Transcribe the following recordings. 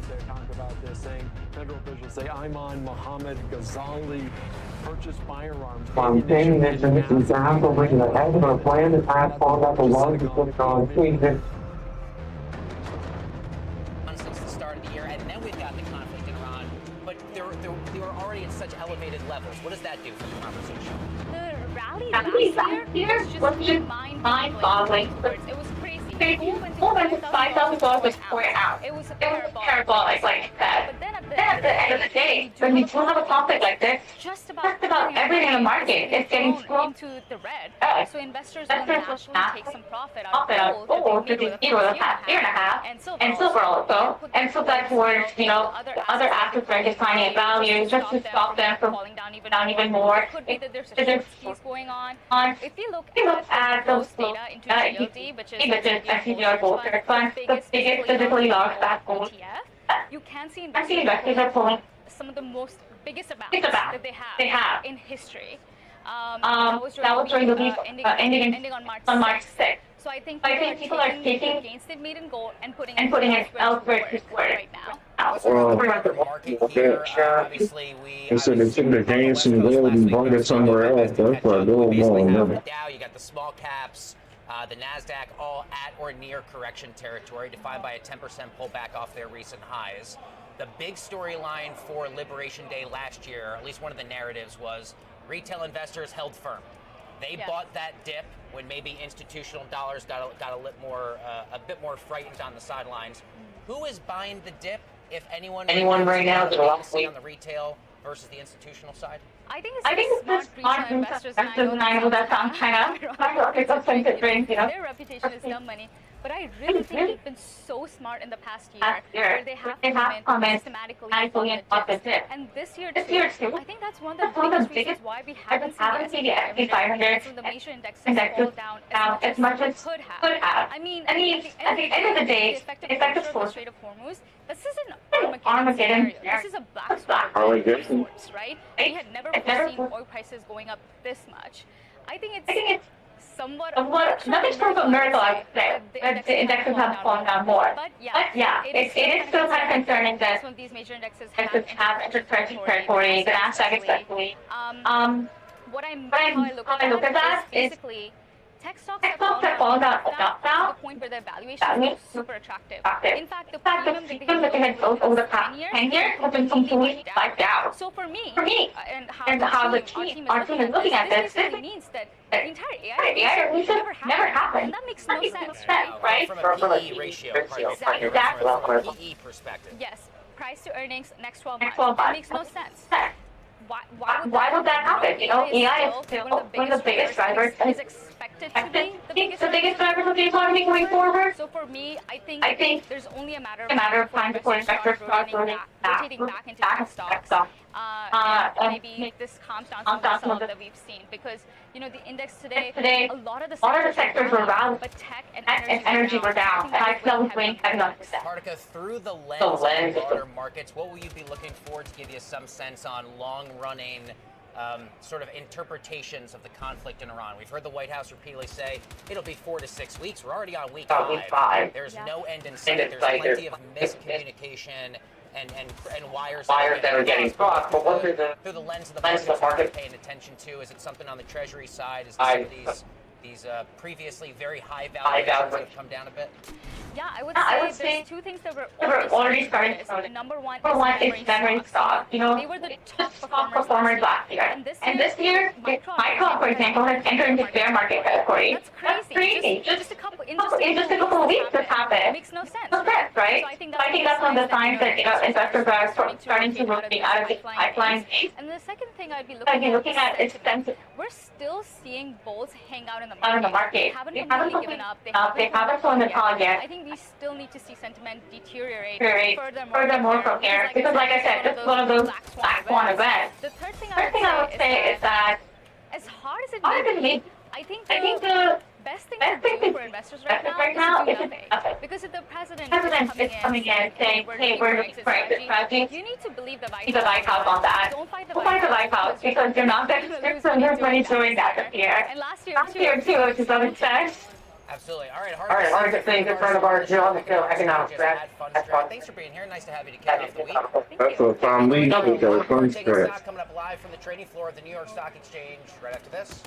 there talked about this, saying federal officials say Ayman Mohammed Ghazali purchased firearms. Saying that the example of the head of a plan to pass all up a large on season. Since the start of the year, and then we've got the conflict in Iran, but they were already at such elevated levels. What does that do for the conversation? The rally last year was just mind-boggling. It was crazy. Gold went to $5,000 per ounce. It was parabolic, like that. But then at the end of the day, when you do have a conflict like this, just about everything in the market is getting thrown into the red. So investors will naturally take some profit out of gold that they made over the past year and a half, and silver also. And so that's where, you know, other assets are declining in value just to stop them from falling down even more. It could be that there's a short squeeze going on. If you look at those data into GLD, which is SCBR gold fund, the biggest physically large back gold ETF, you can see investors are pulling some of the biggest amounts that they have in history. That was during the week ending on March 6th. So I think people are taking the gains they've made in gold and putting it elsewhere to square right now. Obviously, they said they took the gains and gold and bought it somewhere else. That's what I do. The Dow, you got the small caps. The NASDAQ all at or near correction territory, defined by a 10% pullback off their recent highs. The big storyline for Liberation Day last year, at least one of the narratives, was retail investors held firm. They bought that dip when maybe institutional dollars got a bit more frightened on the sidelines. Who is buying the dip, if anyone right now, on the retail versus the institutional side? I think it's smart retail investors, and I know that sounds kind of their reputation is dumb money, but I really think they've been so smart in the past year where they have come in systematically on the dip. And this year too, I think that's one of the biggest reasons why we haven't seen the S&P 500 and the major indexes fall down as much as could have. I mean, at the end of the day, the effective force of the Strait of Hormuz, this is an Armageddon scenario. This is a black swan, right? We had never seen oil prices going up this much. I think it's somewhat nothing short of a miracle, I would say, that the indexes have fallen down more. But yeah, it is still kind of concerning that some of these major indexes have entered correction territory, the NASDAQ especially. What I look at that is basically tech stocks have fallen down to the point where their valuation is super attractive. In fact, the premium that they had built over the past 10 years has been completely wiped out. So for me, and how our team is looking at this means that the entire AI revolution never happened. And that makes no sense, right? From a PE ratio, exactly. From a PE perspective. Yes, price to earnings next 12 months. That makes no sense. Why would that happen? You know, AI is still one of the biggest drivers and is expected to be the biggest drivers of the economy going forward. So for me, I think there's only a matter of time before investors start rotating back into tech stocks. And maybe this calms down some of the sell that we've seen, because you know the index today, a lot of the sectors were around, but tech and energy were down, and I feel it's weighing heavy on the Hartika, through the lens of broader markets, what will you be looking for to give you some sense on long-running sort of interpretations of the conflict in Iran? We've heard the White House repeatedly say it'll be 4 to 6 weeks. We're already on week 5. There's no end in sight. There's plenty of miscommunication and wires that are getting crossed. But what are through the lens of the market paying attention to? Is it something on the Treasury side? Is it some of these previously very high valuations that have come down a bit? Yeah, I would say there's two things that were already starting to notice. Number one is memory stocks. You know, they were the top performers last year. And this year, Micron, for example, has entered into bear market territory. That's crazy. Just a couple of weeks this happened. It makes no sense, right? So I think that's one of the signs that investors are starting to rotate out of the pipeline. And the second thing I'd be looking at is we're still seeing bulls hang out in the market. They haven't completely given up. They haven't thrown the towel yet. I think we still need to see sentiment deteriorate furthermore from here. Because like I said, this is one of those black swan events. The third thing I would say is that as hard as it may be, I think the best thing to do for investors right now is to do nothing. Because if the president is coming in saying, hey, we're looking for exit strategy, you need to believe the White House on that. Don't fight the White House because you're not going to lose money doing that this year. And last year too, which is what it says. Absolutely. All right, All right, hard to think in front of our geoeconomic had fun strat. Thanks for being here. Nice to have you to kick off the week. That's what Tom Lee should go. Fun Taking strat. stock coming up live from the trading floor of the New York Stock Exchange right after this.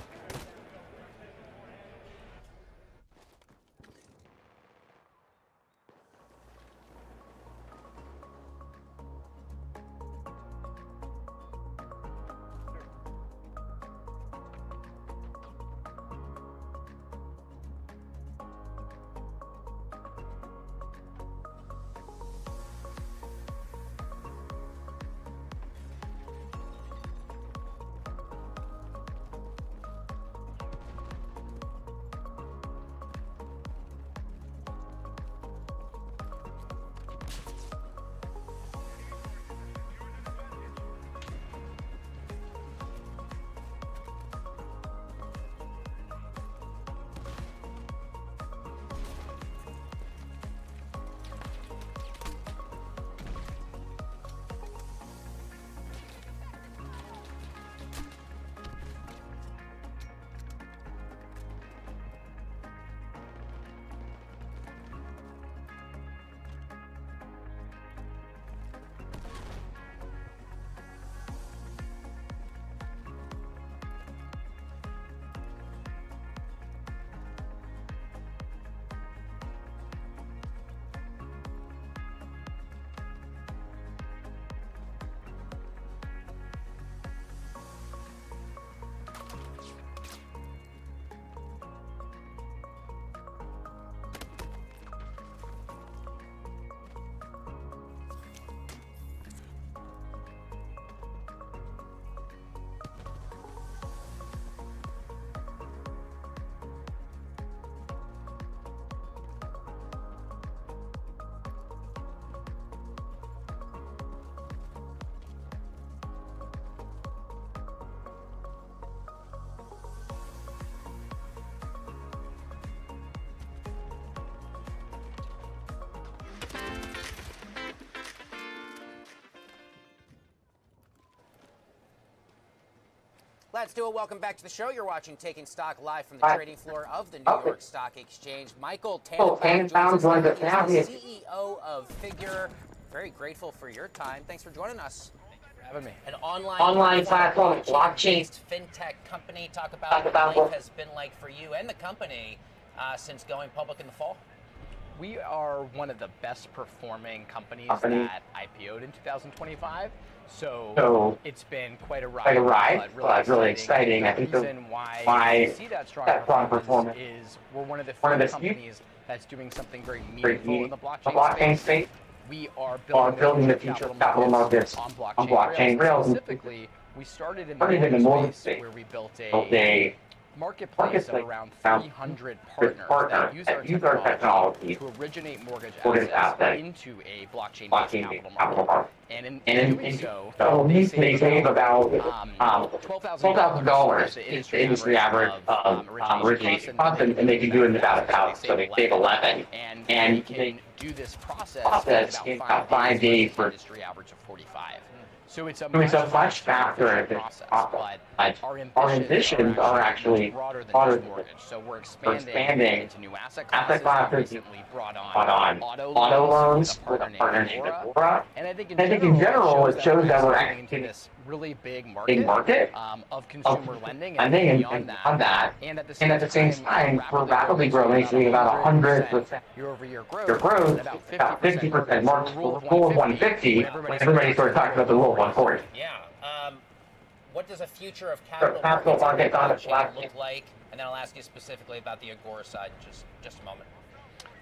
Let's do it. Welcome back to the show. You're watching Taking Stock live from the trading floor of the New York Stock Exchange. Michael Tannenbaum joins us now. He's the CEO of Figure. Very grateful for your time. Thanks for joining us. Thank you for having me. An online platform, blockchain fintech company. Talk about what life has been like for you and the company since going public in the fall. We are one of the best performing companies that IPO'd in 2025. So it's been quite a ride, but really exciting. I think the reason why we see that strong performance is we're one of the few companies that's doing something very meaningful in the blockchain space. We are building the future of capital markets on blockchain rails. Specifically, we started in the mortgage space where we built a marketplace of around 300 partners that use our technology to originate mortgage assets into a blockchain-based capital market. And in doing so, they save about $12,000 the industry average of origination costs, and they can do it in about 1,000, so they save 11. And they do this process in about 5 days for industry average of 45. So it's a much faster process, but our ambitions are actually broader than mortgage. So we're expanding into new asset classes. Recently brought on auto loans with a partnership with Aura. And I think in general it shows that we're actually into this really big market of consumer lending and beyond that. And at the same time, we're rapidly growing, seeing about 100% year-over-year growth, about 50% marks the rule of 150 when everybody started talking about the rule of 140. Yeah. What does a future of capital markets on blockchain look like? And then I'll ask you specifically about the Agora side in just a moment.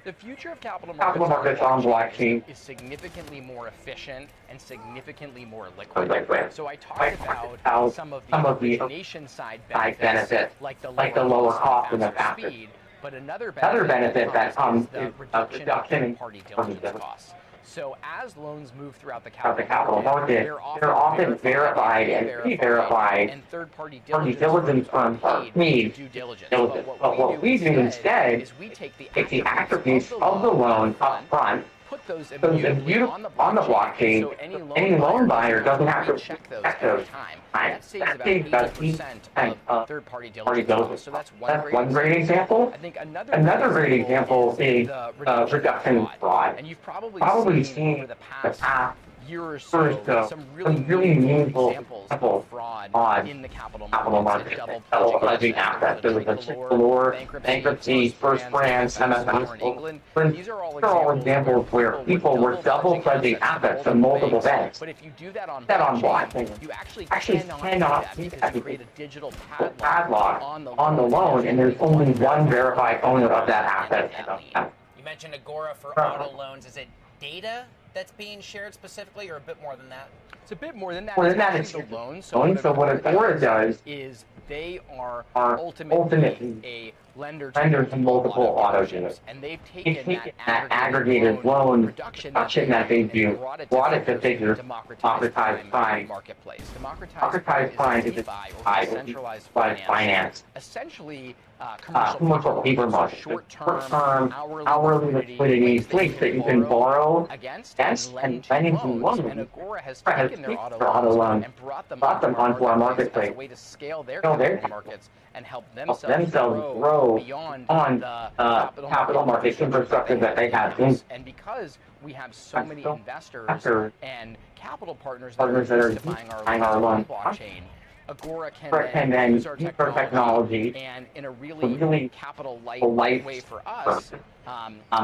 The future of capital markets on blockchain is significantly more efficient and significantly more liquid. So I talked about some of the origination side benefits, like the lower cost and the faster speed. But another benefit that comes is the reduction in party diligence costs. So as loans move throughout the capital market, they're often verified and pre-verified, and third-party diligence firms are paid due diligence. But what we do instead is we take the attributes of the loan up front put those So immutably on the blockchain, so any loan buyer doesn't have to check those check every those. time. That saves about 80% of third-party diligence costs. So that's one great example. I think Another great example is the reduction in fraud. And you've probably Seen over the the past past year or so, so some really meaningful examples of fraud in the capital markets. Double pledging assets. There was a Chick-fil-A, bankruptcy, First Brands, MFS. in England. These are all examples where people were double pledging assets to multiple banks. But if you do that on blockchain, you actually cannot do do that that because you create a digital padlock on the loan, and there's only one verified owner of that asset. You mentioned Agora for auto loans. Is it data that's being shared specifically, or a bit more than that? It's a bit more than that. It's the loan. So what Agora does is they are ultimately a lender to multiple auto dealers. And they've taken that aggregated loan reduction that they do, brought it to figure democratized prime. Marketplace. Democratized prime is a centralized finance. Essentially, commercial paper market, short-term, hourly liquidity, things that you can borrow against and lend into loans. And Agora has Has taken their taken auto loans and brought them onto our marketplace as a way to scale their their capital markets and help themselves themselves grow beyond on the capital market infrastructure that they have. And because we have so many investors and capital partners that are used to buying buying our loan blockchain, Agora can can then use our technology and in a really capital light way for us,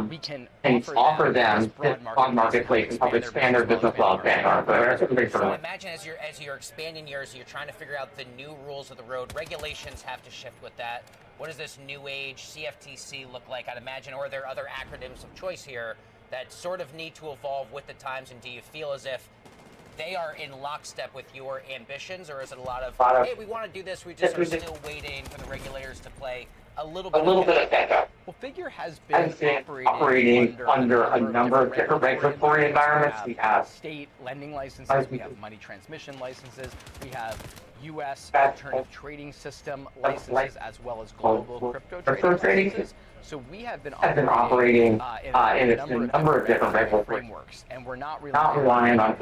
we can offer them this broad marketplace and help expand their business well. So imagine as you're expanding yours, you're trying to figure out the new rules of the road. Regulations have to shift with that. What does this new age CFTC look like? I'd imagine, or are there other acronyms of choice here that sort of need to evolve with the times? And do you feel as if they are in lockstep with your ambitions, or is it a lot of, hey, we want to do this, we just are still waiting for the regulators to play a little bit of catch-up? Well, Figure has been operating under a number of different regulatory environments. We have state lending licenses, we have money transmission licenses, we have U.S. alternative trading system licenses, as well as global crypto trading licenses. So we have been operating in a number of different regulatory frameworks, and we're not relying on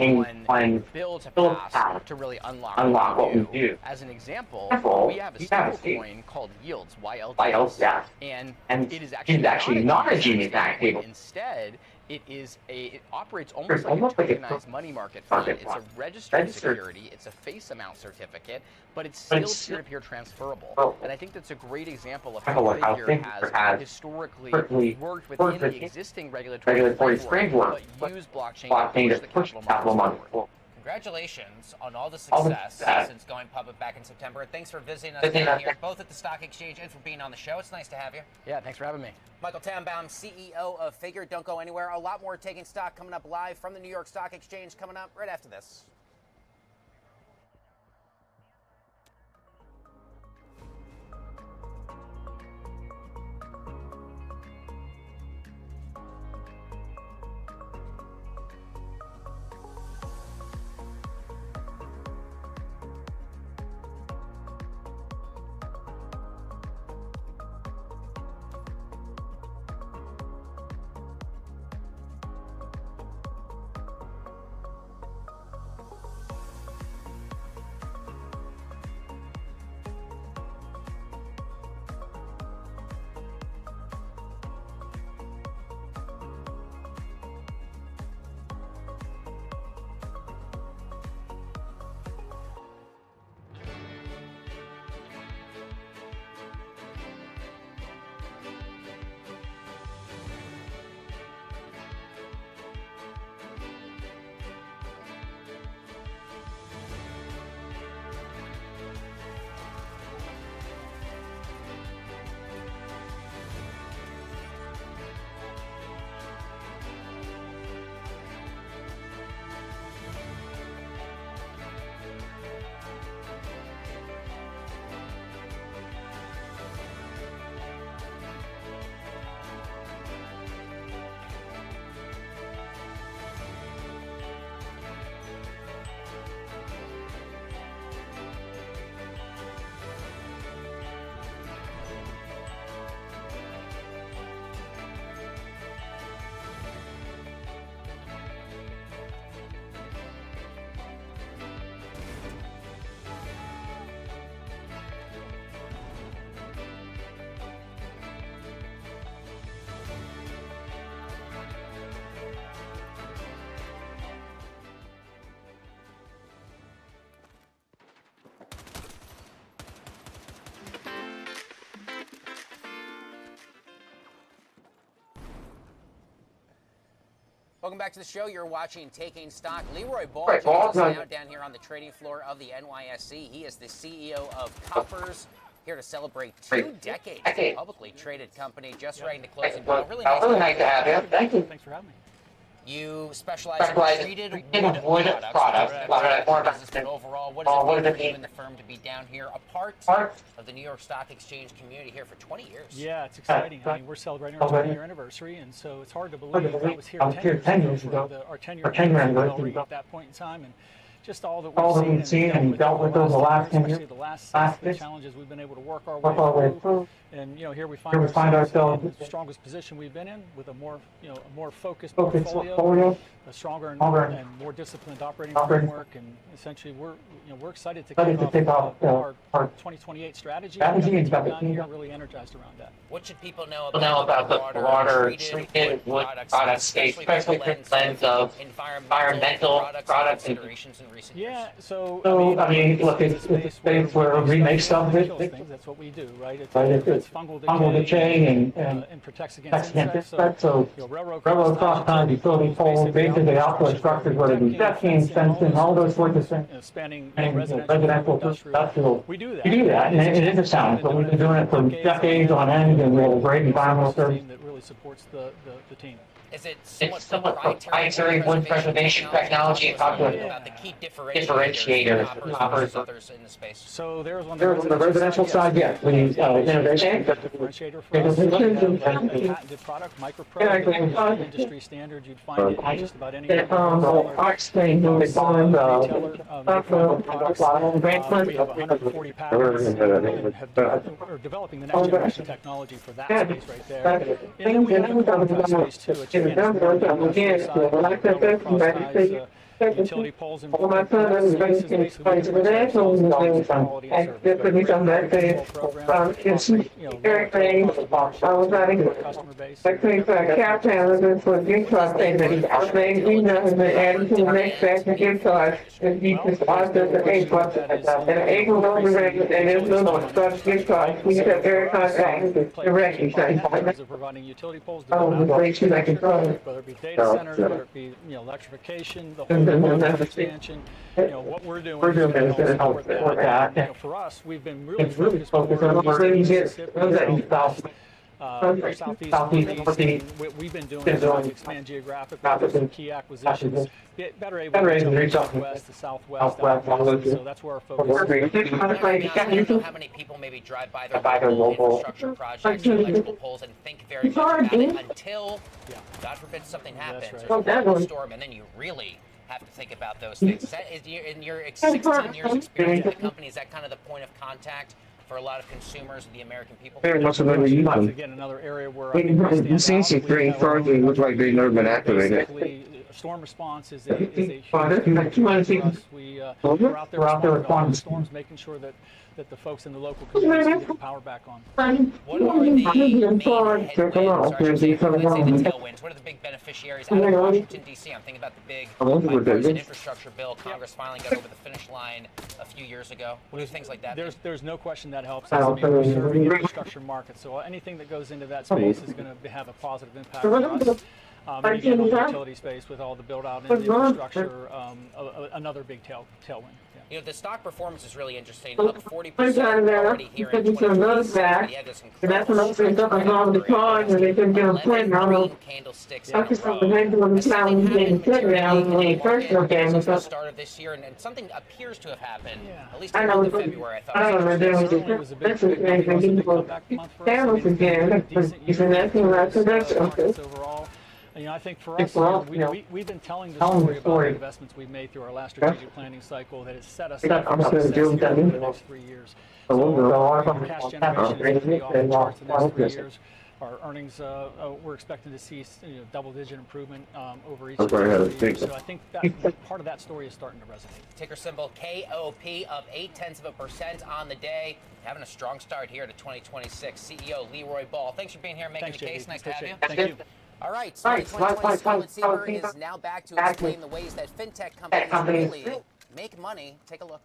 any bill to pass to really unlock what we do. As an example, we have a stablecoin called Yields, YLDS, and it is actually not a Genius Act table. Instead, it operates almost like a tokenized money market fund. It's a registered security, it's a face amount certificate, but it's still peer-to-peer transferable. And I think that's a great example of how Figure has historically worked within the existing regulatory framework, but used blockchain to push the capital market forward. Congratulations on all the success since going public back in September. Thanks for visiting us down here, both at the Stock Exchange and for being on the show. It's nice to have you. Yeah, thanks for having me. Michael Tannenbaum, CEO of Figure. Don't go anywhere. A lot more Taking Stock coming up live from the New York Stock Exchange coming up right after this. Welcome back to the show. You're watching Taking Stock. Leroy Ball joins us now down here on the trading floor of the NYSE. He is the CEO of Coppers, here to celebrate 2 decades as a publicly traded company, just ready to close the bell. Really nice to have you. Thank you. Thanks for having me. You specialize in treated wood products. But overall, what does it mean for you and the firm to be down here, a part of the New York Stock Exchange community here for 20 years? Yeah, it's exciting. I mean, we're celebrating our 20-year anniversary, and so it's hard to believe I was here 10 years ago. Our 10-year anniversary at that point in time, and just all that we've seen and dealt with over the last 10 years, the last 6 challenges we've been able to work our way through. And here we find ourselves in the strongest position we've been in, with a more focused portfolio, a stronger and more disciplined operating framework, and essentially we're excited to kick off our 2028 strategy. And we're really energized around that. What should people know about the broader treated wood product space, especially through the lens of environmental product considerations in recent years? Yeah, so I mean, look, it's a space where we make stuff. That's what we do, right? It's fungal decay and protects against insects. So railroad cross ties, utility poles, basically outdoor structures, whether it be decking, fencing, all those sorts of things. Spanning residential, industrial. We do that, and it is a challenge. But we've been doing it for decades on end, and we have a great environmental service that really supports the team. Is it somewhat proprietary wood preservation technology? Talk about the key differentiators Coppers others in the space. So there's on the residential side, yes. We use innovation. Differentiator for us. Patented product, MicroPro, industry standard. You'd find it in just about any retailer. We have 140 patents and are developing the next generation technology for that space right there. And then we have the corporate space too. Utility poles and spaces customer base. Providing utility poles, whether it be data centers, whether it be electrification, the whole expansion. What we're doing is to help support that. For us, we've been really focused on Southeast. What we've been doing is to expand geographically, some key acquisitions, better able to reach out west to southwest. So that's where our focus is. I don't know how many people maybe drive by their local infrastructure projects or electrical poles and think very much about it until, God forbid, something happens or a storm, and then you really have to think about those things. In your 16 years experience in the company, is that kind of the point of contact for a lot of consumers and the American people? Very much of them use them. Again, another area where It seems to bring further look like they've never been activated. Storm response is a huge thing for us. We're out there responding to storms, making sure that the folks in the local community get the power back on. What are the main headwinds, or should I say the tailwinds? What are the big beneficiaries out of Washington, D.C.? I'm thinking about the big bipartisan infrastructure bill Congress finally got over the finish line a few years ago. What do things like that mean? There's no question that helps. We're serving infrastructure markets, so anything that goes into that space is going to have a positive impact on us. And again, on the utility space, with all the build-out in the infrastructure, another big tailwind. You know, the stock performance is really interesting. Up 40% already here in 2026. Yeah, there's incredible candlesticks. Start of this year, and something appears to have happened. At least in the month of February, I thought It was a big comeback month for us. Overall. I think for us, we've been telling the story about the investments we've made through our last strategic planning cycle that has set us up for success here in the next 3 years. So our cash generation is pretty off the charts in the next 3 years. Our earnings, we're expecting to see double-digit improvement over each of the 3 years. So I think that part of that story is starting to resonate. Ticker symbol KOP, up 0.8% on the day. Having a strong start here to 2026. CEO Leroy Ball, thanks for being here, making the case. Nice to have you. Thank you. All right, so 2020 Scott Sieber is now back to explain the ways that fintech companies really make money. Take a look.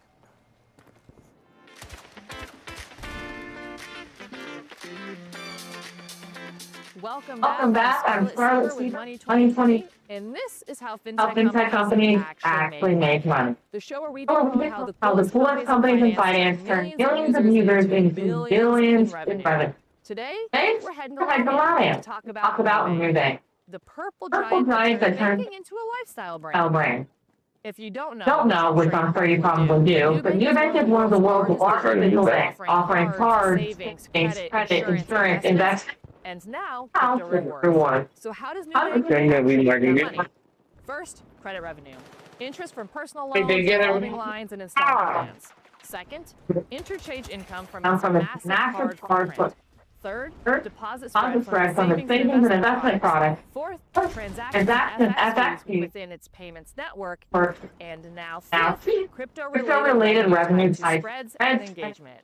Welcome back. I'm Scarlett with Seaver, Money 2020. and this is how How fintech fintech companies actually make money. The show where we How talk about the coolest companies in finance turn millions of users into billions in revenue. Today, Today, we're heading we're heading to to talk about Nubank, the purple giant that turned into a lifestyle brand. If you don't Know, which I'm sure you probably do, but Nubank is one of the world's largest digital banks, offering cards, savings, credit, insurance, investment, and now crypto rewards. So how does Nubank make money? First, credit revenue. Interest from personal loans, revolving lines, and installment plans. Second, interchange income from its massive card footprint. Third, deposit spread from its savings and investment products. Fourth, transaction FX fees within its payments network. And now fifth, crypto-related revenue types, spreads, and engagement.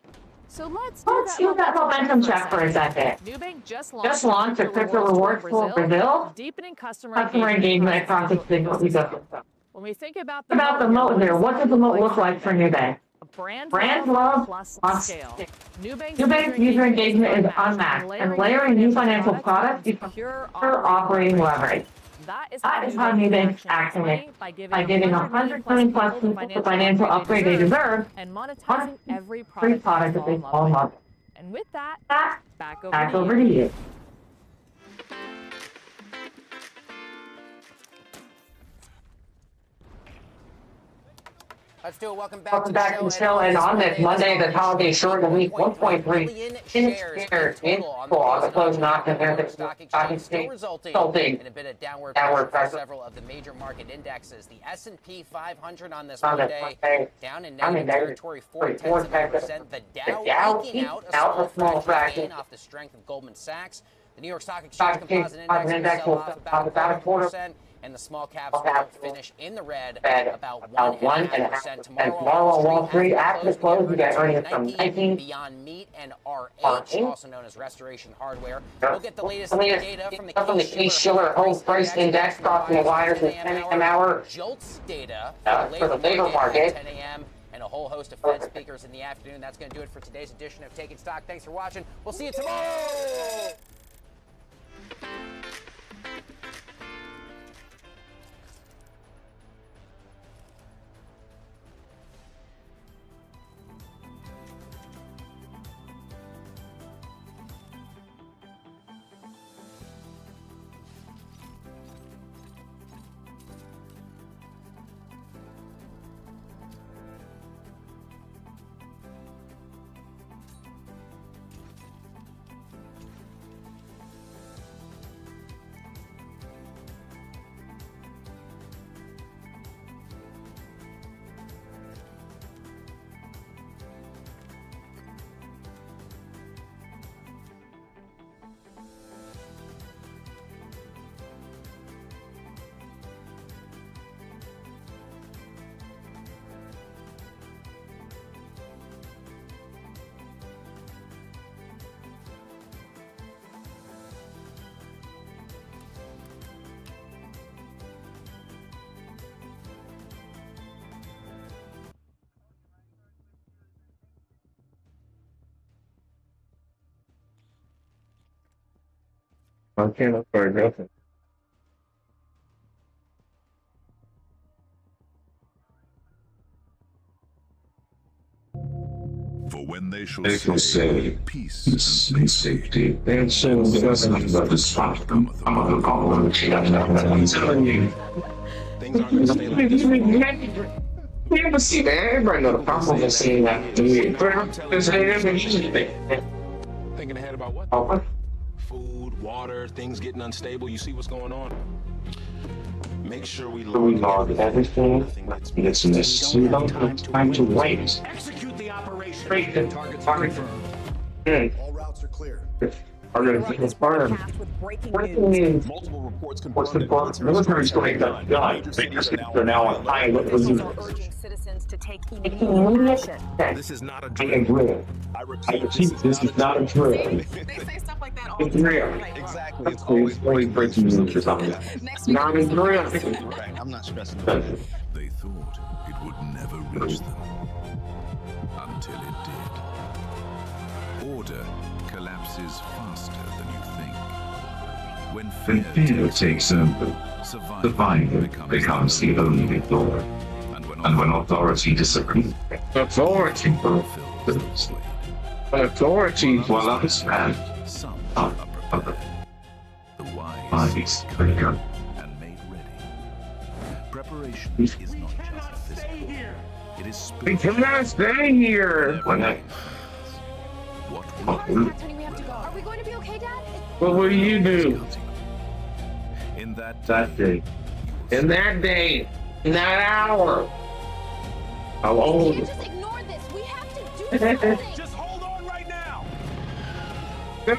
So let's do that momentum check for a second. Nubank just launched a crypto rewards tool for Brazil, deepening customer engagement across its digital ecosystem. When we think about the moat here, what does the moat look like for Nubank? Brand love plus scale. Nubank's user engagement is unmatched, and layering new financial products becomes pure operating leverage. That is how Nubank actually makes by giving 100 million plus people the financial upgrade they deserve and monetizing every product that they fall in love with. And with that, back over to you. Let's do it. Welcome back to the show. And on this Monday, the holiday short of the week, 1.3 million shares in full on the close not compared to the stock exchange, resulting in a bit of downward pressure for several of the major market indexes. The S&P 500 on this Monday down in negative territory, 0.4%. The Dow eking out a small fraction gain off the strength of Goldman Sachs. The New York Stock Exchange Composite Index will sell off about a quarter. And the small caps will finish in the red about 1.5%. Tomorrow on Wall Street, after the close, we got earnings from Nike, Beyond Meat, and RH, also known as Restoration Hardware. We'll get the latest data from the Case-Shiller Home Price Index crossing the wires at 10 a.m. hour. JOLTS data for the labor market at 10 a.m. and a whole host of Fed speakers in the afternoon. That's going to do it for today's edition of Taking Stock. Thanks for watching. We'll see you tomorrow. I can't afford nothing. For when they shall say peace and safety, and so doesn't let the spot come among the column which I'm telling you. Things aren't going to stay like this. You ever see that? Everybody know the problem is seeing that. Thinking ahead about what? Food, water, things getting unstable. You see what's going on. Make sure we log everything. It's this. We don't have time to wait. Execute the operation. Straight to targets confirmed. All routes are clear. Breaking news. Multiple reports What's the confirmed. military story got done? They're now on high alert. Urging citizens to take immediate action. This is not a I drill. agree. I I repeat, this is not a drill. They say stuff like that all It's the real. time. Exactly. It's Always breaking news or something. Not a drill. right. I'm not stressing about it. They thought it would never reach them until it did. Order collapses faster than you think. When fear takes over, survival becomes the only law. And when authority disagrees, authority fulfills. Authority while others stand up. The wise become and made ready. Preparation is not just physical. It is spiritual. We cannot stay here. What will We have to go. Are we going to be okay, Dad? What will you do? In that day. In that day. In that hour. How old? We can't just ignore this. We have to do something. Just hold on right now. Then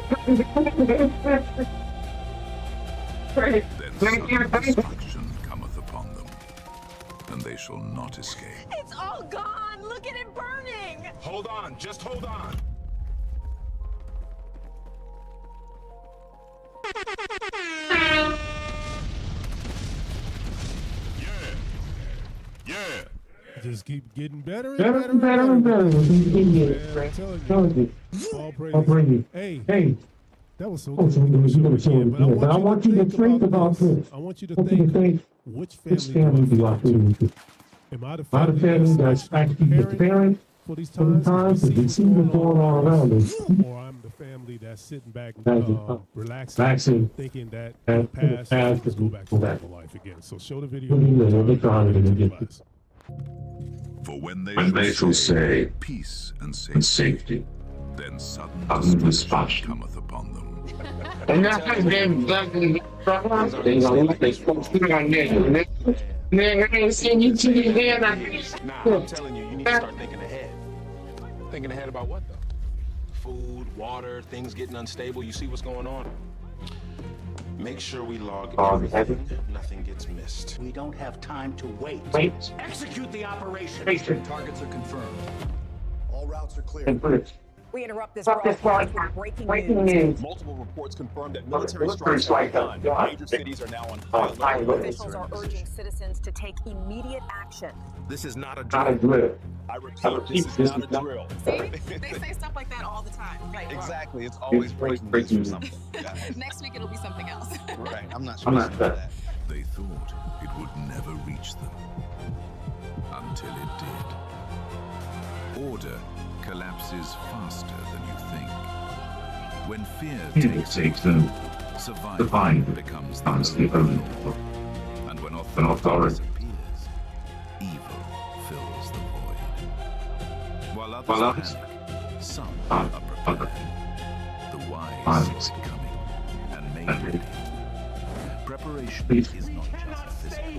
destruction cometh upon them, and they shall not escape. It's all gone. Look at it burning. Hold on, just hold on. Yeah. Just keep getting better and Better better and better and better. I'm telling you. All praise. Hey, that was so good. But I want you to think about this. I want you to think which family do I fit into? Am I the family that's actually the parent for these times that see what's going on around us? Or I'm the family that's sitting back relaxing, thinking that the past is go back to normal life again. So show the video. For when they shall say peace and safety, then sudden destruction cometh upon them. And that has been I'm telling you, you need to start thinking ahead. Thinking ahead about what, though? Food, water, things getting unstable. You see what's going on? Make sure we log everything. Nothing gets missed. We don't have time to wait. Execute the operation. Targets are confirmed. All routes are clear. We interrupt this broadcast with breaking news. Multiple reports confirm that military strikes are done. Major cities are now on high alert. Officials are urging citizens to take immediate action. This is not a drill. I repeat, this is not a drill. See? They say stuff like that all the time. Right, exactly. It's always breaking news or something. Next week it'll be something else. Right. I'm not sure about that. They thought it would never reach them until it did. Order collapses faster than you think. When fear takes them, survival becomes the only law. And when authority disappears, evil fills the void. While others stand, some are prepared. The wise are coming and made ready. Preparation is not just physical,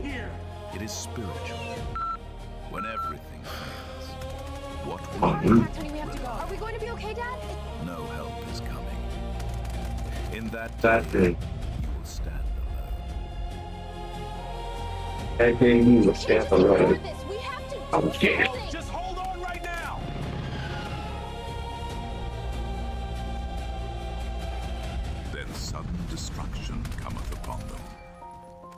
it is spiritual. When everything fails, what will We have to go. Are we going to be okay, Dad? no help is coming. In that day, you will stand alone. That day you will stand alone. We have to I was scared. Just hold on right now. Then sudden destruction cometh upon them,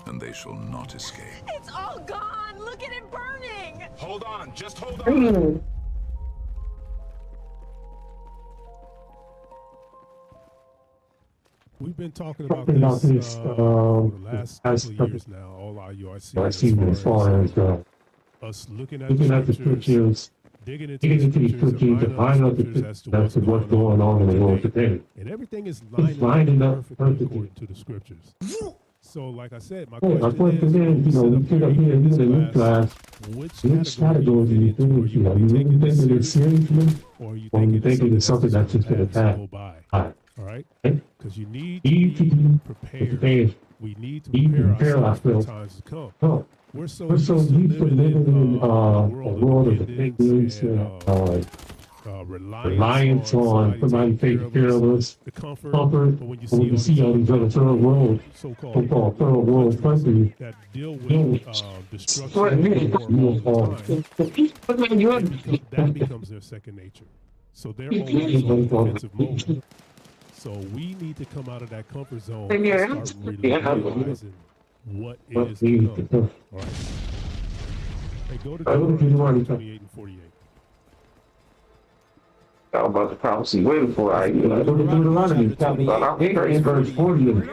and they shall not escape. It's all gone. Look at it burning. Hold on, just hold on. We've been talking about this for the last couple of years now. All our URC as far as us looking at the scriptures, digging into the scriptures, and lining up the scriptures as to what's going on in the world today. And everything is lining up perfectly according to the scriptures. So, like I said, my question is, we sit up here in the class, which category do you think, you really taking it seriously, or you thinking it's something that's just going to pass? All right? Because you need to be prepared. We need to prepare ourselves for times to come. We're so used to living in a world of dependence and reliance on somebody taking care of us, the comfort. But when you see all these other third world, so-called third world countries that deal with destruction that becomes their second nature. So they're always on defensive mode. So we need to come out of that comfort zone and start realizing what is to come. All right. Hey, go to Deuteronomy 28 and 48. Talk about the prophecy way before I Deuteronomy, talking about our here in verse 40.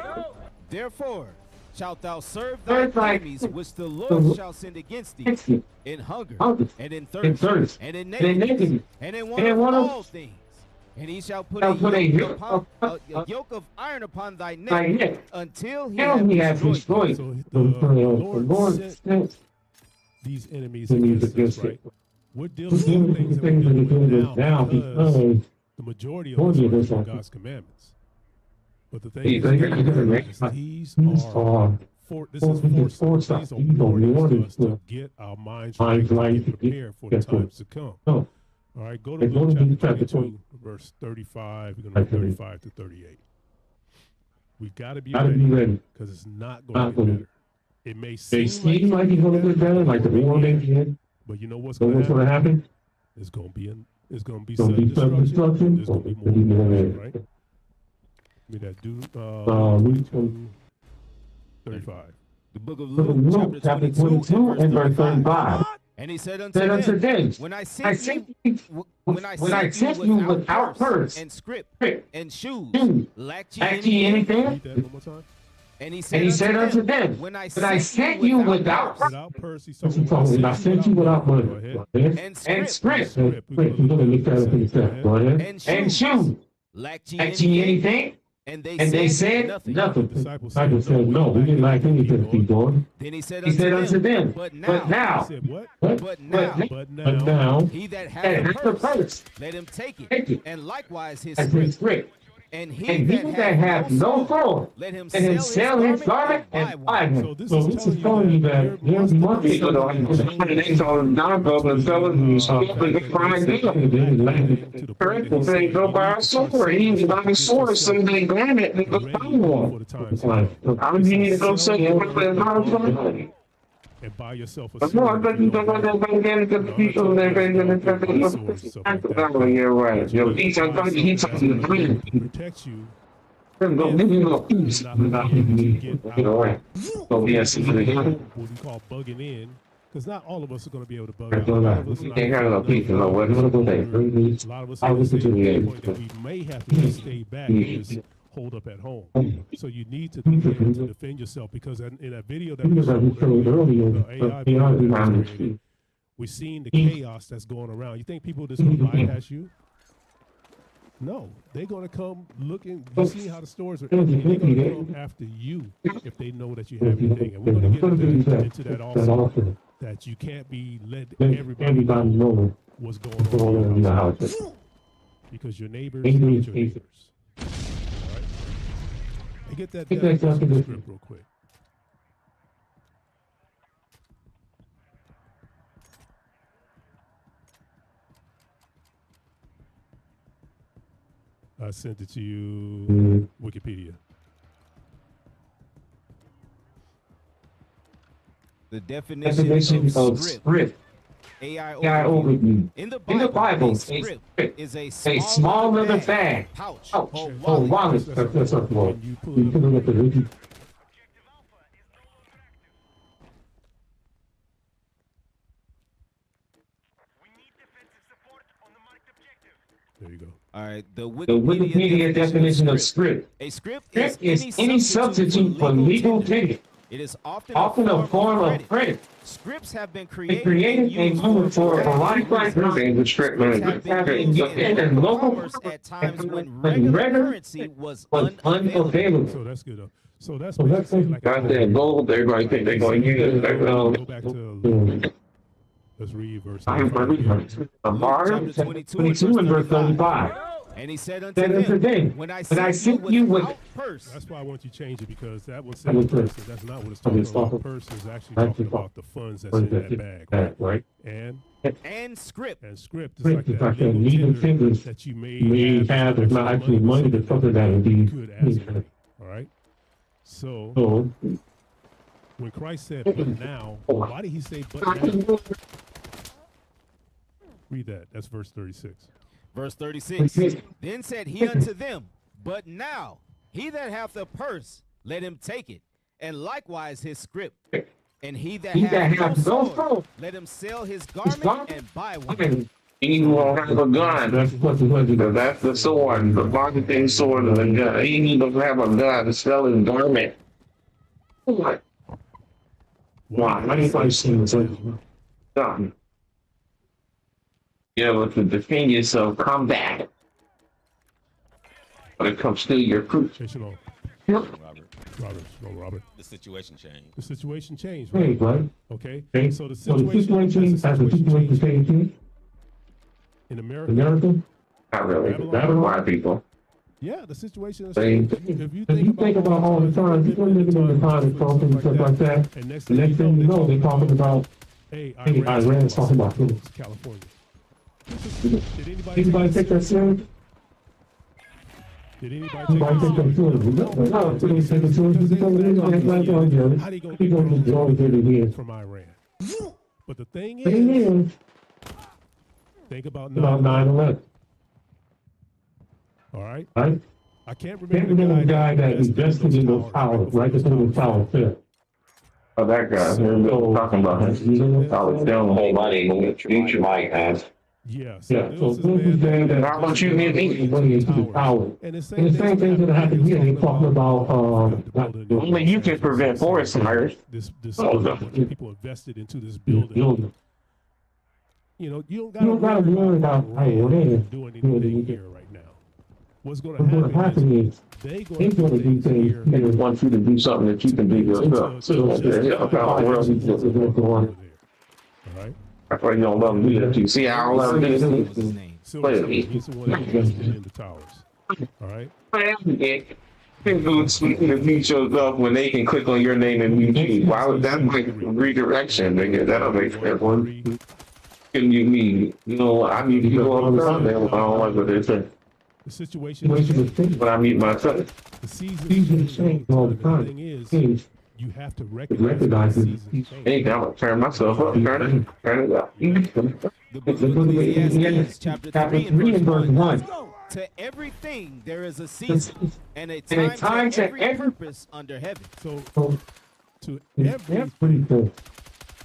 Therefore, shalt thou serve thy enemies which the Lord shall send against thee, in hunger, and in thirst, and in nakedness, and in want of all things. And he shall put a yoke of iron upon thy neck until he have destroyed thee. So the Lord sent these enemies against us, right? We're dealing with things that we're doing now because the majority of us are doing God's commandments. But the thing is, these are this is forced these are warnings to us to get our minds right, to get prepared for the times to come. All right, go to Luke chapter 22, verse 35. We're going to read 35 to 38. We got to be ready because it's not going to be better. It may seem like it's going to be better, like the war they did. But you know what's going to happen? It's going to be sudden destruction. There's going to be more, right? Give me that. Luke 35. The book of Luke, chapter 22 and verse 35. And he said unto them, when I sent you without purse and scrip and shoes, lacked ye anything? Read that one more time. And he said unto them, when I sent you without purse, I sent you without money, and scrip, and shoes, lacked ye anything? And they said nothing. The disciples said, no, we didn't lack anything, Lord. Then he said unto them, but now, but now, he that hath the purse, let him take it, and likewise his scrip. And he that hath no sword, let him sell his garment and buy him. So this is telling you that there's money. Correct. They go buy a sword. He needs to buy a sword so they grab it and go buy one. I mean, you need to go say it. And buy yourself a No, I sword. thought you don't want to get the people that are you're right. Yo, he's talking to the green. Protect you. Go give you a piece. So, yes, What we call bugging in, because not all of us are going to be able to bug out. A lot of us are that we may have to just stay back and just hold up at home. So you need to be able to defend yourself, because in that video that we showed earlier, the AI video that we created, we're seeing the chaos that's going around. You think people just going to bypass you? No, they're going to come looking. You see how the stores are empty. They're going to come after you if they know that you have anything. And we're going to get into that also, that you can't be let everybody know what's going on in your house. Because your neighbors are your neighbors. All right? And get that script real quick. I sent it to you, Wikipedia. The definition of script. AI overview. In the Bible, a script is a small leather bag, pouch, or wallet. That's up, Lord. You can look at the There you go. All right, the Wikipedia definition of script. A script is any substitute for legal opinion. It is often a form of credit. Scripts have been created and used for a variety of in local at times when regular currency was unavailable. So that's good. So that's basically like got that gold. Everybody think they're going to use it. Go back to let's read verse 35. Chapter 22 and verse 35. And he said unto them, when I sent you without purse. That's why I want you to change it, because that one said purse. That's not what it's talking about. Purse is actually talking about the funds that's in that bag, right? And script. And script is like that legal tender that you may have. It's not actually money to cover that indeed. Good ask for. All right. So when Christ said, "But now," why did he say, "But now"? Read that. That's verse 36. Verse 36. Then said he unto them, but now he that hath a purse, let him take it, and likewise his scrip. And he that hath no sword, let him sell his garment and buy one. He will have a gun. That's the sword, the marketing sword of the gun. He need to have a gun to sell his garment What? Why? Anybody seen this? Done. You're able to defend yourself, come back. When it comes to your proof. Robert. The situation changed. The situation changed, Hey, right? right? Okay. Okay. So the So the situation situation, as the situation changed in America. Not really. Babylon people. Yeah, the situation is They, changed. if you think about all the time, people living in the time and stuff like that, And next the next thing you know, they're talking about, hey, hey, Iran is talking about this. California. Did Anybody take that serious? Did anybody Anybody take that serious? No, they take it serious because they know it's like, oh, yeah, How they gonna he gonna get all the from Iran? But the thing thing is, is, think about about 9/11, all right? right? I can't Can't remember remember the guy that invested in those towers, right before the tower fell. Oh, that guy, we're talking about him. I was down the whole money, mute your mic, man. Yeah. Yeah, so this is saying that how much you need money into the tower. And the And the same thing's gonna happen here, they're talking about, only you can prevent forest fires. This Oh, people invested into this building. Building. You know, you You don't gotta worry about Iran doing anything here right now. What's going to What's gonna happen is, they're they're gonna do things, and they want you to do something that you can do yourself. So, yeah, about the world, you just going to all right? That's why you don't love me, you see how I love this? Silver is the one that invested in the towers. All right? People speaking of me shows up when they can click on your name and mute you. Why would that like redirection, nigga? That'll make sense. Can you mean? You know, I need to go all the time. I don't like what they say. The situation is, But I meet myself. the season change all the time. thing is, you have to recognize Recognize the it. season change. Hey, I'm gonna turn myself up, turn it up. The book of Ecclesiastes, chapter 3 and verse 1. To everything there is a season, and a time to every purpose under heaven. So, to Everything.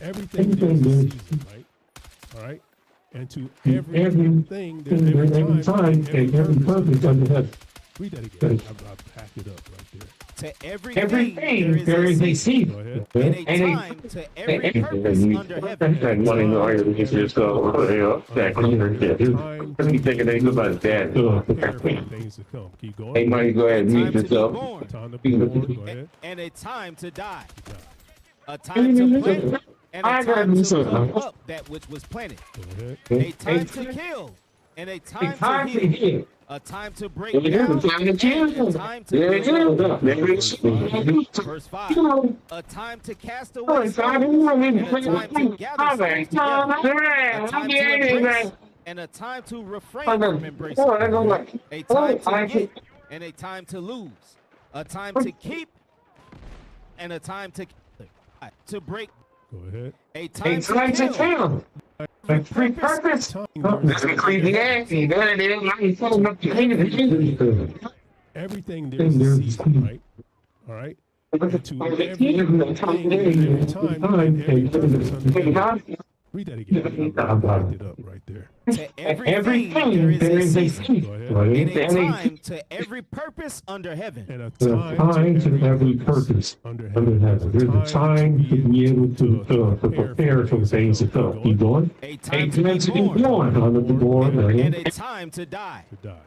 everything there's a season, right? All right? And to everything, there's every time, and every purpose under heaven. read that again. I've packed it up right there. To Everything there is a Go season. ahead. and a time to every purpose under heaven. That money lawyer is just that cleaner shit. What are you thinking they about that? Prepare for things to come. Keep going. Hey, money, go ahead and mute Time to be yourself. born, Time to be born. Go ahead. and a time to die. A time to plant, and I a gotta time do to something. pluck up that which was planted. Go ahead. A time to kill, and a time Time to to heal. heal. A time to break There it down, is. Time to kill. and a time to There it build up. is. There it is. Verse 5. A time to cast away stones, and a time to gather stones together. A time to embrace, and a time to refrain from embracing. A time to get, and a time to lose. A time to keep, and a time to break. Go ahead. A time Time to to kill. kill. Free purpose. That's Ecclesiastes. That is. I ain't telling them to hate it. Everything there's a season, right? All right? And to everything, every time, and every purpose under heaven. Read that again. I've packed it up right there. To everything there is a season, Go ahead. and a time to every purpose under heaven. And a Time to every purpose under under heaven. There's a time to be able to prepare for things to come. Keep going. A A time time to be born, Time to be born. and a time to die. To die.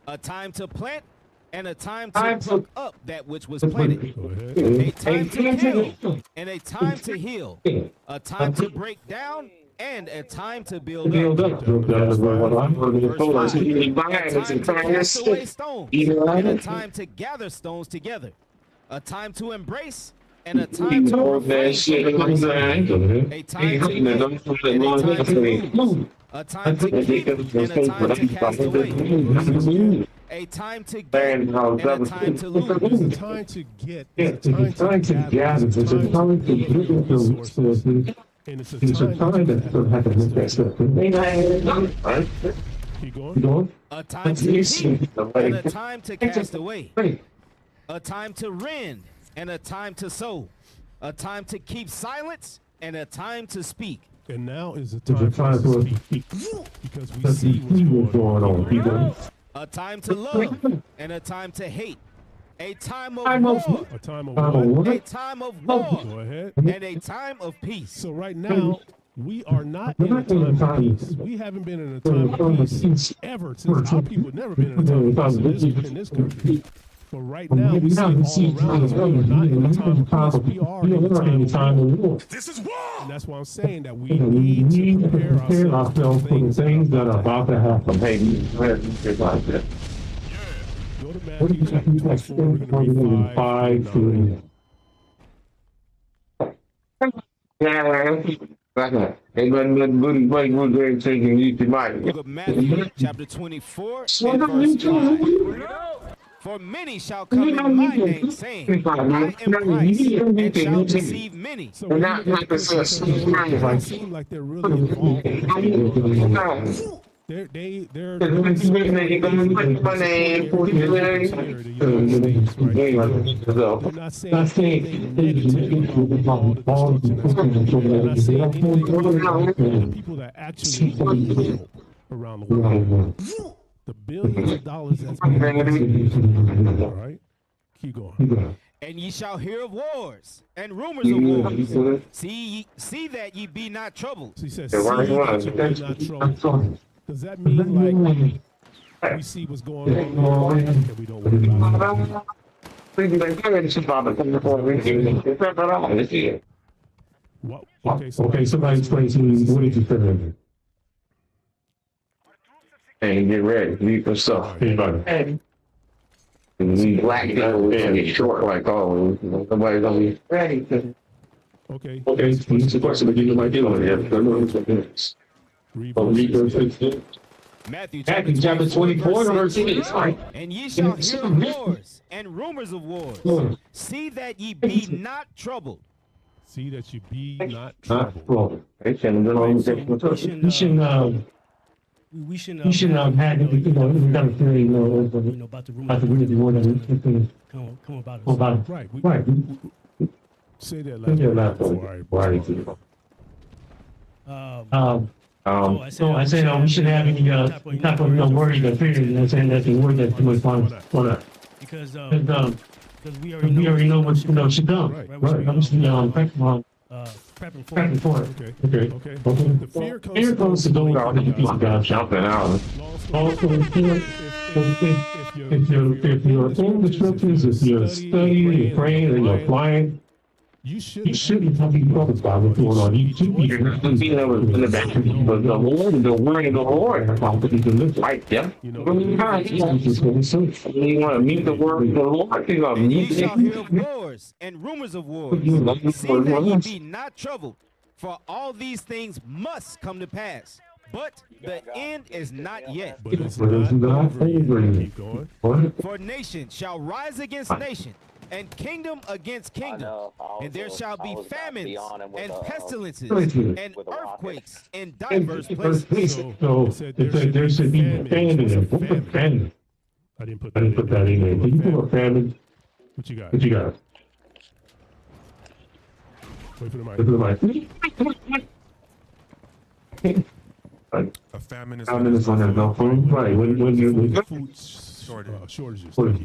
A time to plant, and a time Time to to- pluck up that which was planted. Go ahead. A time to kill, and a time to heal. A time to break down, and a time to build Build up. up. That's what I'm going to Verse told us. 5. You A buy it. It's a time to time cast away to stones, Either and a like time to gather stones together. A time to embrace, and a You time to know that refrain shit from comes embracing. A time to in. get, and a time to lose. A time to keep, and a time to cast away. A time to get, and a time to lose. It's a time to get. It's a time to gather. It's a time to get into resources. And it's It's a a time time that that you have to make that stuff. Right? keep going. You going? A time to keep, and a time to cast away. A time to rend, and a time to sow. A time to keep silence, and a time to speak. And now is the It's a time for us time to to speak. Because we Let's see see what's what's going on. people. A time to love, and a time to hate. A time of war. A time of what? A time of war. Go ahead. And a time of peace. So right now, we are not in a time of peace. We haven't been in a time of peace ever since our people have never been in a time of peace in this country. But right now, we see all around us, we are not in a time of peace. We are in a time of war. This is war! And that's why I'm saying that we need to prepare ourselves for the things that are about to happen. Hey, like that. Go to Matthew chapter 24, we're going to read 5 to 9. Book of Matthew, chapter 24, and verse 5. For many shall come in my name, saying, I am Christ, and shall deceive many. So it seems like they're really involved. They're not saying people that actually live around the world. The billions of dollars that's being invested. All right, keep going. And ye shall hear of wars and rumors of wars. See that ye be not troubled. So he says, see that ye be not troubled. Does that mean like we see what's going on and we don't worry about it? What? Okay, somebody explain to me, what did you say? Hey, get ready. Leave your stuff. Anybody? Black guy get short like always. Nobody's gonna be ready. Okay. Okay, it's a question that you might get on it. Matthew chapter 24, verse 6. And ye shall hear of wars and rumors of wars. See that ye be not troubled. See that you be not troubled. We shouldn't have had it, we got to say, about the war that come about it. Right. Say that last So I said, we shouldn't have any type of worry or fear. I'm saying that's the word that's too much on us. Because we already know what's should come. Right. I'm just prepping for it. Okay. The fear comes to those people that jumping out. Also, if you're in the scriptures, if you're studying, you're praying, and you're flying, you shouldn't be focused about what's going on. You should be in the back, but the word of the Lord is like them. You want to meet the word of the Lord, you're going to meet ye shall hear of wars and rumors of wars. See that ye be not troubled, for all these things must come to pass. But the end is not yet. For nation shall rise against nation, and kingdom against kingdom, and there shall be famines and pestilences and earthquakes in diverse places. So there should be famine. I didn't put that in there. Did you put a famine? What you got? Wait for the mic. A famine is when there's no food. Right. When you shortages. So like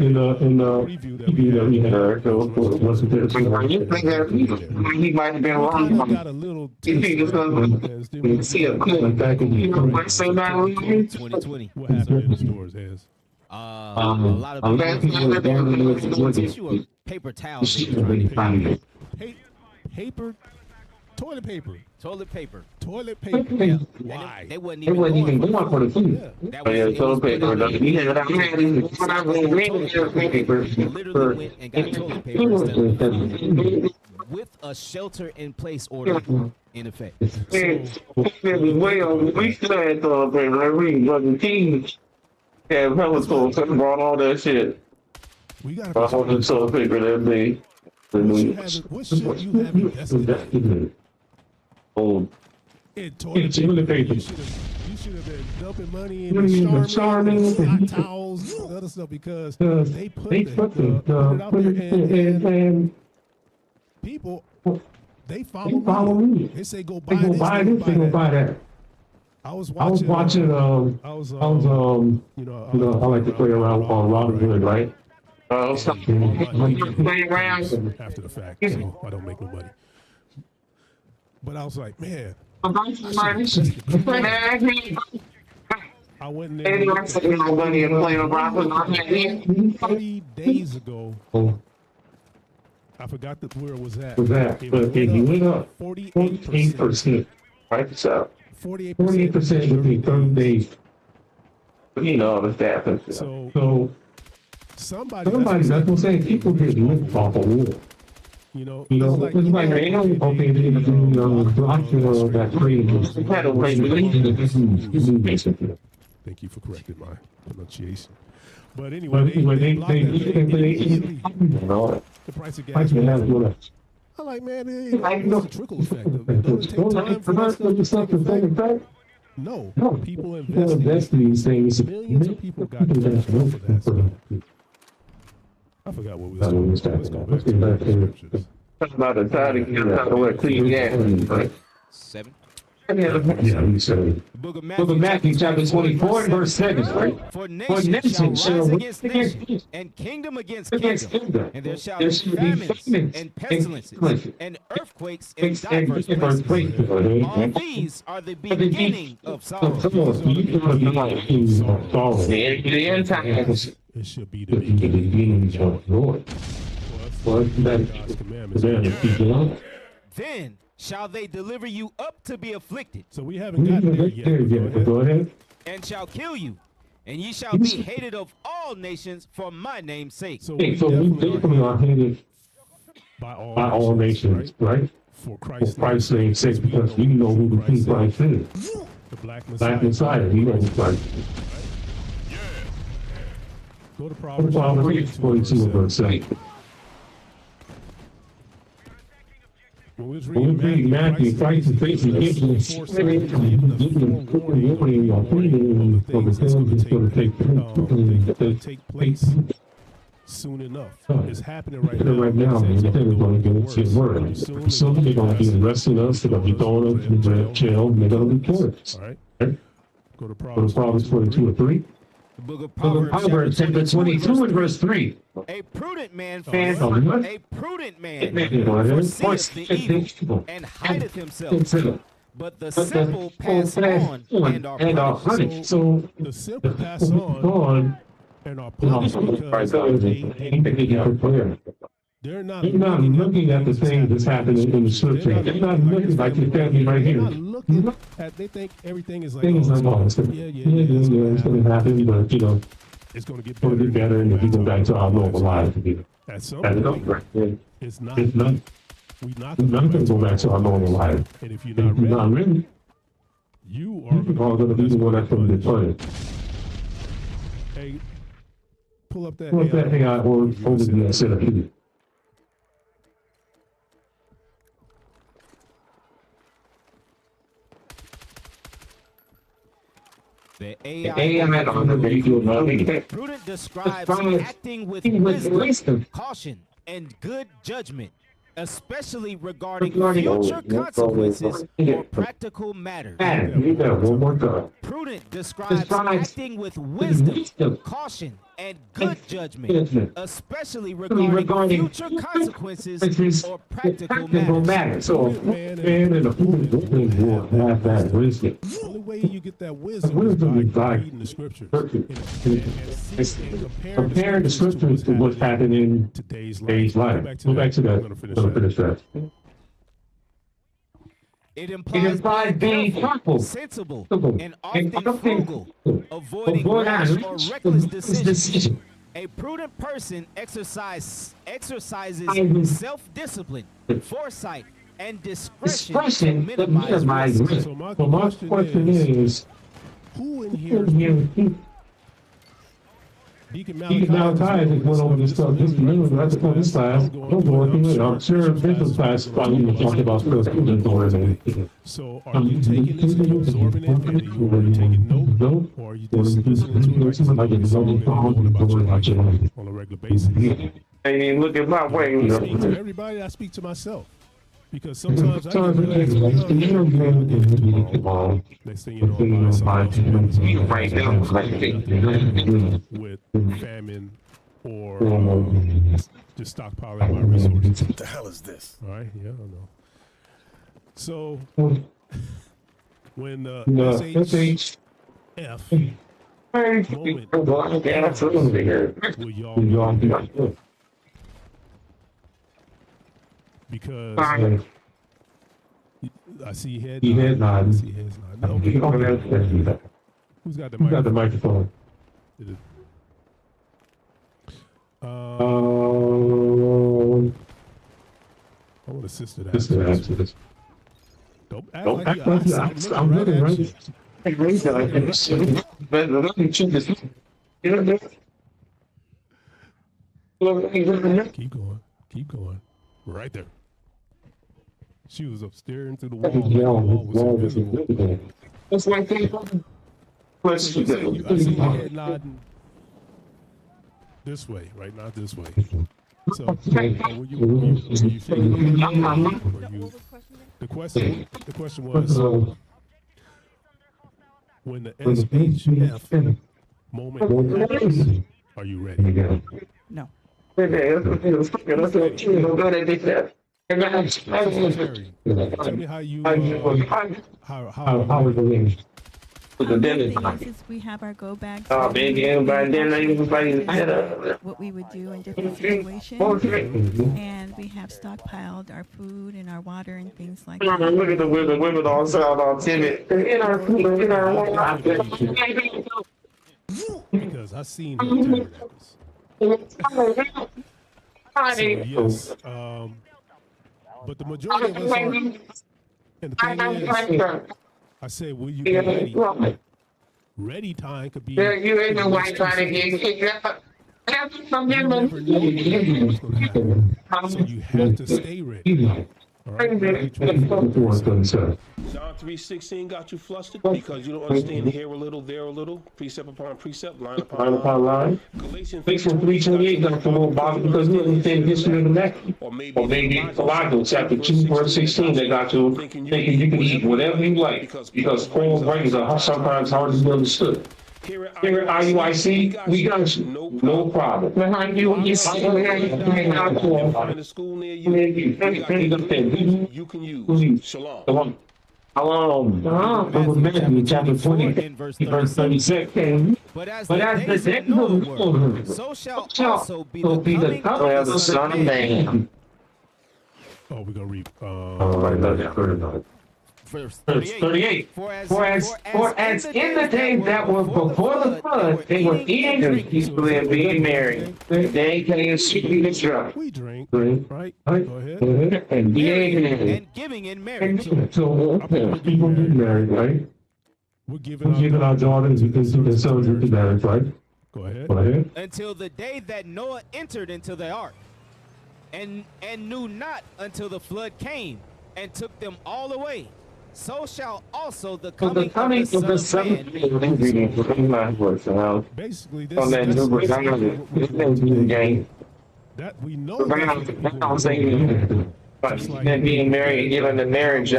in the review that we had, he might have been wrong. Got a little See a clip back in 2020. What happened in the stores is a lot of people tissue or paper towels. Toilet paper. Yeah. Why? They wasn't even going for the food. Toilet paper. Literally went and got toilet paper with a shelter-in-place order in effect. We still had toilet paper. We wasn't teams. Yeah, Peloton brought all that shit. We got all the toilet paper that day. What should you have invested in? In toilet paper. You should have been dumping money in Charmin, hot towels, and other stuff because they put it out there and people, they follow me. They say go buy this, they go buy that. I was I was watching. watching. I like to play around on Robinhood, right? Playing around after the fact, so I don't make no money. But I was like, man. I went in there 30 days ago. I forgot where it was at. But if you went up 48%, right? So 48% within 30 days. You know, if that happens. So somebody, that's what I'm saying. People get lived off a war. You know, it's like they don't okay, they block that basically. Thank you for correcting my pronunciation. But anyway, they the price of gas. I'm like, man, it's a trickle effect. Does it take time for that stuff to take effect? No. People invest in these things. Millions of people got cash flow for that stuff. I forgot what we was talking about. Let's go back to the scriptures. Talk about the time 7. Yeah, you said it. Book of Matthew, chapter 24, verse 7, right? For nation shall rise against nation, and kingdom against kingdom, and there shall be famines and pestilences, and earthquakes in diverse places. All these are the beginning of sorrows. The end times. It should be the beginning of joy. Then shall they deliver you up to be afflicted. So we haven't gotten there yet. Go ahead. And shall kill you, and ye shall be hated of all nations for my name's sake. So we definitely are hated by all nations, right? For Christ's sake, because we know who the King Christ is. The Black Messiah, we know who Christ is. Go to Proverbs 42, verse 8. When we read Matthew, Christ is basically giving us warning or pleading for the things that's going to take place soon enough. It's happening right now. And the thing is going to get worse. Soon they're going to be arresting us, they're going to be throwing us in jail, and they're going to be killing us. All right. Go to Proverbs 42 and 3. The book of Proverbs chapter 22 and verse 3. A prudent man foreseeth the evil and hideth himself. But the simple pass on and are punished. So the simple pass on and are punished because they're not looking at the things that's happening in the scripture. They're not looking like your family right here. They think everything is like, it's going to happen, but it's going to get better, and if we go back to our normal lives again. At some point, it's not. We're not going to go back to our normal life. And if you're not ready, you are going to be the one that's going to be punished. Hey, pull up that AI or the setup. The AI prudent describes acting with wisdom, caution, and good judgment, especially regarding future consequences or practical matters. Prudent describes acting with wisdom, caution, and good judgment, especially regarding future consequences or practical matters. So, man and a fool will have that wisdom. The only way you get that wisdom is by reading the scriptures. Compare the scriptures to what's happening in today's life. Go back to that. I'm going to finish that. It implies being thoughtful, sensible, and often frugal, avoiding rash or reckless decisions. A prudent person exercises self-discipline, foresight, and discretion to minimize risk. So my question is, who in here Deacon Malachi just went over this stuff just a minute ago. That's on this class. I'm working with it. I'm sure business class probably even talked about stuff. So are you taking this and absorbing it? And are you taking note? Or are you just listening to it like it's something on a regular basis? I mean, look at my way. I speak to everybody. I speak to myself. Because sometimes I get tomorrow. Next thing you know, I'm buying something else right now, with famine or just stockpiling my resources. What the hell is this? All right, yeah, I know. So when SHF moment will y'all be because I see head nodding. I see heads nodding. Okay. Who's got the microphone? I want a sister to answer this. Don't act like I'm looking right. Keep going. Keep going. Right there. She was up staring through the wall. The wall was invisible. That's like I see your head nodding this way, right? Not this way. So, were you shaking? The question was, when the SHF moment happens, are you ready? No. Tell me how you how was the wings? The thing is we have our go bags. What we would do in different situations, and we have stockpiled our food and our water and things like that. Look at the women all sound all timid. Because I seen her so yes, but the majority of us are, and the thing is, I said, will you be ready? Ready time could be. You ain't no white trying to get kicked out. You never know what's going to happen. So you have to stay ready. All right? John 3:16 got you flustered because you don't understand here a little, there a little, precept upon precept, line upon line. Galatians 3:28 got you a little bothered because you didn't think history of the next. Or maybe Colossians chapter 2, verse 16 that got you thinking you can eat whatever you like because cold brains are sometimes hard to be understood. Here at IUIC, we got you. No problem. Behind you, in the school near you, you can use. Shalom. Matthew chapter 20, verse 36. But as the day over, so shall also be the coming of the Son of Man. Oh, we're going to read. Verse 38. For as in the days that were before the flood, they were eating and peacefully and being merry. They came speaking the drunk. We drink, right? Go ahead. And being and giving in marriage. So people get married, right? We're giving our daughters because the sons into marriage, right? Go ahead. Until the day that Noah entered into the ark, and knew not until the flood came and took them all away. So shall also the coming of the Son of Man. Basically, this on that that we know that being married and giving the marriage,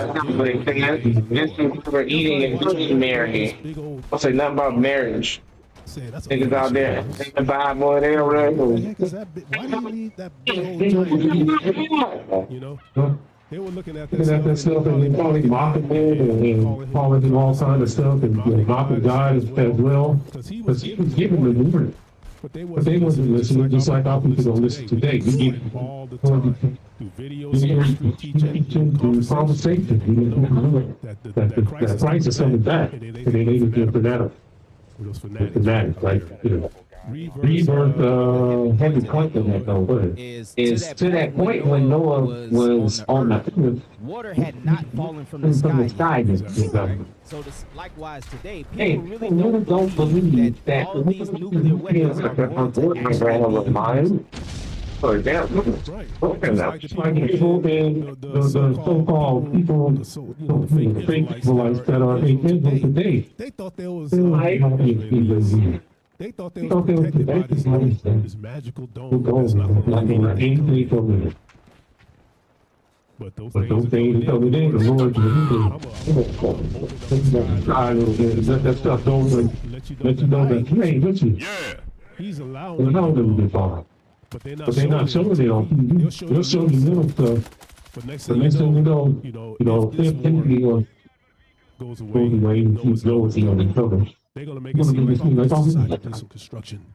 we're eating and being married. I'll say nothing about marriage. Niggas out there, take the Bible, they don't why do you need that big old giant? You know? They were looking at that stuff and they probably mocking it and calling him all kinds of stuff and mocking God as well. Because he was giving the word. But they wasn't listening, just like our people don't listen today. We give all the time through videos, through teaching, through conversation. That Christ is coming back. And they didn't give fanatics. Those fanatics, right? Rebirth, Henry Clinton had no word. Is to that point when Noah was on the water had not fallen from the sky. So likewise today, people really don't believe that all these nuclear weapons are going to actually for example, the so-called people, the fake Israelites that are in Israel today. They thought there was they thought they were protected by this magical dome. That's not going to anything from it. But those But those things coming in, the Lord, that stuff don't let you know that He ain't with you. Yeah. He's Allowing them to be fine. But they're But they're not showing it on TV. They'll show you little stuff. But next The thing next thing you know, if this war goes away and keeps going on the cover. they're gonna make it seem like oh, we decided to do some construction.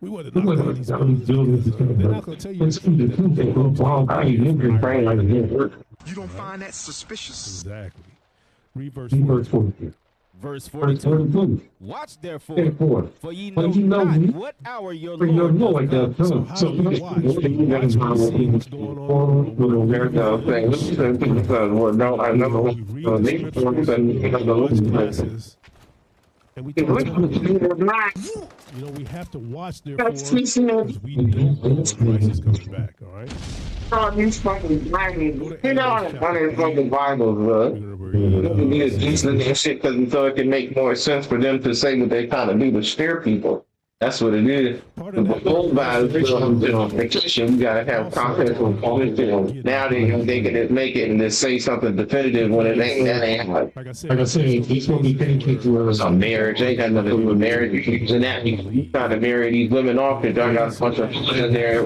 We want to knock down these buildings. They're not gonna tell you. You don't find that suspicious? Exactly. Read verse 40. Verse 42. Watch therefore, for ye know not what hour your Lord doth come. So you watch what's going on and we talk about, we have to watch therefore because we don't know when Christ is coming back, all right? These fucking fucking Bibles, bro. You need to listen to that shit so it can make more sense for them to say what they kind of do to scare people. That's what it is. The whole vacation, we gotta have confidence with all this. Now they can make it and then say something definitive when it ain't that ain't like. Like I said, he's gonna be thinking to us on marriage. Ain't got nothing to do with marriage. And that he's trying to marry these women off because I got a bunch of in there.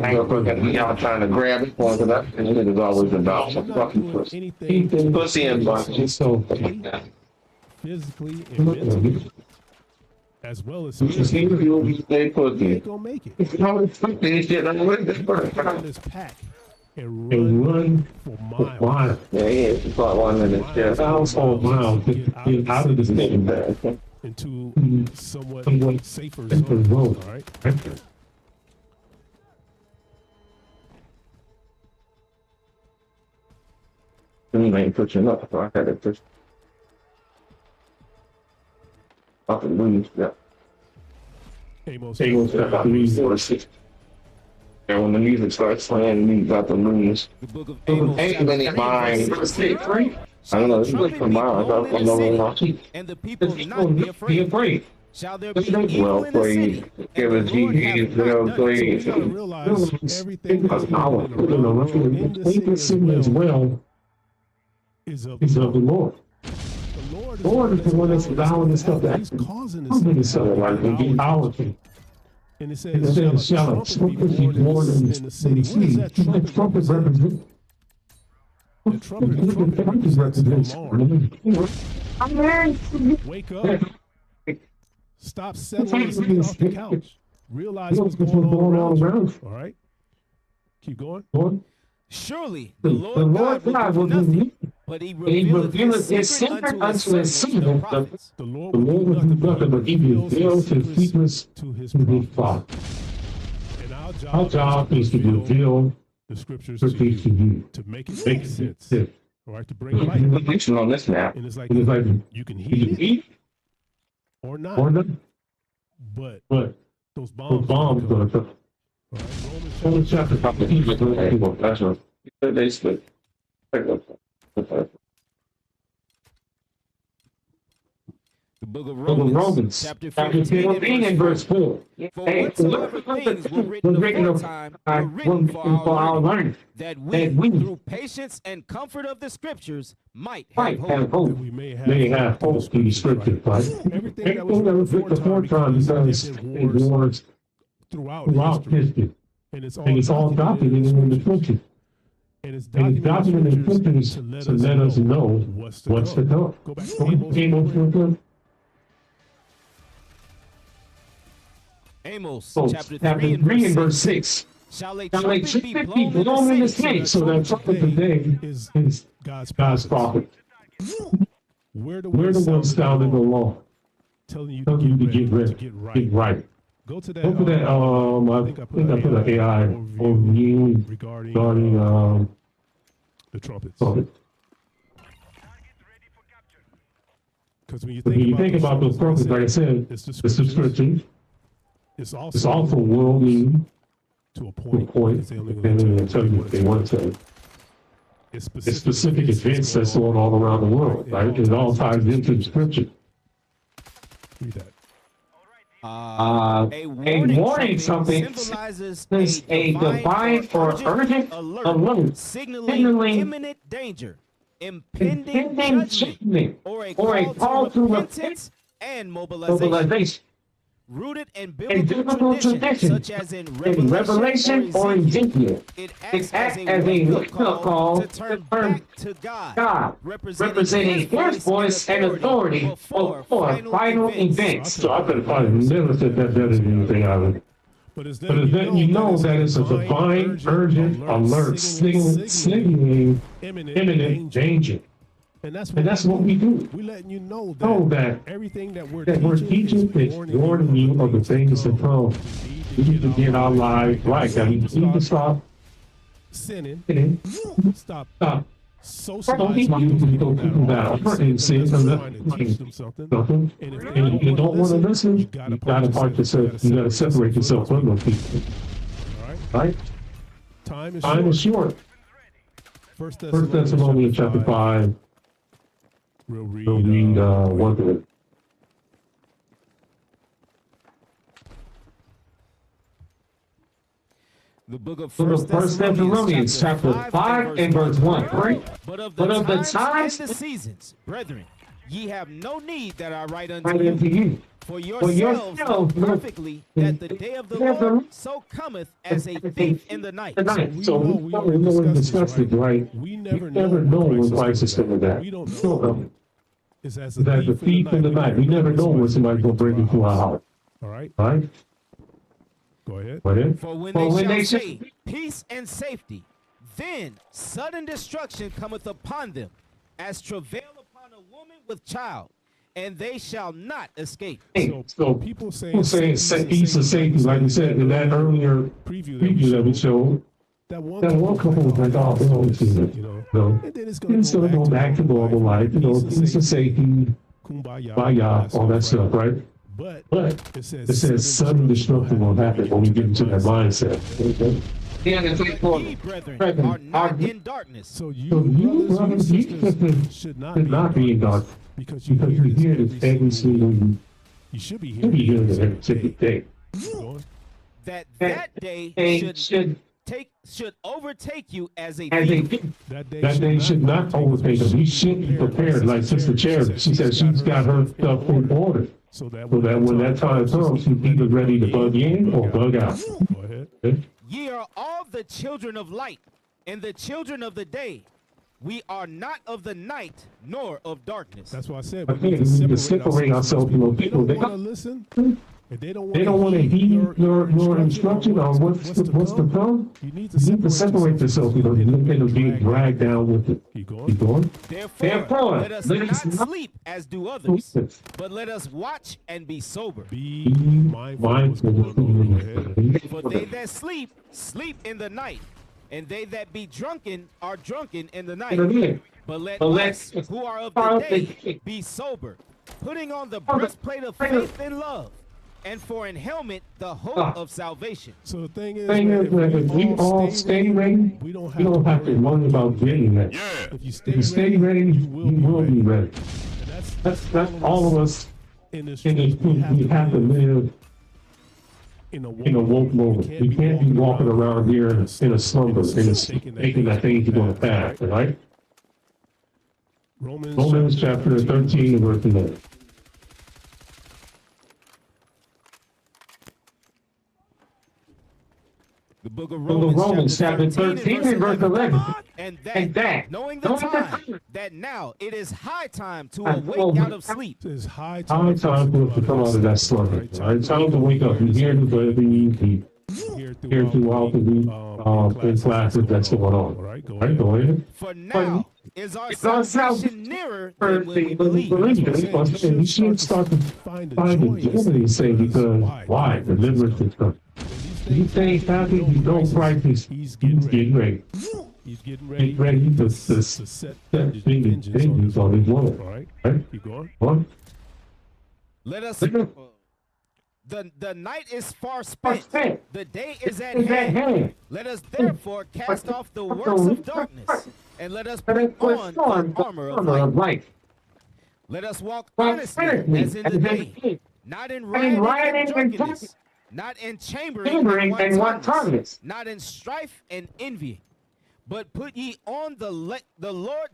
Y'all trying to grab it for because that's what it is always about. Fucking pussy. Pussy and butt. So physically and mentally. As well as they gonna make it. This pack and run for miles. Yeah, it's about 1 minute. Yeah, for miles. Get out of this thing into somewhat safer zone. All right. You ain't pushing up, so I had to push. Off the moon, yeah. Amos about moons 4 to 6. And when the music starts playing, we got the moons. The book of Amos, I don't know, it's like for miles. I don't know. And the people not be afraid. Shall there be well played. Give us GG's, well played. Realize everything as well is of the Lord. The Lord is the one that's allowing this stuff to happen. Causing this stuff like powerful. And it says, shall a trumpet be born in the city? What does that trumpet represent? The trumpet represents alarm. Wake up. Stop settling off the couch. Realize what's going on around you. All right? Keep going. Surely the Lord God will do nothing, but he revealeth his secret unto his servant, the prophets. The Lord will do nothing, but he reveals his secrets to his prophets. And our job is to reveal the scriptures to you, to make it make sense. All right, to bring light. On this map. And it's like you can heat or not. But those bombs going to Romans chapter 5. That's right. They split. The book of Romans, chapter 15 and verse 4. For whatsoever things were written aforetime were written for our learning, that we, through patience and comfort of the scriptures, might have hope. We may have hope in the scripture, right? Everything that was written aforetime because it wars throughout history. And it's all documented in the scripture. And it's documented in the scriptures to let us know what's to come. Go back to Amos, chapter 3 and verse 6. Shall a trumpet trumpet be blown in the snake? So that trumpet today is God's prophet. We're the ones sounding the law, telling you to get right. Go to that. I think I put an AI overview regarding the trumpets. Because when you think about those trumpets, like I said, it's the scripture. It's also worldly to a point. And then tell you what they want to tell you. It's specific events that's going all around the world, right? It all ties into the scripture. Read that. A warning something symbolizes is a divine or urgent alert signaling imminent danger, impending judgment, or a call to repentance and mobilization. Rooted in biblical tradition, such as in Revelation or Ezekiel, it acts as a wake-up call to turn back to God, representing His voice and authority before final events. So I could have probably never said that better than anything I would. But it's letting you know that it's a divine, urgent alert signaling imminent danger. And that's what we do. We're letting you know that everything that we're teaching is warning you of the things to come. We need to get our lives right. That we need to stop sinning. Stop. So people that are hurting sin something. And if you don't want to listen, you gotta part yourself. You gotta separate yourself from those people. Right? Time is short. First Thessalonians chapter 5. We'll read one of it. The book of First Thessalonians chapter 5 and verse 1. Right? But of the times and the seasons, brethren, ye have no need that I write unto you. For yourselves know perfectly that the day of the Lord so cometh as a thief in the night. So we know discussed it, right? We never know when Christ is coming back. We don't know. It's as a thief in the night. We never know when somebody's going to break into our house. All right? Go ahead. For when they shall say peace and safety, then sudden destruction cometh upon them, as travail upon a woman with child, and they shall not escape. So people saying peace and safety, like we said in that earlier preview that we showed, that one couple was like, oh, we don't see it. And then it's going to go back to normal life, peace and safety, kumbaya, all that stuff, right? But it says sudden destruction will happen when we get into that mindset. Ye, brethren, are not in darkness. So you brothers and sisters should not be in darkness. Because you hear this every single week. You should be hearing it every single day. That day should overtake you as a thief. That day should not overtake us. We should be prepared, like Sister Charity. She said she's got her stuff in order. So that when that time comes, she's either ready to bug in or bug out. Go ahead. Ye are all the children of light and the children of the day. We are not of the night nor of darkness. That's why I said we need to separate ourselves from people. They don't want to listen. They don't want to heed your instruction on what's to come. You need to separate yourself. You're being dragged down with it. Keep going. Therefore, let us not sleep as do others, but let us watch and be sober. Be mindful. For they that sleep, sleep in the night, and they that be drunken are drunken in the night. But let us who are of the day be sober, putting on the breastplate of faith and love, and for an helmet the hope of salvation. So the thing is that if we all stay ready, we don't have to worry about getting that. If you stay ready, you will be ready. That's all of us in this truth. We have to live in a woke moment. We can't be walking around here in a slumber, thinking that things are going to pass, right? Romans chapter 13 verse 11. The book of Romans chapter 13 and verse 11. And that knowing the time, that now it is high time to awake out of sleep. It is high time for us to come out of that slumber. It's time to wake up. You hear the every evening. Here throughout the week, in classes that's going on. Right, go ahead. For now is our salvation nearer than when we believe. We should start to find the joy in saying, because why? Deliverance is coming. He stays happy, you don't practice, he's getting ready. He's getting ready to set vengeance on his world. All right, keep going. Let us. The night is far spent. The day is at hand. Let us therefore cast off the works of darkness, and let us put on the armor of light. Let us walk honestly as in the day, not in rioting and drunkenness, not in chambering and wantonness, not in strife and envy. But put ye on the Lord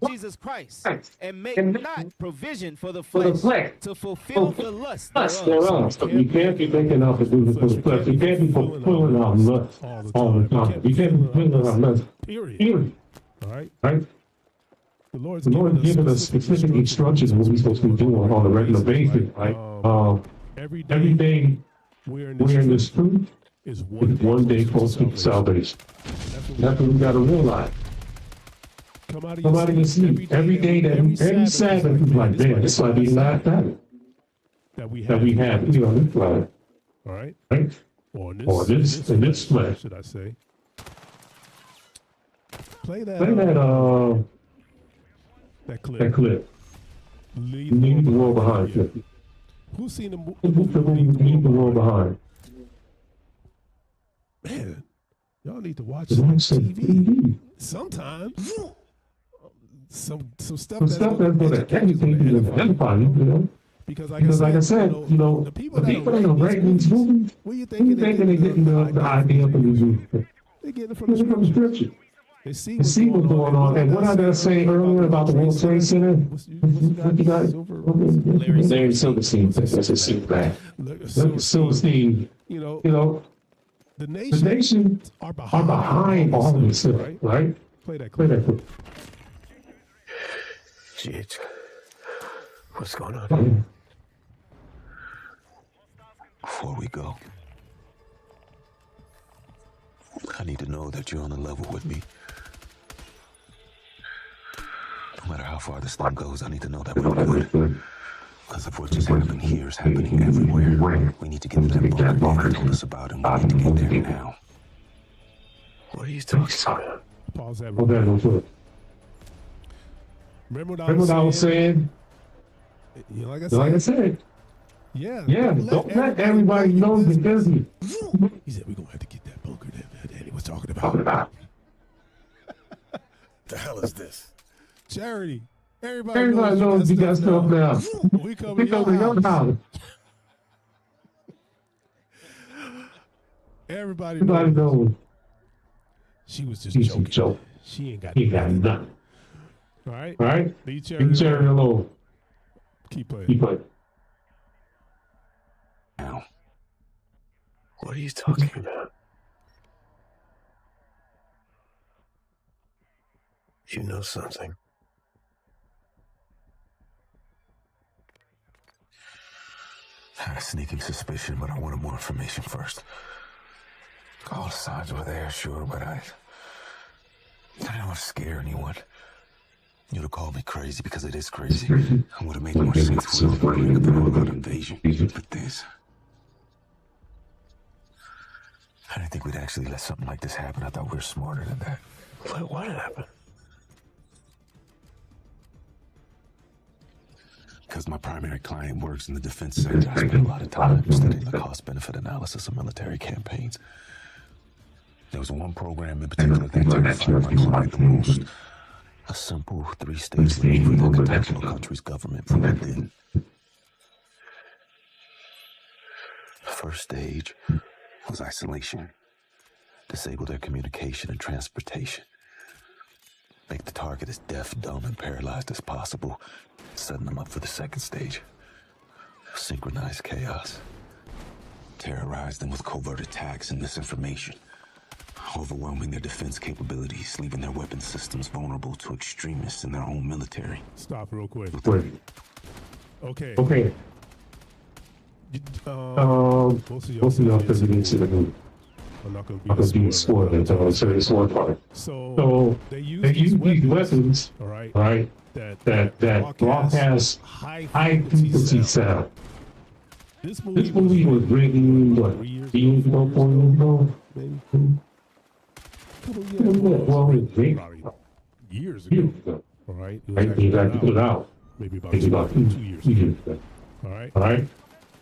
Jesus Christ, and make not provision for the flesh to fulfill the lust thereof. So you can't be making up for the flesh. You can't be pulling out lust all the time. You can't be pulling out lust. Period. All right. The Lord's given us specific instructions on what we're supposed to be doing on a regular basis. Right. Every day we're in this truth is one day closer to salvation. That's what we got to realize. Come out of your sleep. Every day every Sabbath is like, damn, it's like the last Sabbath that we have here on this planet. All right? Or in this flesh, should I say. Play that clip. Leave the world behind. Who's seen the Leave the world behind? Man, y'all need to watch some TV sometimes. Some stuff that's going to educate you and edify you, you know. Because like I said, you know, the people that are writing these movies, where you thinking they're getting the idea from these movies? They're getting it from the scripture. They see what's going on. And what I was saying earlier about the World Trade Center, what you got? Larry Silverstein, that's a super bad. Silverstein, you know, the nations are behind all of this stuff, right? Play that clip. Jeez. What's going on? Before we go, I need to know that you're on the level with me. No matter how far this thing goes, I need to know that we're good. Because if what just happened here is happening everywhere, we need to get to that bunker they told us about, and we need to get there now. What are you talking about? Pause that real quick. Remember what I was saying? You know, like I said. Yeah, don't let everybody know the business. He said, we're going to have to get that bunker that Danny was talking about. The hell is this? Charity. Everybody knows you got stuff now. We come to your house. Everybody knows. She was just joking. She ain't got nothing. All right? Leave Charity alone. Keep playing. Now. What are you talking about? You know something. I had a sneaking suspicion, but I wanted more information first. All the signs were there, sure, but I didn't want to scare anyone. You'd have called me crazy because it is crazy. I would have made more sense if we were going to about invasion. But this... I didn't think we'd actually let something like this happen. I thought we were smarter than that. What happened? Because my primary client works in the defense sector, I spent a lot of time studying the cost-benefit analysis of military campaigns. There was one program in particular that terrified my client the most. A simple three-stage maneuver that could tackle a country's government from within. The first stage was isolation. Disable their communication and transportation. Make the target as deaf, dumb, and paralyzed as possible, setting them up for the second stage. Synchronized chaos. Terrorize them with covert attacks and misinformation. Overwhelming their defense capabilities, leaving their weapon systems vulnerable to extremists in their own military. Stop real quick. Okay. Most of y'all didn't see the movie. I'm not going to be spoiled. I'll say this one part. So they use these weapons, all right, that broadcast high frequency sound. This movie was written, what, 3 years ago, 4 years ago? Maybe. Well, years ago. All right. They got to put it out. Maybe about 2 years ago. All right.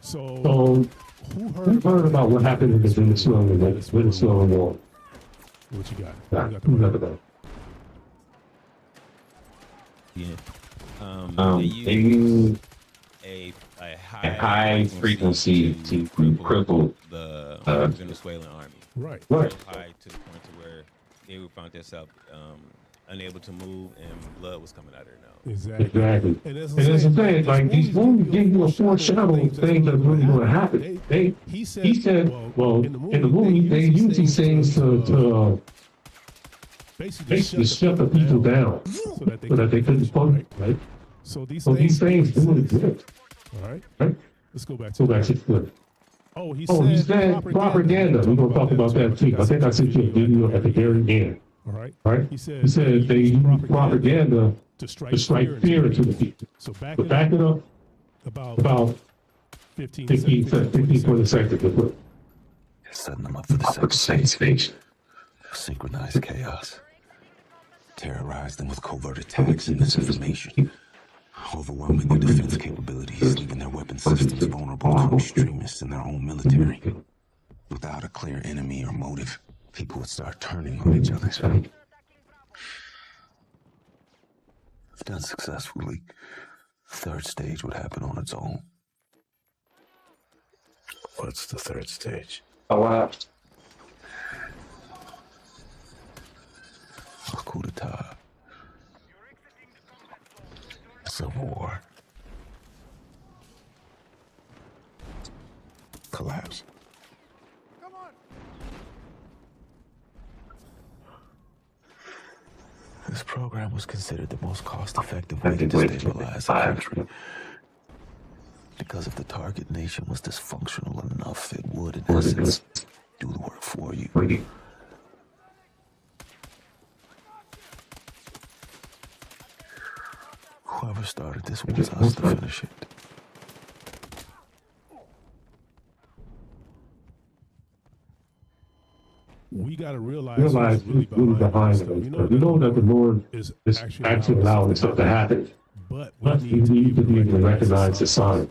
So who heard about what happened in the Venezuelan war? What you got? Who got the vote? Yeah. They use a high frequency to cripple the Venezuelan army. Right. Right. High to the point to where they found themselves unable to move and blood was coming out of their nose. Exactly. And that's the thing, like these movies give you a foreshadow of things that really going to happen. He said, well, in the movie, they use these things to basically shut the people down so that they couldn't function, right? So these things do exist. All right. Right? Let's go back Go to back to the clip. Oh, he said propaganda. We're going to talk about that too. I think I sent you a video at the very end. All right. Right? He said they use propaganda to strike fear into the people. So back it up about 15 20 seconds. Setting them up for the second stage. Synchronized chaos. Terrorize them with covert attacks and misinformation. Overwhelming their defense capabilities, leaving their weapon systems vulnerable to extremists in their own military. Without a clear enemy or motive, people would start turning on each other. If done successfully, third stage would happen on its own. What's the third stage? Oh, wow. A coup d'etat. Civil war. Collapse. This program was considered the most cost-effective way to destabilize a country. Because if the target nation was dysfunctional enough, it would, in essence, do the work for you. Whoever started this wants us to finish it. We got to realize who's really behind it. We know that the Lord is actually allowing this stuff to happen. But we need to be able to recognize the sign.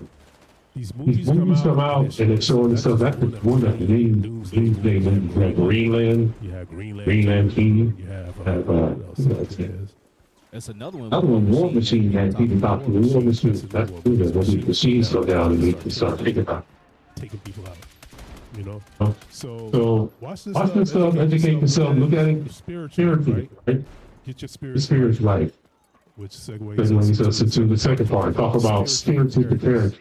These movies come out and it's showing stuff. That's one of the main things. You have Greenland. You have Greenland TV. You have That's another one. Another one, War Machine, had people talk to the War Machine. That's good. When the machines go down, and we can start taking people out. You know? So watch this stuff, educate yourself, look at it spiritually, right? Get your spirit right. Which segues us into the second part. Talk about spiritual preparedness.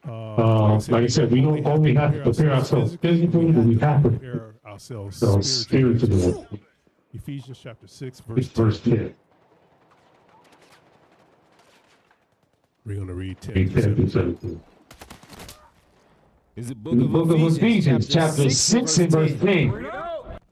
Like I said, we don't only have to prepare ourselves physically, but we have to prepare ourselves spiritually. Ephesians chapter 6, verse 10. We're going to read 10 through 17. Is it book of Ephesians, chapter 6 and verse 10.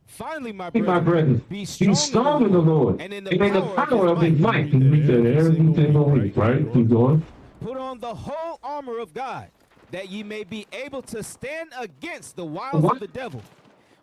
Finally, my brethren, be strong in the Lord, and in the power of his might. Can we get everything on, right? Keep going. Put on the whole armor of God, that ye may be able to stand against the wiles of the devil.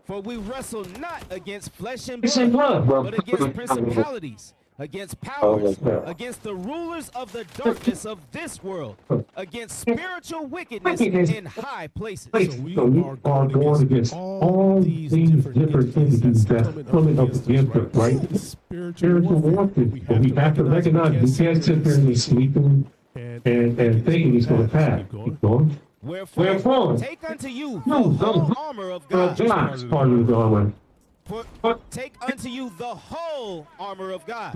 For we wrestle not against flesh and blood, but against principalities, against powers, against the rulers of the darkness of this world, against spiritual wickedness in high places. So we are going against all these different entities that's coming up against us, right? Spiritual warfare. But we have to recognize we can't sit there and sleeping and thinking it's going to pass. Keep going. Wherefore, take unto you the whole armor of God. Part of the armor. Take unto you the whole armor of God,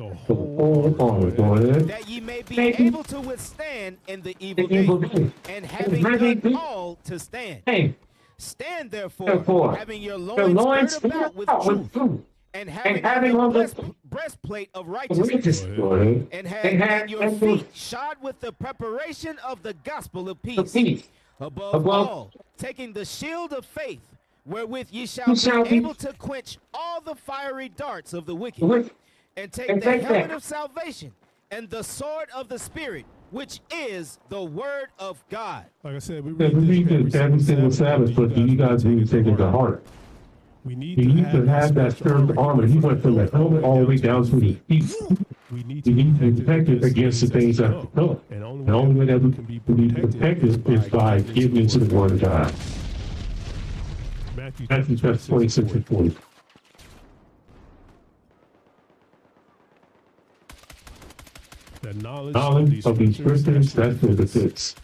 that ye may be able to withstand in the evil day, and having done all to stand. Stand therefore, having your loins girt about with truth, and having on the breastplate of righteousness, and having your feet shod with the preparation of the gospel of peace. Above all, taking the shield of faith, wherewith ye shall be able to quench all the fiery darts of the wicked, and take the helmet of salvation and the sword of the Spirit, which is the word of God. Like I said, we read this every single Sabbath, but you guys need to take it to heart. We need to have that spiritual armor. He went from the helmet all the way down to the feet. We need to be protected against the things that come. And the only way that we can be protected is by giving into the Word of God. Matthew chapter 26 and 40. The knowledge of these scriptures, that's what it is.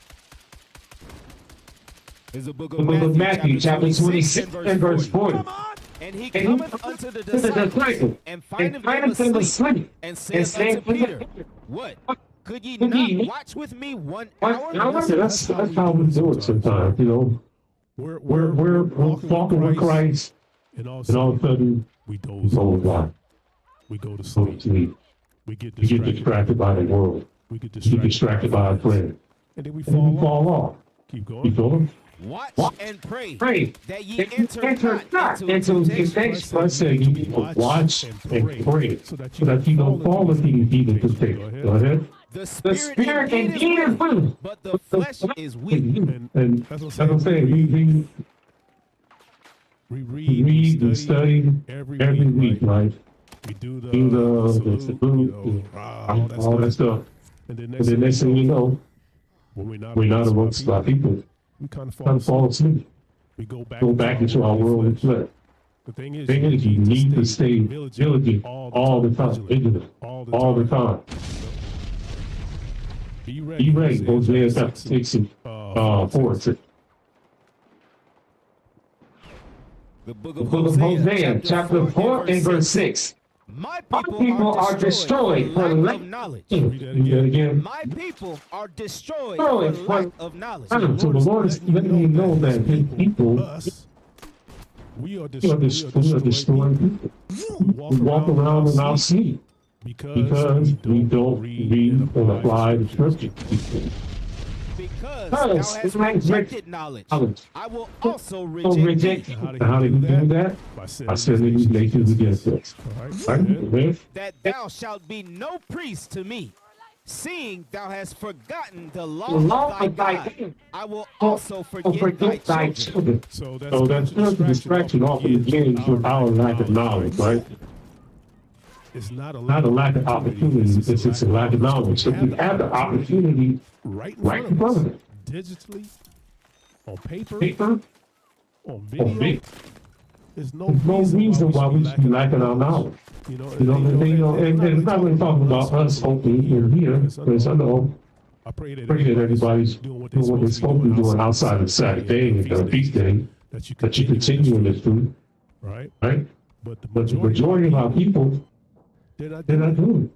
Is the book The book of Matthew, chapter 26 and verse 40. And he cometh unto the disciples, and findeth them asleep, and saith unto Peter, What? Could ye not watch with me 1 hour? That's how we do it sometimes, you know. We're walking with Christ, and all of a sudden we doze off. We go to sleep. We get distracted by the world. We get distracted by our friends. And then we fall off. Keep going. Watch and pray, that ye Enter enter not not into temptation. I say you need to watch and pray so that you don't fall into these demon temptations. Go ahead. The spirit indeed is willing, but the flesh is weak. And that's what I'm saying. We read and study every week, right? We do the food, all that stuff. And then next thing you know, we're not amongst our people. We kind of fall asleep. We go back into our world and flesh. The thing is, you need to stay vigilant all the time, vigilant all the time. Be ready. Hosea chapter 6 and 4. The book of Hosea, chapter 4 and verse 6. My people are destroyed for lack of knowledge. My people are destroyed for lack of knowledge. So the Lord is letting you know that his people, we are destroying people. We walk around in our sleep because we don't read and apply the scripture. Because thou hast rejected knowledge, I will also reject thee. How do you do that? By sending these nations against us. That thou shalt be no priest to me, seeing thou hast forgotten the law of thy God. I will also forget thy children. So that's just a distraction off of the games with our lack of knowledge, right? It's not a lack of opportunity, it's just a lack of knowledge. So we have the opportunity right in front of it. Digitally, on paper, on video. There's no reason why we should be lacking our knowledge. And it's not really talking about us hoping here, because I know I pray that everybody's doing what they're supposed to be doing outside of Saturday and the feast day, that you continue in this food, right? But the majority of our people, they're not doing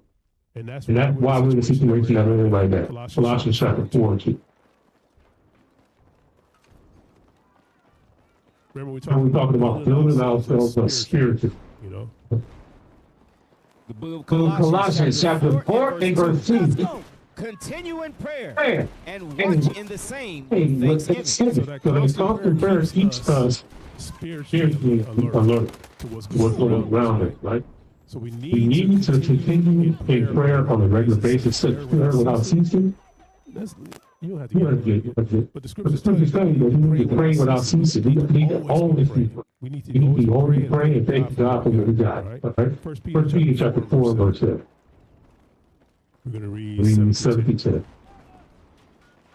it. And that's why we're in the situation that we're in right now. Colossians chapter 4 and 2. Remember we're talking about building ourselves up spiritually. You know. The book of Colossians chapter 4 and verse 2. Continue in prayer and watch in the same thanksgiving. So that constant prayer keeps us spiritually alert to what's going around us, right? So we need to continue in prayer on a regular basis, such prayer without ceasing. You don't have to get it. But the scriptures tell you that you need to pray without ceasing. We need to always be praying. We need to always pray and thank God for what we got. Right? First Peter chapter 4 verse 7. We're going to read 17.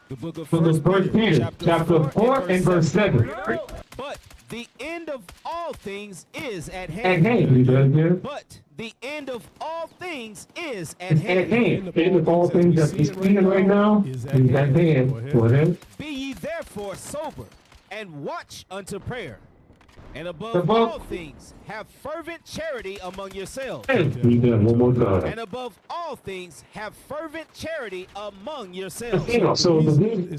The book of 1 Peter chapter 4 and verse 7. But the end of all things is at hand. But the end of all things is at hand. The end of all things that he's reading right now is at hand. Go ahead. Be ye therefore sober, and watch unto prayer. And above all things, have fervent charity among yourselves. Read that one more time. And above all things, have fervent charity among yourselves. So he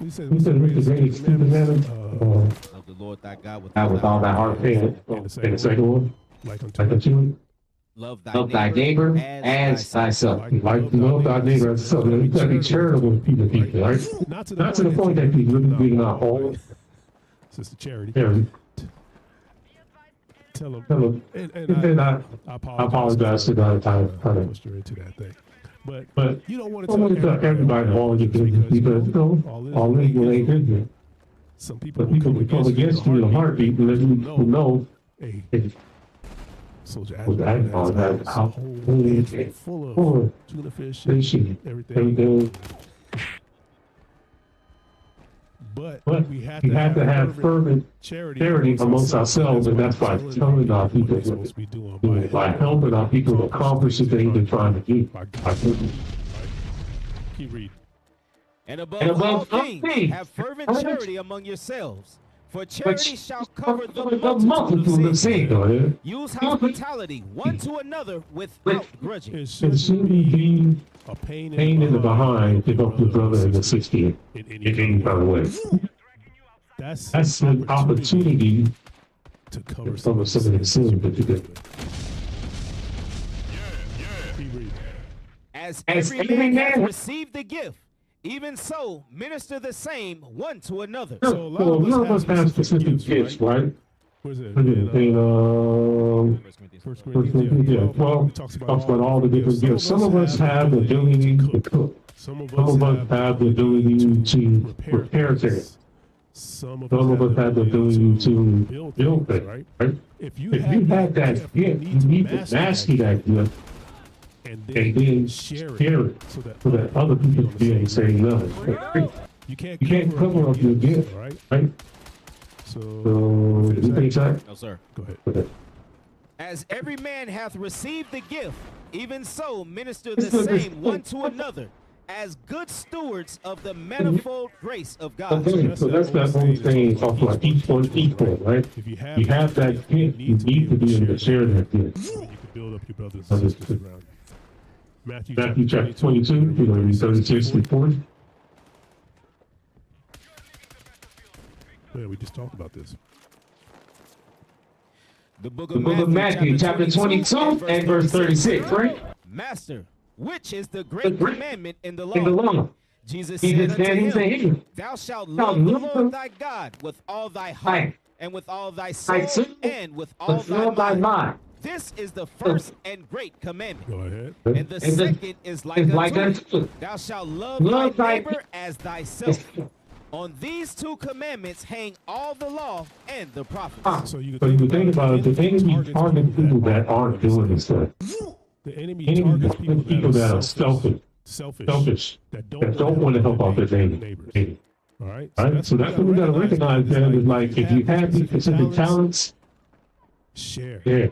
said, the greatest commandment of the Lord thy God with all thy heart and the second one, like unto you. Love thy neighbor as thyself. Like love thy neighbor as thyself. You got to be charitable to people, right? Not to the point that you really being our whole. Sister Charity. Tell him. And I apologize to the time to push her into that thing. But you don't want to tell everybody all your business because all legal ain't business. Some people will come against you in a heartbeat and let you know. Hey, Soldier how full of tuna fish and everything. But we have to have fervent charity amongst ourselves, and that's by telling our people by helping our people accomplish the things they're trying to do. Keep reading. And above all things, have fervent charity among yourselves. For charity shall cover the multitude of sins. Use hospitality one to another without grudging. It shouldn't be a pain in the behind to help your brother in the 60th in any kind of way. That's an opportunity to cover some of the sins that you did. As every man has received the gift, even so, minister the same one to another. So a lot of us have specific gifts, right? Where's it? In, 1 Corinthians 12 talks about all the different gifts. Some of us have the ability to cook. Some of us have the ability to repair things. Some of us have the ability to build things, right? If you have that gift, you need to master that gift and then share it so that other people can be able to say no. You can't cover up your gift, right? So you think that? No, sir. Go ahead. As every man hath received the gift, even so minister the same one to another, as good stewards of the manifold grace of God. Okay, so that's that whole thing of like equal, right? If you have that gift, you need to be able to share that gift. You can build up your brothers and sisters around you. Matthew chapter 22, 36 through 40. Yeah, we just talked about this. The book of Matthew chapter 22 and verse 36, right? Master, which is the great commandment in the law? Jesus said unto him, Thou shalt love the Lord thy God with all thy heart, and with all thy soul, and with all thy mind. This is the first and great commandment. Go ahead. And the second is like unto it. Thou shalt love thy neighbor as thyself. On these two commandments hang all the law and the prophets. So you think about it, the enemy targets people that aren't doing this stuff. The enemy targets people that are selfish, that don't want to help out their neighbors. All right. So that's what we got to recognize. That is like if you have these specific talents, share.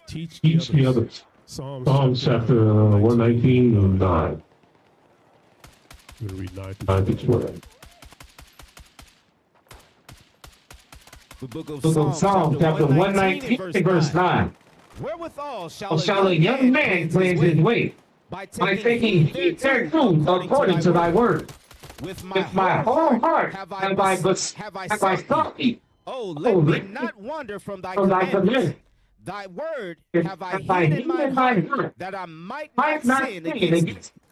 Teach the others. Psalms chapter 119 and 9. I'm going to read 9 to 12. The book of Psalms chapter 119 verse 9. Wherewithal shall a young man cleanse his way? By taking heed thereto according to thy word. With my whole heart have I sought thee. Oh, let me not wander from thy commandments. Thy word have I hid in my heart, that I might not sin against thee.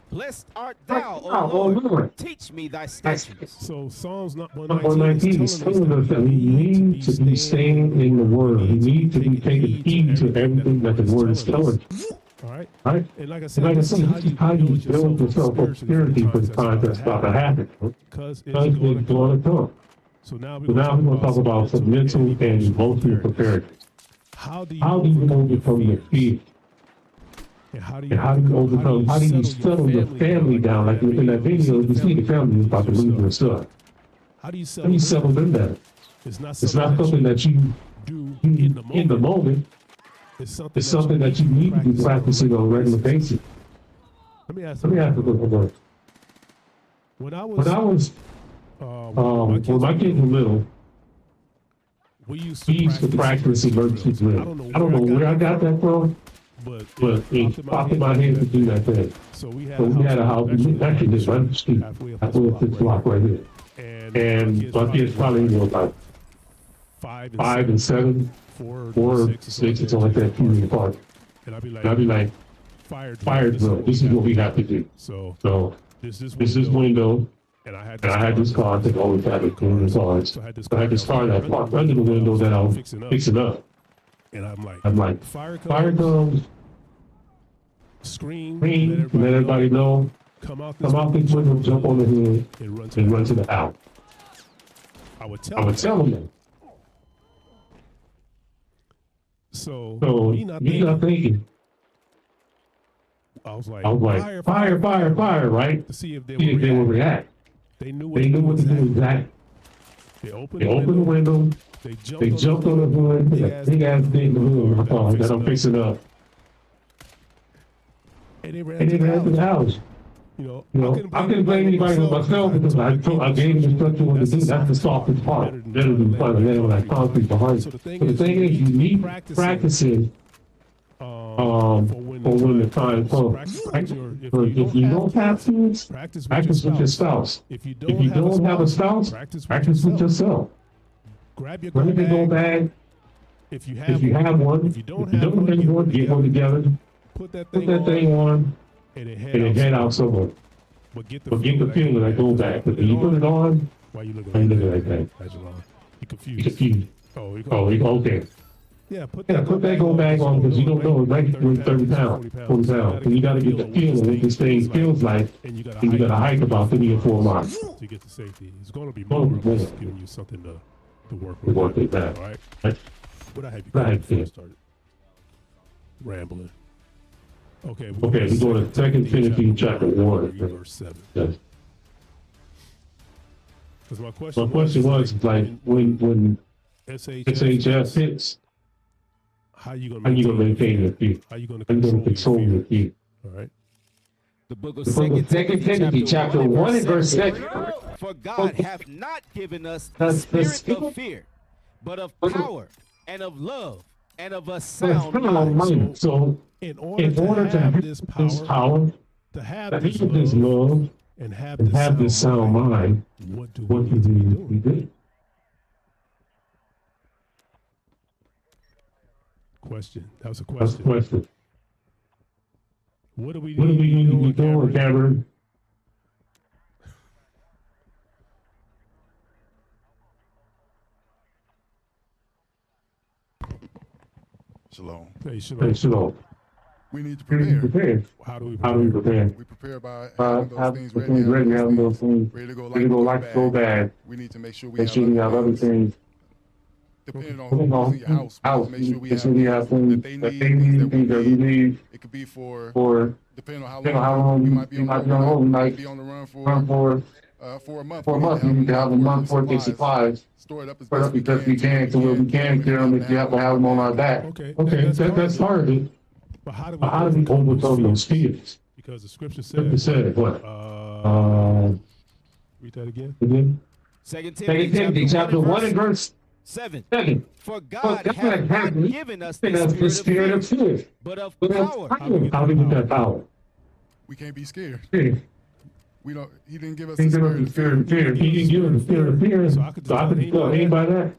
Blessed art thou, O Lord. Teach me thy statutes. So Psalms 119 is telling us that we need to be staying in the word. We need to be taking heed to everything that the word is telling us. All right. And like I said, this is how you build yourself up spiritually for the time that's about to happen. Because it's going to come. So now we're going to talk about some mental and emotional preparedness. How do you overcome your fear? And how do you settle your family down? Like in that video, you see the family is about to lose their stuff. How do you settle them down? It's not something that you do in the moment. It's something that you need to be practicing on a regular basis. Let me ask you a question. When my kids were little, we used to practice emergency drill. I don't know where I got that from, but it popped in my head to do that thing. So we had a house, actually just right up the street, halfway up this block right here. And my kids probably were about 5 and 7, 4 or 6, and something like that, 2 years apart. And I'd be like, fire drill, this is what we have to do. So this is window. And I had this car that always had it clean as always. So I had this car that parked under the window that I was fixing up. And I'm like, fire comes, scream, let everybody know, come out this window, jump on the hood, and run to the house. I would tell them that. So me not thinking. I was like, fire, right? To see if they would react. They knew what to do exactly. They opened the window. They jumped on the hood. Big ass thing in the hood of my car that I'm fixing up. And they ran to the house. You You know, I couldn't blame anybody but myself because I gave him instruction what to do. That's the softest part. Better than trying to lay on that concrete behind. So the thing is, you need practicing for when the time comes. If you don't have tools, practice with your spouse. If you don't have a spouse, practice with yourself. Grab your go bag. If you have one, if you don't have one, get one together. Put that thing on, and then head out somewhere. But get the feeling that go back. But when you put it on, why you looking like that? You confused. Oh, okay. Yeah, put that go bag on because you don't know it might be 30 pounds, 40 pounds. And you got to get the feeling what this thing feels like, and you got to hike about 3 or 4 miles. To get to safety. It's going to be more just giving you something to work with. All right. What I have you started rambling. Okay, we're going to 2 Timothy chapter 1, verse 7. Yes. Because my question was like when SHF hits, how you gonna maintain your feet? How you gonna control your feet? All right. The book of 2 Timothy chapter 1 and verse 7. For God hath not given us the spirit of fear, but of power and of love and of a sound mind. So in order to have this power, to have this love, and have this sound mind, what do we do? Question. That was a question. What do we need to be doing, Cameron? Shalom. Hey, shalom. We need to prepare. How do we prepare? We prepare by having those things ready, having those things ready to go like go bad. We need to make sure we have other things. Depending on who's in your house, make sure we have things that they need, things that we need. It could be for depending on how long you might be on the run. You might be on the run for a month. For a month, you need to have a month worth of supplies. Store it up as best we can to where we can carry them if you have to have them on our back. Okay, that's part of it. But how do we overcome those fears? Because the scripture said what? Read that again. 2 Timothy chapter 1 and verse 7. 7. For God hath not given us the spirit of fear, but of power. How do we get that power? We can't be scared. We don't. He didn't give us the spirit of fear. He didn't give us the spirit of fear. So I could tell anybody that.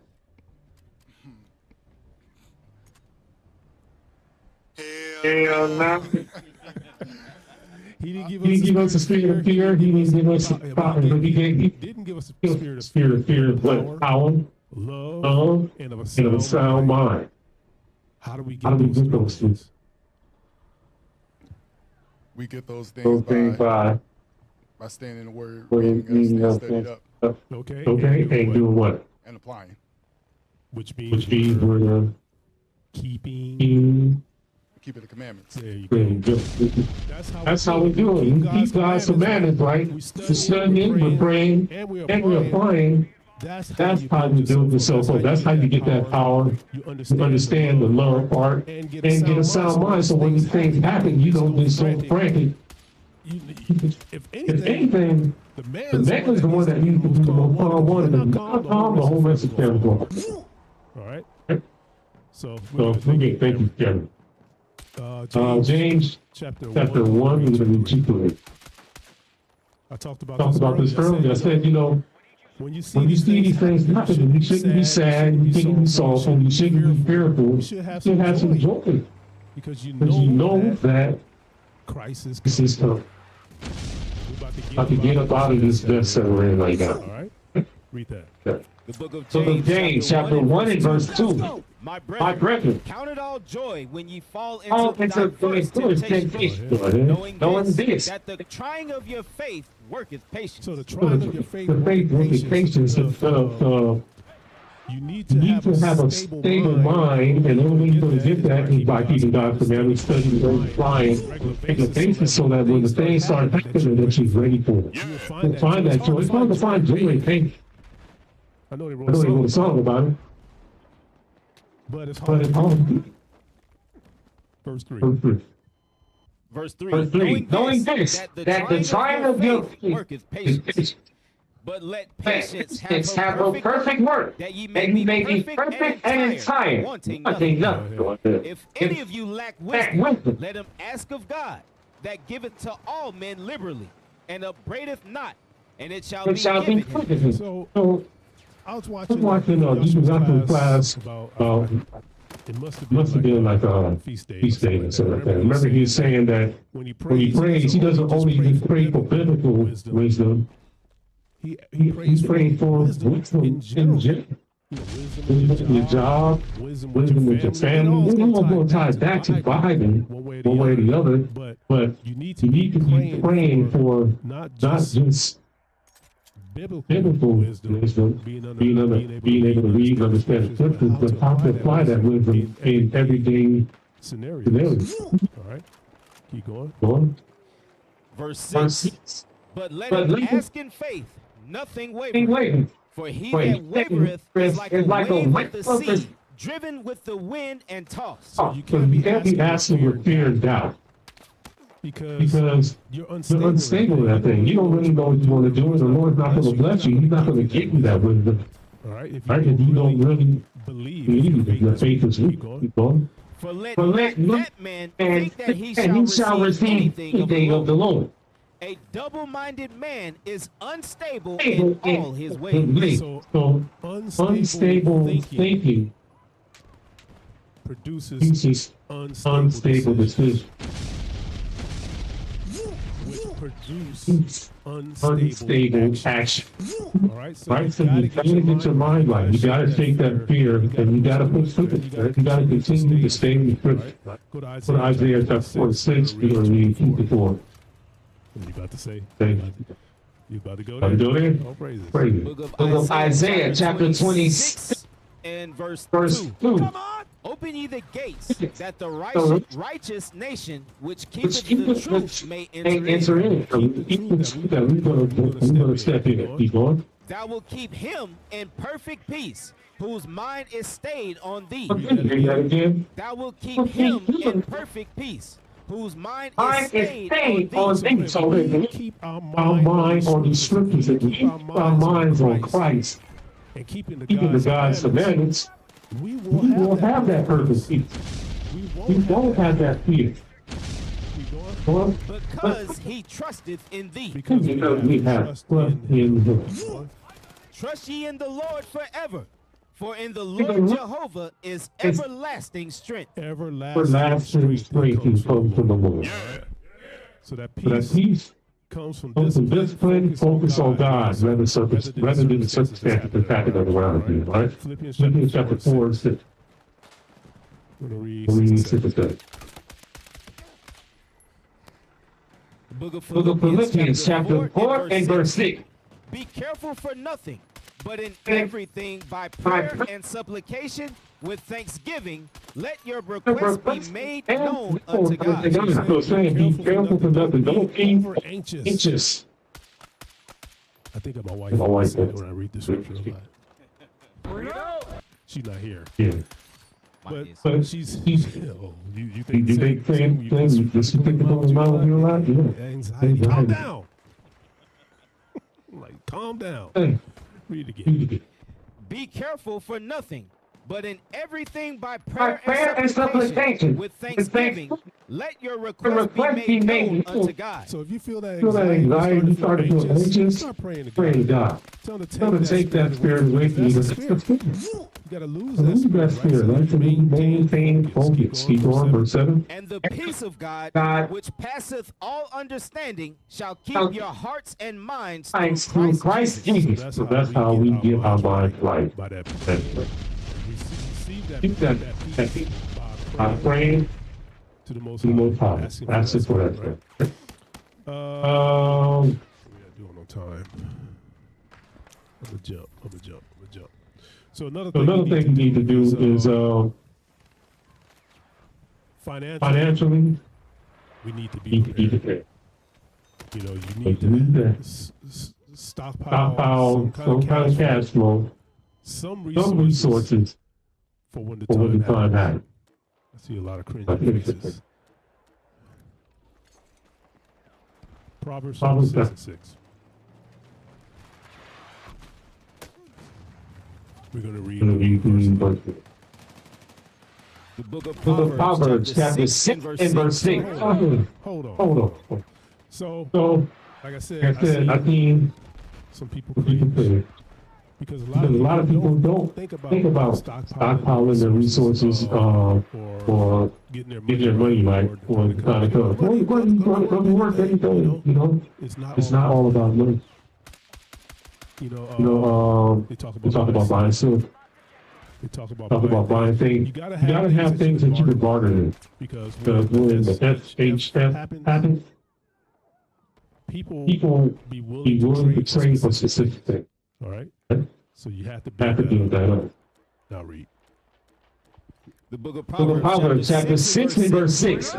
Hell no. He didn't give us a spirit of fear. He didn't give us a power. He didn't give us a spirit of fear, but power, love, and of a sound mind. How do we get those things? We get those things by staying in the Word, reading us, studying up. Okay, and doing what? And applying. Which means we're keeping the commandments. There you go. That's how we do it. We keep God's commandments, right? We're studying, we're praying, and we're applying. That's how you do it so that's how you get that power. You understand the love part and get a sound mind. So when these things happen, you don't get so frantic. If anything, the man is the one that needs to be the most calm and not calm the whole message carries on. All right. So thank you, Kevin. James chapter 1, we're going to read I talked about this earlier. I said, when you see these things happen, you shouldn't be sad, you shouldn't be sorrowful, you shouldn't be fearful, you should have some joy. Because you know that crisis is coming. About to get up out of this mess that we're in right now. All right. Read that. The book of James chapter 1 and verse 2. My brethren, count it all joy when ye fall into diverse temptation, knowing this, that the trying of your faith worketh patience. So the trying of your faith worketh patience. You need to have a stable mind, and the only way you're going to get that is by keeping God's commandments, studying, and applying the basis so that when the things start happening, that she's ready for it. You'll find that joy. It's hard to find joy in pain. I know they wrote a song about it. But it's hard. Verse 3. Verse 3. Verse 3. Knowing this, that the trying of your faith worketh patience. But let patience have a perfect work, that ye may be perfect and entire, wanting nothing. If any of you lack wisdom, let him ask of God, that giveth to all men liberally, and upbraideth not, and it shall be given him. So I was watching YouTube class about it must have been like a feast day or something like that. Remember he was saying that when he prays, he doesn't only just pray for biblical wisdom. He's praying for wisdom in general. Wisdom with your job, wisdom with your family. We're all going to tie it back to the Bible one way or the other. But you need to be praying for not just biblical wisdom, being able to read and understand the scriptures, but how to apply that wisdom in everyday scenarios. All right, keep going. Go on. Verse 6. But let him ask in faith, nothing wavering. For he that wavereth is like a wave of the sea, driven with the wind and tossed. So you can't be asking with fear and doubt. Because you're unstable with that thing. You don't really know what you want to do, and the Lord's not going to bless you. He's not going to give you that wisdom. All right? If you don't really believe that your faith is weak, keep going. For let that man think that he shall receive anything of the Lord. A double-minded man is unstable in all his ways. So unstable thinking produces unstable decisions. Produce unstable action. All right, so you gotta get your mind right. You gotta take that fear and you gotta put scripture there. You gotta continue to stay in the scripture. Go to Isaiah chapter 46, we're gonna read 2-4. What are you about to say? You about to go there? Oh, praise it. Book of Isaiah chapter 26 and verse 2. Come on! Open ye the gates, that the righteous nation which keepeth the truth may enter in. We're going to step in. Keep going. Thou will keep him in perfect peace, whose mind is stayed on thee. Thou will keep him in perfect peace, whose mind is stayed on thee. So we keep our mind on the scriptures and keep our minds on Christ and keeping the God's commandments. We will have that perfect peace. We won't have that fear. Because he trusteth in thee. Because we have trust in him. Trust ye in the Lord forever. For in the Lord Jehovah is everlasting strength. Everlasting strength comes from the Lord. So that peace comes from discipline, focus on God, rather than the circumstances that happen around you, right? Philippians chapter 4:6. I'm going to read 6. Book of Philippians chapter 4 and verse 6. Be careful for nothing, but in everything by prayer and supplication with thanksgiving, let your requests be made known unto God. So saying, be careful for nothing. Don't be anxious. I think of my wife when I read the scripture a lot. She's not here. Yeah. But she's you think things you think about the mouth of your life? Yeah. Anxiety. Calm down. Like, calm down. Hey. Read it again. Be careful for nothing, but in everything by prayer and supplication with thanksgiving, let your request be made known unto God. So if you feel that anxiety, you start to feel anxious, start praying to God. Tell him to take that spirit away from you. You gotta lose that spirit, right? To maintain focus. Keep on, verse 7. And the peace of God, which passeth all understanding, shall keep your hearts and minds through Christ Jesus. So that's how we give our minds right. By that. Keep that peace by praying to the Most High. That's just what I said. What are we doing on time? I'm gonna jump. So another thing we need to do is financially, we need to be prepared. You know, you need to stockpile some kind of cash flow, some resources for when the time happens. I see a lot of cringe faces. Proverbs 6:6. We're going to read the book of Proverbs, chapter 6 and verse 6. Hold on. So, like I said, I think some people cringe because a lot of people don't think about stockpiling their resources or getting their money right for the kind of code. What work anything, you know? It's not all about money. They talk about buying silk. They talk about buying things. You gotta have things that you can barter in. Because when the SHF happens, people be willing to trade for specific things. All right? So you have to build that up. Now read. The book of Proverbs, chapter 6 and verse 6.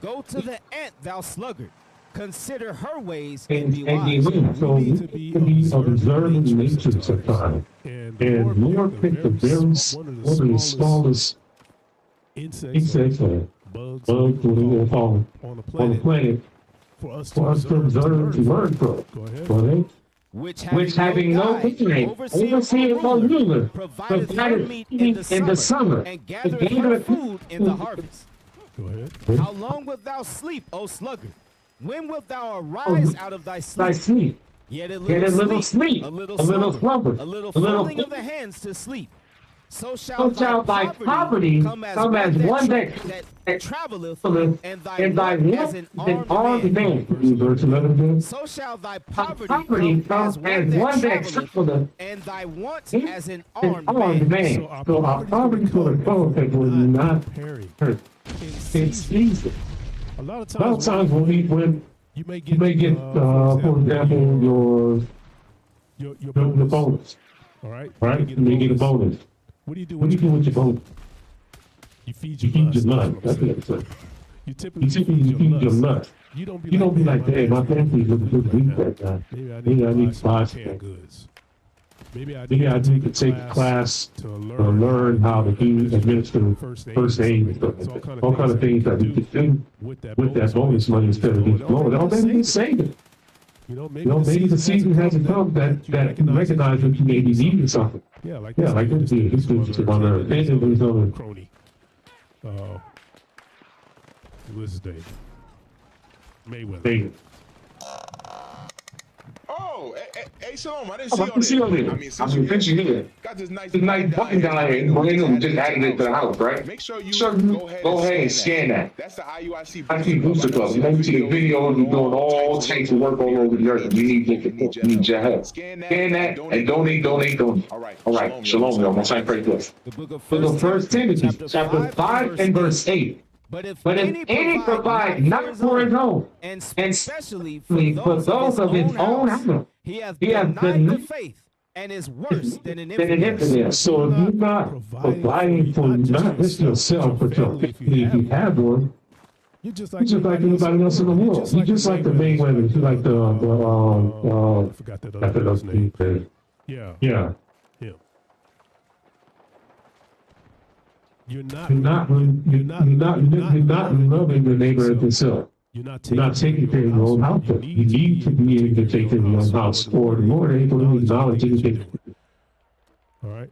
Go to the ant, thou sluggard. Consider her ways and be wise. So we need to be observing nature sometimes. And Lord picked the one of the smallest insects or bugs that fall on the planet for us to observe and learn from. Go ahead. Which having no ignorant, overseeing no ruler, provided meat in the summer, and gathereth food in the harvest. Go ahead. How long wilt thou sleep, O sluggard? When wilt thou arise out of thy sleep? Yet a little sleep, a little slumber, a little folding of the hands to sleep. So shall thy poverty come as one that traveleth, and thy want as an armed man. So shall thy poverty come as one that traveleth, and thy want as an armed man. So our poverty will come that will not hurt. It's easy. A lot of times when you may get for example, your bonus. All right? You may get a bonus. What do you do with your bonus? You feed your nut. That's what it says. You typically feed your nut. You don't be like, hey, my family's looking for the week that time. Maybe I need to buy some canned goods. Maybe I need to take a class to learn how to administer first aid, all kind of things that we could do with that bonus money instead of just blowing it. Oh, maybe it's saving. Maybe the season hasn't come that can recognize that you may be needing something. Yeah, like this dude. This dude's just on there. Basically, crony. What's his name? Mayweather. Oh, hey, Shalom, I didn't see all that. I mean, since you here, got this nice button down here, and just added it to the house, right? Make sure you go ahead and scan that. That's the IUIC Booster Club. Let me see the video of you doing all types of work all over the earth. You need your help. Scan that and donate. All right, Shalom, y'all. Most I pray for us. The book of 1 Timothy, chapter 5 and verse 8. But if any provide not for his own, and especially for those of his own house, he hath denied the faith, and is worse than an infidel. So if you're not providing for not just yourself, but your family, if you have one, you're just like anybody else in the world. You're just like the Mayweather. You're like I forgot that other name. Yeah. You're not loving your neighbor as yourself. You're not taking care of your own house. You need to be able to take care of your own house, or the more they're able to acknowledge anything. All right.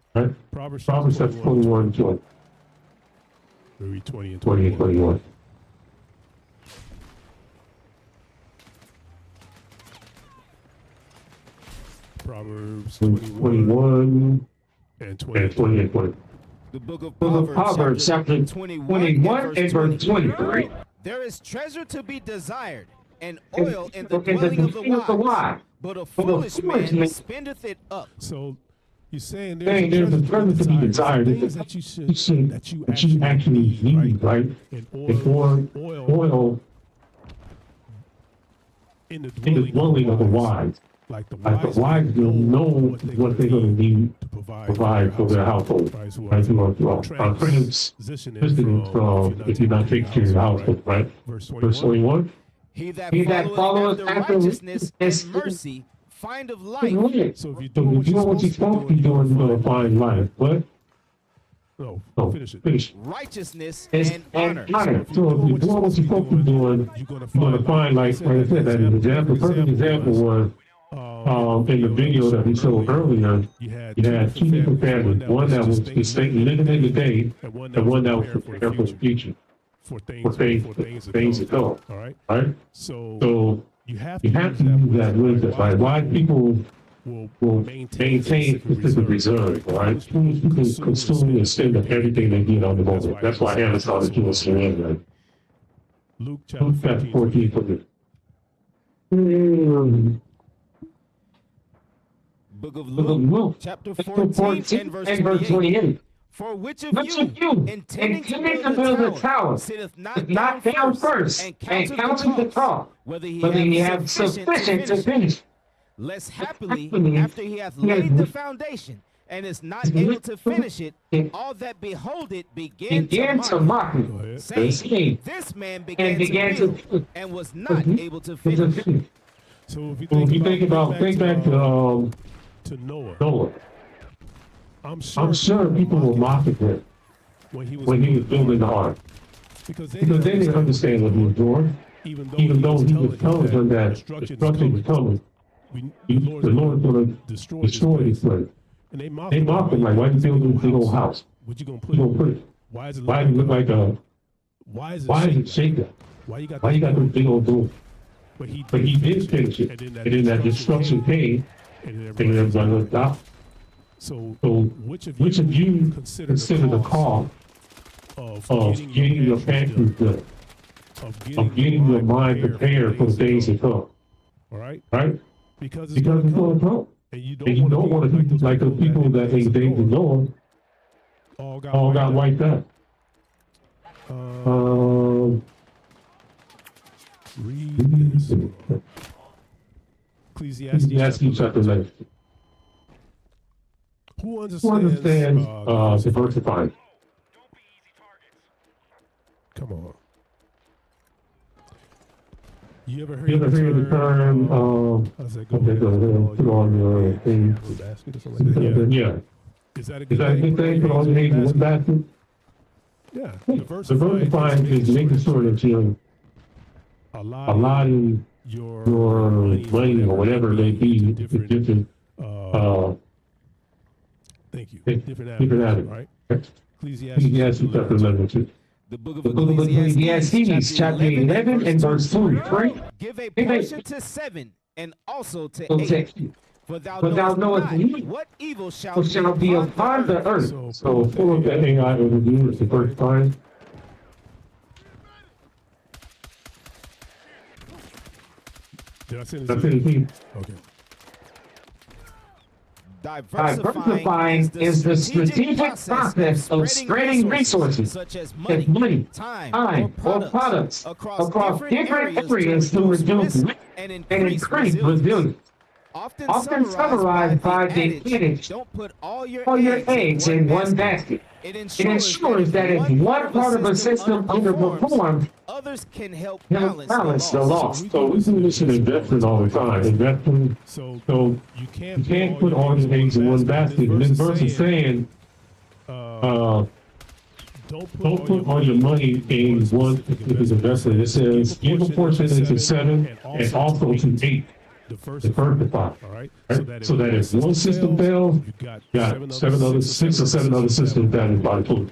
Proverbs 21 and 20. Read 20 and 21. Proverbs 21 and 20. The book of Proverbs, chapter 21 and verse 23. There is treasure to be desired, and oil in the dwelling of the wise, but a foolish man spendeth it up. So you're saying there's a treasure to be desired, things that you actually need, right? And oil in the dwelling of the wise. Like the wise will know what they're going to need to provide for their household. Right? Our friends listening from if you're not taking care of your household, right? Verse 21. He that followeth after righteousness and mercy findeth life. So if you do what you're supposed to be doing, you're going to find life. But No, finish it. Righteousness and honor. honor. So if you're doing what you're supposed to be doing, you're gonna find, like I said, that example. Perfect example was in the video that we showed earlier. You had two different families. One that was living in the day, and one that was prepared for the future. For things to come. All right. So you have to use that wisdom. Like, why people will maintain specific reserve, right? People consume and spend everything they get on the moment. That's why Hannah started doing surrender. Luke chapter 14 for the Book of Luke, chapter 14 and verse 28. For which of you, intending to build a tower, sitteth not down first, and counts the cost, whether he have sufficient to finish? Lest happily, after he hath laid the foundation, and is not able to finish it, all that behold it begin to mock him, saying, this man began to build, and was not able to finish. So if you think back to Noah. I'm sure people will mock at him when he was building the ark, because they didn't understand what he was doing. Even though he was telling them that destruction was coming, the Lord was going to destroy this place. And they mocked him like, why you build this big old house? What you gonna put it? Why does it look like a? Why is it shaken? Why you got this big old door? But he did finish it, and then that destruction came, and everybody looked out. So which of you consider the call of getting your factory done, of getting your mind prepared for the days to come? All right? Because it's going to come. And you don't want to be like those people that in the days of Noah all got wiped out. Read this. Ecclesiastes chapter 11. Who understands diversifying? Come on. You ever heard the term? How's that go put on your thing. Basket or something like that? Yeah. Is that a good thing? Put all your eggs in one basket? Yeah. Diversifying is making sure that you're allotting your money or whatever it may be to different thank you. Different avenues, right? Ecclesiastes chapter 11 too. The book of Ecclesiastes, chapter 11 and verse 2. Give a portion to 7 and also to 8. For thou knowest not what evil shall be upon the earth. So full of that AI overview is the first time. Did I say this? Okay. Diversifying is the strategic process of spreading resources such as money, time, or products across different areas to reduce and increase resilience. Often summarized by the adage, don't put all your eggs in one basket. It ensures that if one part of a system underperforms, others can help balance the loss. So we do this in investing all the time. Investing, so you can't put all your eggs in one basket. And this verse is saying, don't put all your money in one specific investment. It says, give a portion into 7 and also to 8. Diversify. All right. So that if one system fails, you got 6 or 7 other systems that is by the all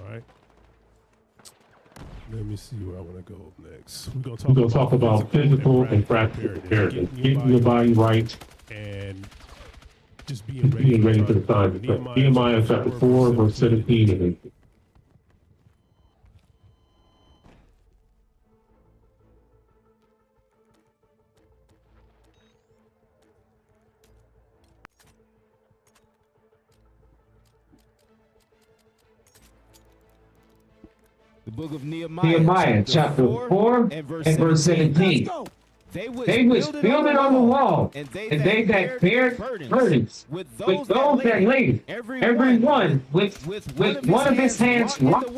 right. Let me see where I want to go next. We're going to talk about physical and practical preparedness. Getting your body right and just being ready for the time. Nehemiah chapter 4, verse 17 and 18. The book of Nehemiah chapter 4 and verse 17. They was building on the wall, and they that bear burdens with those that laid, every one with one of his hands rocked,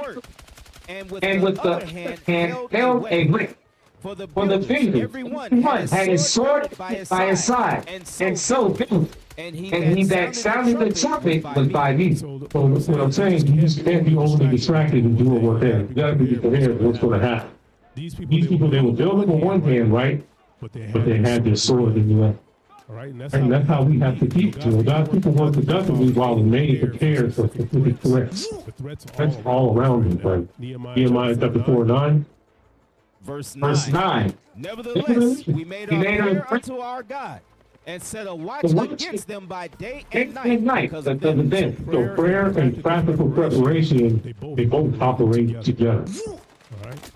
and with the other hand held a whip. For the builders, everyone had his sword by his side, and so built. And he that sounded the trumpet was by me. So what I'm saying, you just can't be overly distracted and doing what they're. You gotta be prepared for what's gonna happen. These people, they were building on one hand, right? But they had their sword in the other. All right, and that's how we have to keep to. A lot of people work productively while we may prepare for specific threats. That's all around them, right? Nehemiah chapter 4:9. Verse 9. Nevertheless, we made a prayer unto our God, and set a watch against them by day and night because of them. So prayer and practical preparation, they both operate together. All right.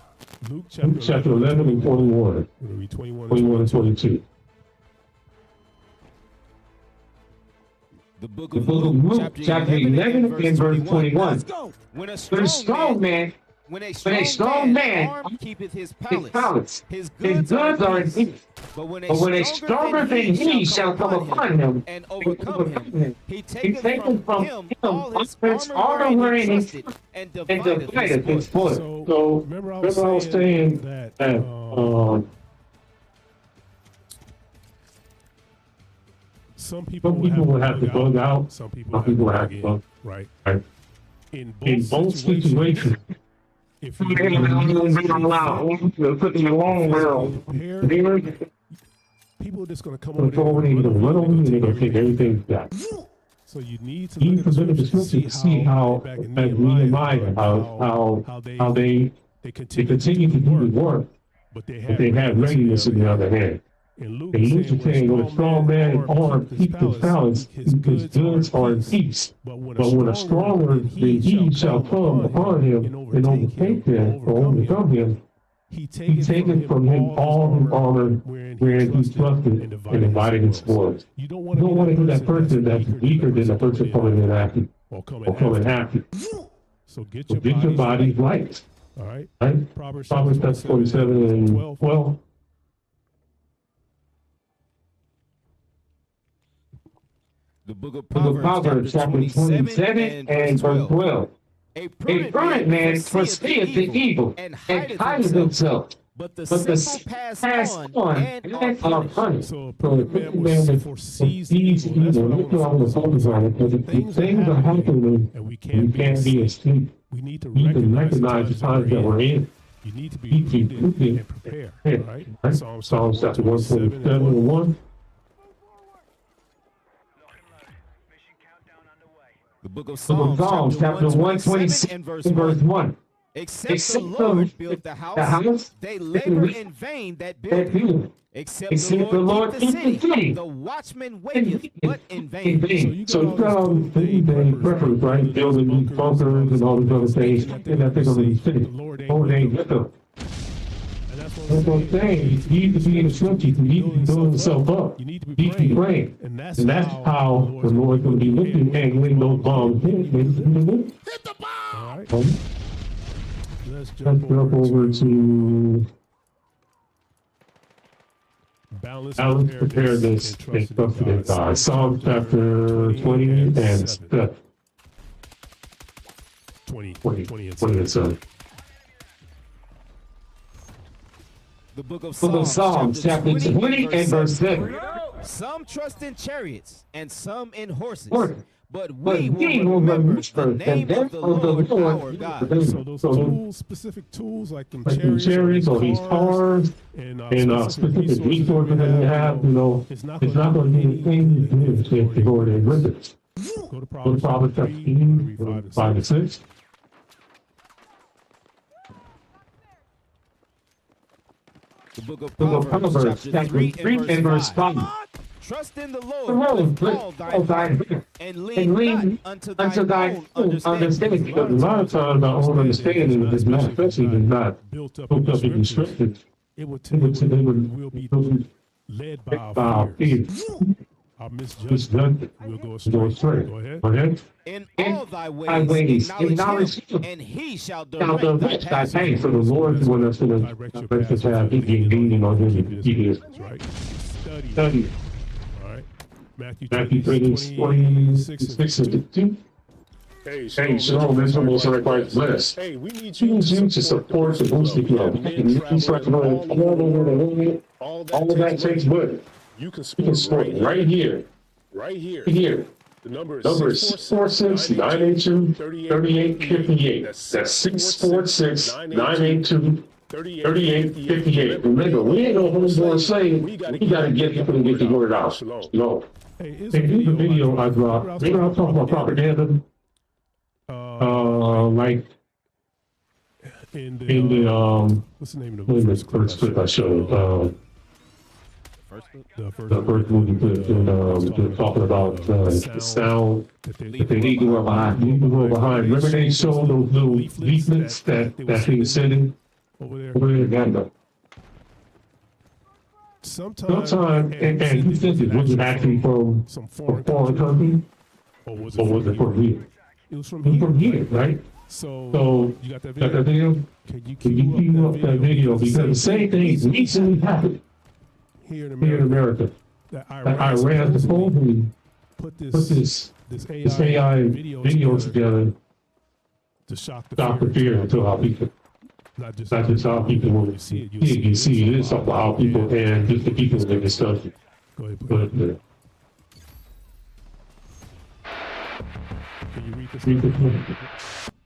Luke chapter 11 and 21. 21 and 22. The book of Luke, chapter 11 and verse 21. When a strong man keepeth his palace, his goods are in peace. But when a stronger than he shall come upon him and overcome him, he taketh from him all his armor wherein he and divideth his spoil. So remember I was saying that some people will have to bug out. Some people will have to bug in. Right. In both situations, if you put them in long barrel, people are just going to come over there and run over you and they're going to take everything back. So you need to look at the scripture to see how Nehemiah, how they continue to do the work, but they have readiness in the other hand. And Luke is saying, when a strong man armed keeps his palace, his goods are in peace. But when a stronger than he shall come upon him and overtake him or overcome him, he taketh from him all his armor wherein he trusted and divided his spoils. You don't want to be that person that's weaker than the person coming in after or coming after. So get your body right. All right. Proverbs 47 and 12. The book of Proverbs chapter 27 and verse 12. A prudent man foreseeth the evil and hideth himself, but the simple pass on and are punished. So a prudent man that foresees evil, look at all the focus on it, because things are happening and we can't be asleep. We need to recognize the times that we're in. You need to be prudent and prepare. Right? Psalms chapter 147 and 1. The book of Psalms, chapter 126 and verse 1. Except the Lord build the house, they labor in vain that build it. Except the Lord keep the city, the watchman waketh, but in vain. So you got all these preference, right? Building these bunkers and all these other things, and that thing on the city. Lord ain't with them. That's what I'm saying. You need to be in the trenches. You need to be building yourself up. You need to be praying. And that's how the Lord's going to be looking and when those bombs hit. Hit the bomb! All right. Let's jump over to balance preparedness and trust in God. Psalm chapter 20 and 20 and 7. The book of Psalms, chapter 20 and verse 7. Some trust in chariots and some in horses, but we will remember the name of the Lord our God. So those tools, specific tools like them chariots or these cars and specific resources that we have, it's not going to be anything to do if the Lord is with us. Go to Proverbs chapter 15, 5 and 6. The book of Proverbs, chapter 3 and verse 5. Trust in the Lord with all thy heart, and lean not unto thy own understanding. Because a lot of times our own understanding of this manifestation is not built up and restricted. It will be led by our fears. Our misjudgment will go astray. Go ahead. In all thy ways acknowledge him, and he shall direct thy path. So the Lord is one that's going to direct us have leaning on him. He is. That's right. Study. All right. Matthew 26 and 2. Hey, Shalom, this is almost required list. Hey, we need You you need to support the Boosty Club. You start to learn all over the world. All of that takes money. You can support right here. Right here. Here. The number is 646-982-3858. That's 646-982-3858. Remember, we ain't no homeboy saying we got to get people to get the word out. No. Hey, here's the video I dropped. Maybe I'll talk about propaganda. Like in the what's the name of the first clip I showed? The first movie they're talking about the sound that they need to go behind. Remember they showed those little leaflets that they were sending over there in Uganda. Sometime, and you think it was actually from some foreign country, or was it from here? It was from here, right? So you got that video? Can you keep up that video? Because the same thing recently happened here in America. That Iran supposedly put this AI video together to shock the fear into how people. Not just how people will see it. You see it is about how people and just the people in the discussion. Go ahead. Can you read this?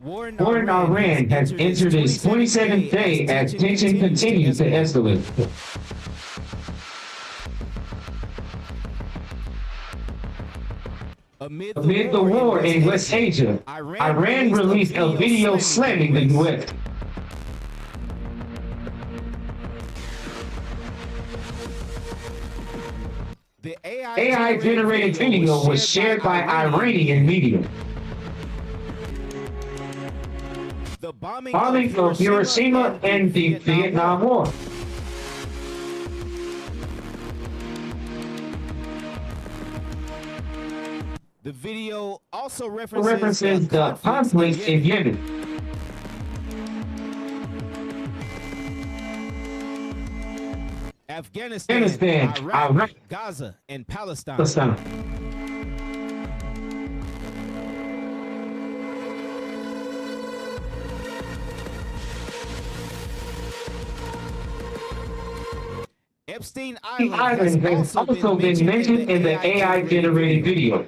War in Iran has entered its 27th day as tension continues to escalate. Amid the war in West Asia, Iran released a video slamming the U.S. The AI-generated video was shared by Iranian media. The bombing of Hiroshima and the Vietnam War. The video also references the conflict in Yemen. Afghanistan, Iraq, Gaza, and Palestine. Epstein Island has also been mentioned in the AI-generated video.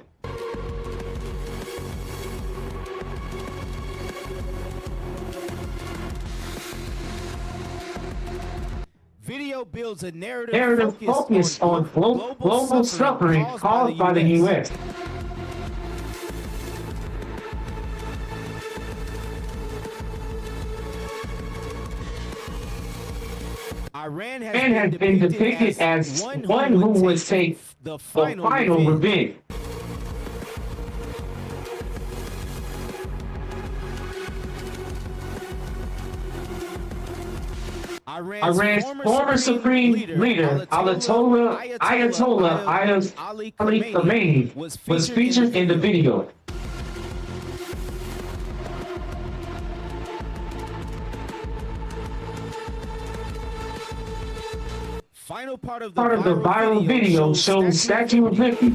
Video builds a narrative focused on global suffering caused by the U.S. Iran has been depicted as one who would take the final revenge. Iran's former supreme leader, Ayatollah Ali Khamenei, was featured in the video. Final part of the viral video shows Statue of Liberty.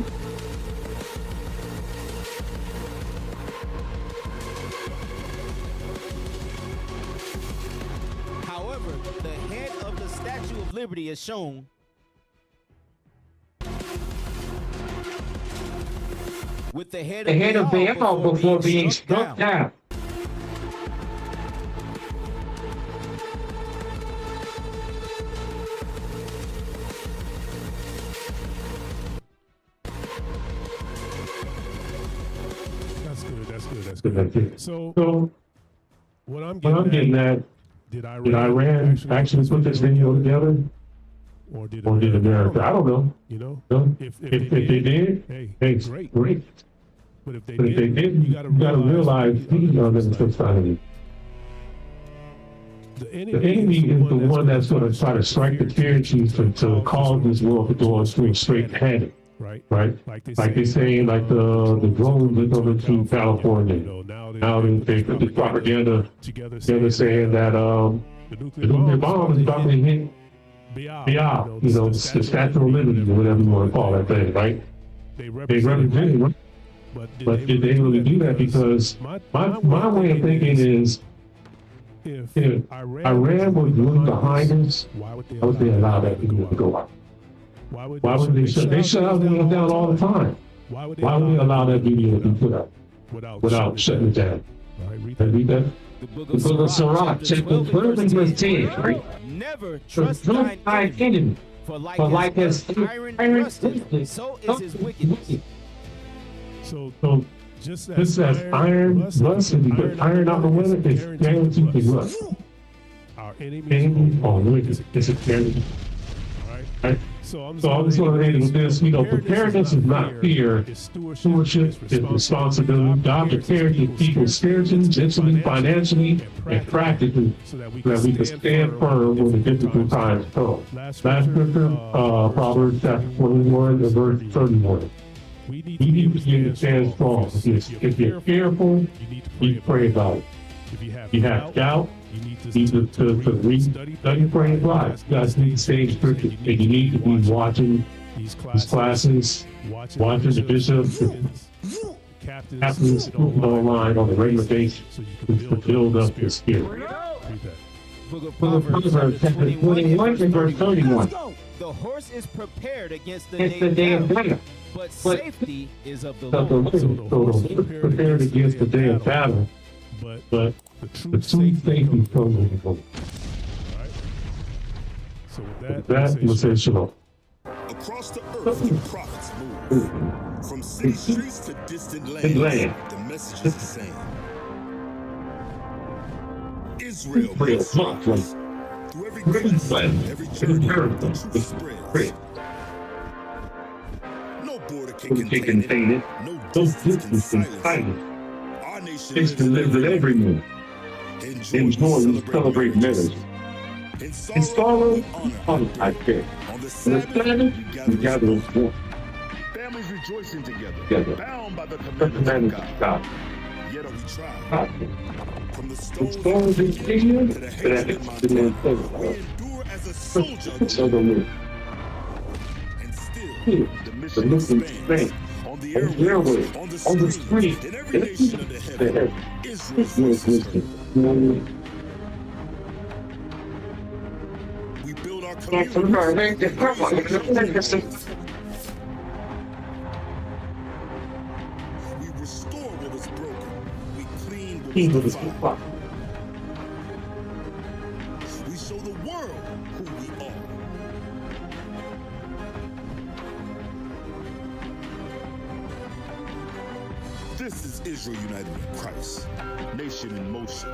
However, the head of the Statue of Liberty is shown with the head of the Baal before being struck down. That's good. So what I'm getting at, did Iran actually put this video together? Or did America? I don't know. You know? If they did, hey, great. But if they didn't, you gotta realize the enemy is the one that's going to try to strike the fear chief to cause this world to go straight ahead. Right? Like they say, like the drones are coming to California. Now they put this propaganda together saying that the nuclear bomb is about to hit BR, the Statue of Liberty, or whatever you want to call that thing, right? They represent But did they really do that? Because my way of thinking is, if Iran was really behind us, why would they allow that video to go out? Why would they shut our videos down all the time? Why would they allow that video to be put up without shutting it down? Read that. The book of Sirach, chapter 12 and verse 10, right? Never Trust thy enemy, for like as iron rusted, so is his wickedness. So just as iron rusts, and you put iron out the window, it's guaranteed to rust. Our enemy are wicked. It's a guarantee. Right? So I'm just going to end with this. Preparedness is not fear. Stewardship is responsibility. God prepared the people spiritually, mentally, financially, and practically so that we can stand firm when the difficult times come. Last scripture, Proverbs chapter 21 and verse 31. We need to stand strong. If you're fearful, you need to pray about it. If you have doubt, you need to read, study, pray, and apply. You guys need to stay in scripture. And you need to be watching these classes, watching the bishops, captains online on a regular basis to build up your spirit. Book of Proverbs, chapter 21 and verse 31. The horse is prepared against the day of battle, but safety is of the Lord. So the horse is prepared against the day of battle, but the true safety comes from the Lord. So with that, we'll say shalom. Across the earth, the prophets move. From city streets to distant lands, the message is the same. Israel must rise. Through every quest, every journey, the truth spreads. No border can contain it. No distance can silence. Our nation lives at every move. In joy, we celebrate marriage. In sorrow, we honor our care. On the Sabbath, we gather as one. Families rejoicing together, bound by the commandments of God. Yet we try. From the storms and ignorance to the hatred of my life, we endure as a soldier. And still, the mission expands. On the airways, on the street, in every nation of the heaven, Israel's voices. We build our community. We restore what was broken. We clean what was defiled. We show the world who we are. This is Israel united in Christ. Nation in motion.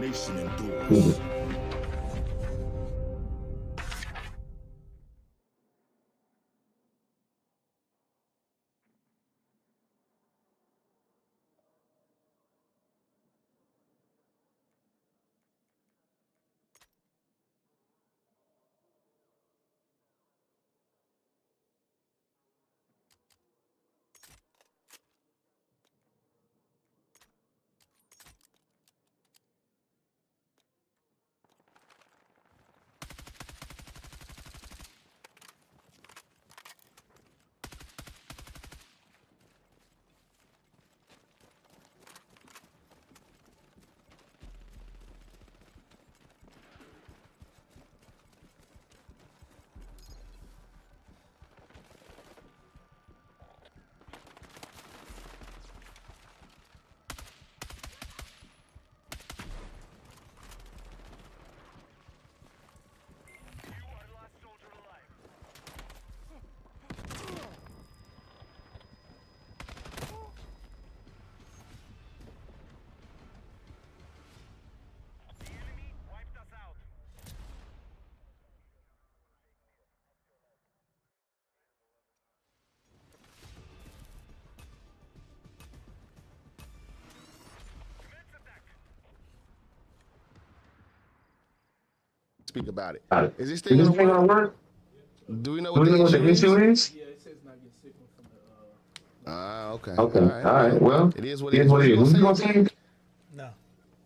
Nation endures. Speak about it. Is this thing gonna work? Do we know what the issue is? Yeah, it says not get signal from the. Okay. Okay. All right. Well, it is what it is. What are you gonna say? No,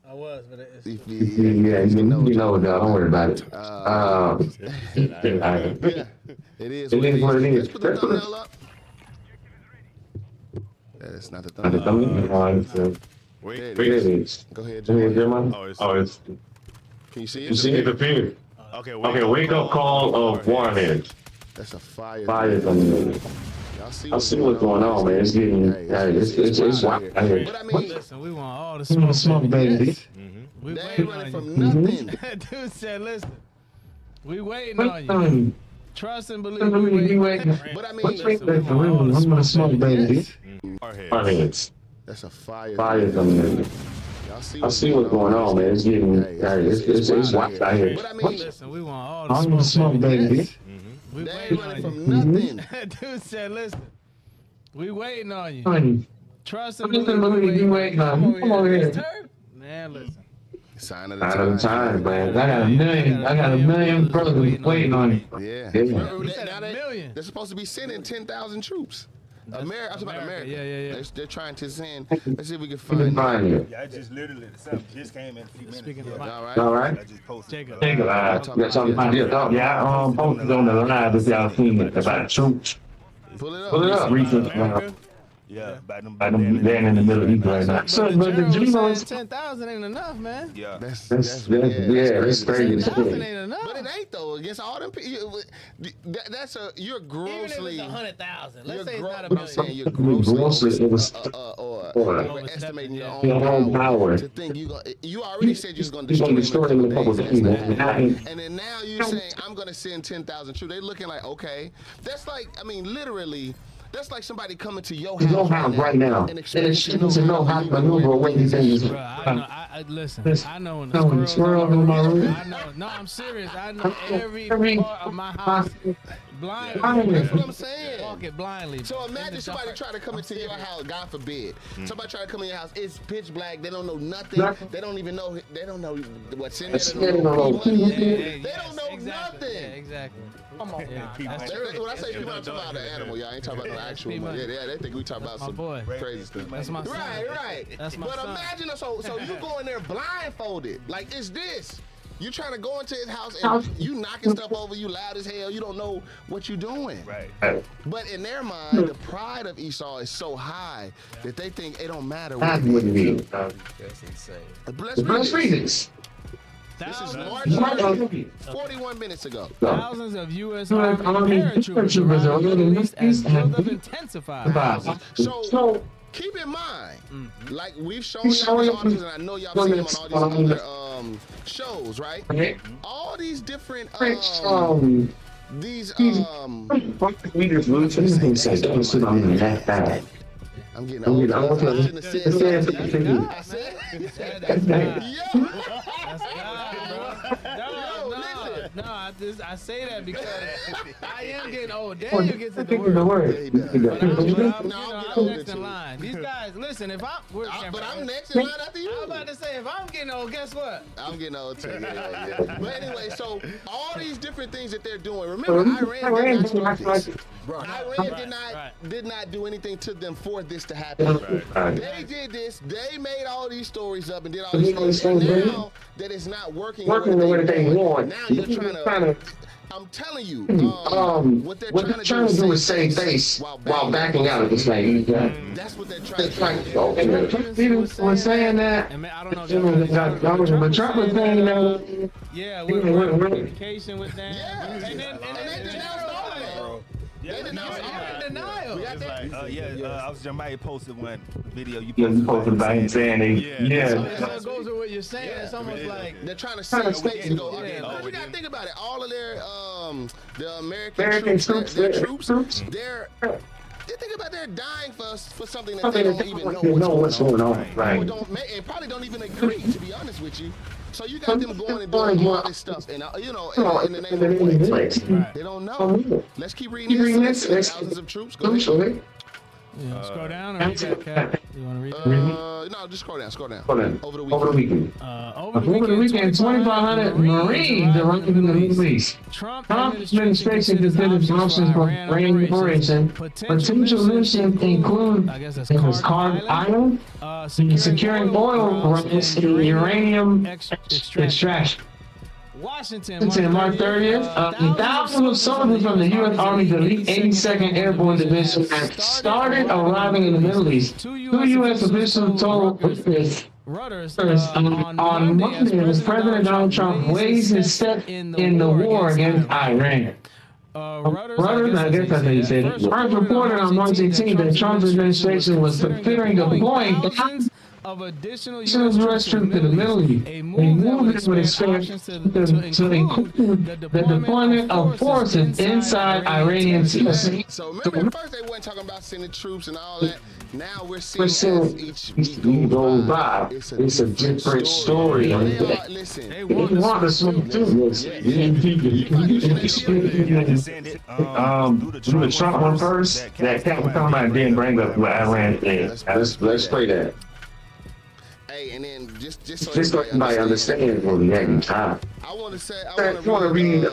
I was, but it's. Yeah, you know, don't worry about it. Yeah, it is what it is. Let's put the thumbnail up. That's not the Not the thumb. thumb. Wait, It is. Go ahead, Jeremiah. Jeremiah. It's. Can you see You it? see it appear. Okay, Wake up call of warheads. That's a fire. Fire coming in. I see what's going on, man. It's getting, it's wild out here. But I mean, Listen, we want all the Smoke, smoke, baby. We they waiting ain't running on from you. nothing. That dude said, listen, we waiting on you. Trust and believe we waiting. But I mean, What's right there for real? I'm gonna smoke, baby. Warheads. That's a fire. Fire coming in. I see what's going on, man. It's getting, it's wild out here. But I mean, Listen, we want all I'm the gonna smoke, smoke, baby. We they waiting ain't running on from you. nothing. That dude said, listen, we waiting on you. Honey, Trust and I'm believe we waiting on you. Come over here. Man, listen. Sign of Out of the time, man. I got a million brothers waiting on you. Yeah. Yeah. Remember, He said now a million. they're supposed to be sending 10,000 troops. America. I'm talking about America. Yeah. They're trying to send. Let's see if we can find you. Yeah, I just literally something just came in a few minutes. Speaking of All right. I just posted. Jacob. Take a got something to do. Yeah, I posted on the live if y'all seen it about troops. Pull it up. Pull it up. Recent. Yeah, by them They're in the Middle East right now. So, but the Gemos. 10,000 ain't enough, man. Yeah. That's That's crazy. crazy. 10,000 ain't enough. But it ain't though. Against all them people, you're grossly. Even if it's 100,000, let's say it's not a But I'm million. saying you're grossly It was overestimating your your own power. to think you already said you was going to He's going to destroy them in a couple of days. people. And then now you're saying I'm going to send 10,000 troops. They're looking like, okay, that's like, I mean, literally. That's like somebody coming to your house Right now. and And it's to know how to maneuver away these things. Bro, listen, I know when the squirrel in my room. I know, no, I'm serious. I know every part of my house blindly. That's what I'm saying. Walk it blindly. So imagine somebody trying to come into your house, God forbid. Somebody trying to come in your house, it's pitch black, they don't know nothing. They don't even know, they don't know what's in there. They don't know nothing. Yeah, exactly. Come on, when I say people, I'm talking about the animal, y'all ain't talking about no actual one. Yeah, they think we talking about some crazy stuff. That's my son. Right. That's my but son. imagine, so you go in there blindfolded, like it's this. You trying to go into his house and you knocking stuff over, you loud as hell, you don't know what you're doing. Right. But in their mind, the pride of Esau is so high that they think it don't matter what That it wouldn't is. be. That's insane. Let's read this. This is Thousands, March 41 minutes ago. thousands of U.S. Army paratroopers around the Middle East as buildup intensifies. So keep in mind, like we've shown y'all these articles, and I know y'all seen them on all these other shows, right? All these different I'm getting old. No, I say that because I am getting old. Daniel gets to the word. I'm next in line. These guys, listen, if but I'm next in line after you. I'm about to say, if I'm getting old, guess what? I'm getting old too. Yeah. But anyway, so all these different things that they're doing. Remember, Iran did not start this. Iran did not do anything to them for this to happen. They did this. They made all these stories up and did all these things. And now that it's not working the way they want, now you're trying to. I'm telling you, what they're trying to do is save face while backing out of this thing. That's what they're trying to do. People were saying that. I don't know. But Trump was saying that. Yeah, we're communication with them. And they denounced all of it. They denounced all of it. Denial. I was Jeremiah posted one video you posted about him saying So it goes with what you're saying. It's almost like they're trying to save face to go. You gotta think about it. All of their the American troops, they're they think about they're dying for something that they don't even know what's going on. Right. And probably don't even agree, to be honest with you. So you got them going and doing all this stuff, and in the name of what? They don't know. Let's keep reading this. Thousands of troops. Go ahead. Scroll down or read that, Cap? You want to read that? No, just scroll down. Over the weekend. Over the weekend, 2,500 Marines arrived in the Middle East. Trump administration considers options for Iran operation. Potential missions include Carved Island, securing oil rights in uranium extraction. Washington, March 30th. Thousands of soldiers from the U.S. Army's elite 82nd Airborne Division have started arriving in the Middle East. Two U.S. officials told Reuters on Monday as President Donald Trump weighs his step in the war against Iran. Reuters, I guess that's how you say it, first reported on March 18th that Trump's administration was considering deploying thousands of additional U.S. troops to the Middle East, a move that would expand to include the deployment of forces inside Iranian seas. So remember, at first they weren't talking about sending troops and all that. Now we're seeing each week goes by, it's a different story. Listen, they want to swim too. Do the Trump one first. That Captain Conrad didn't bring up what Iran did. Let's play that. Hey, and then just so everybody understands what we had in time. I want to say, I just want to read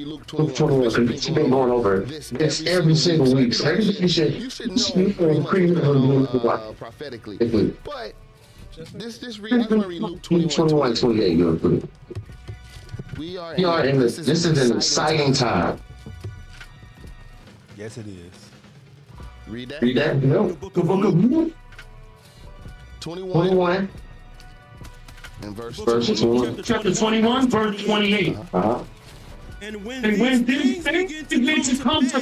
Luke 21. It's been going over this every single week. So everything you should know prophetically. But this read, I just want to read Luke 21. 28. We are in this is an exciting time. Yes, it is. Read that. Read that. No. The book of Luke. 21 and verse chapter 21, verse 28. And when these things begin to come to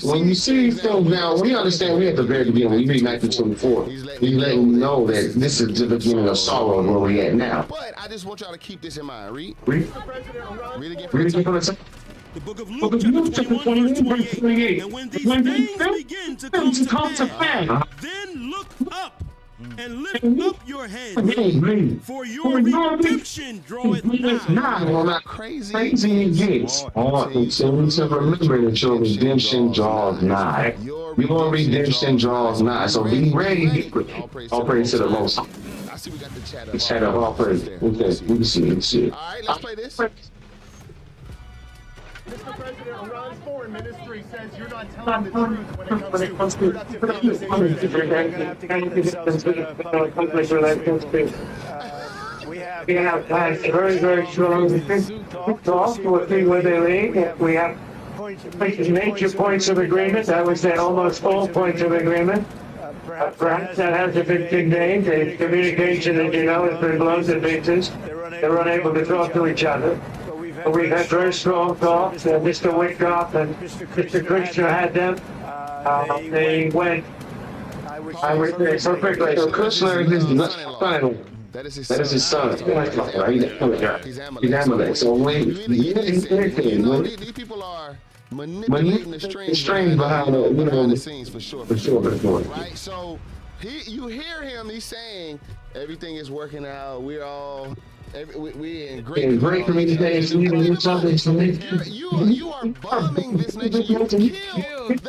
when you see these things now, we understand we at the very beginning, when you read 1924, he's letting you know that this is the beginning of sorrow where we at now. But I just want y'all to keep this in mind. Read again. The book of Luke, chapter 21, verse 28. And when these things begin to come to pass, then look up and lift up your heads, for your redemption draweth nigh. Crazy gates. So we to remember that your redemption draws nigh. Your redemption draws nigh. So be ready. All praise to the Most High. I see we got the chat up. The chat up, all praise. Okay, we can see. All right, let's play this. Mr. President, Iran's foreign ministry says you're not telling the truth when it comes to productive conversations. We're going to have to get themselves to public relations. We have very strong talk. We'll see where they lead. We have major points of agreement. I would say almost all points of agreement. Perhaps that has a big name. The communication, as you know, has been blown to pieces. They're unable to talk to each other. We've had very strong talks. Mr. Wickoff and Mr. Kushner had them. They went. I would say so quickly. So Kushner is his son. That is his son. He's Amalek. So when these people are manipulating the strings behind the scenes for sure. Right. So you hear him. He's saying everything is working out. We're all. We in great communication. You are bombing this nation. You killed the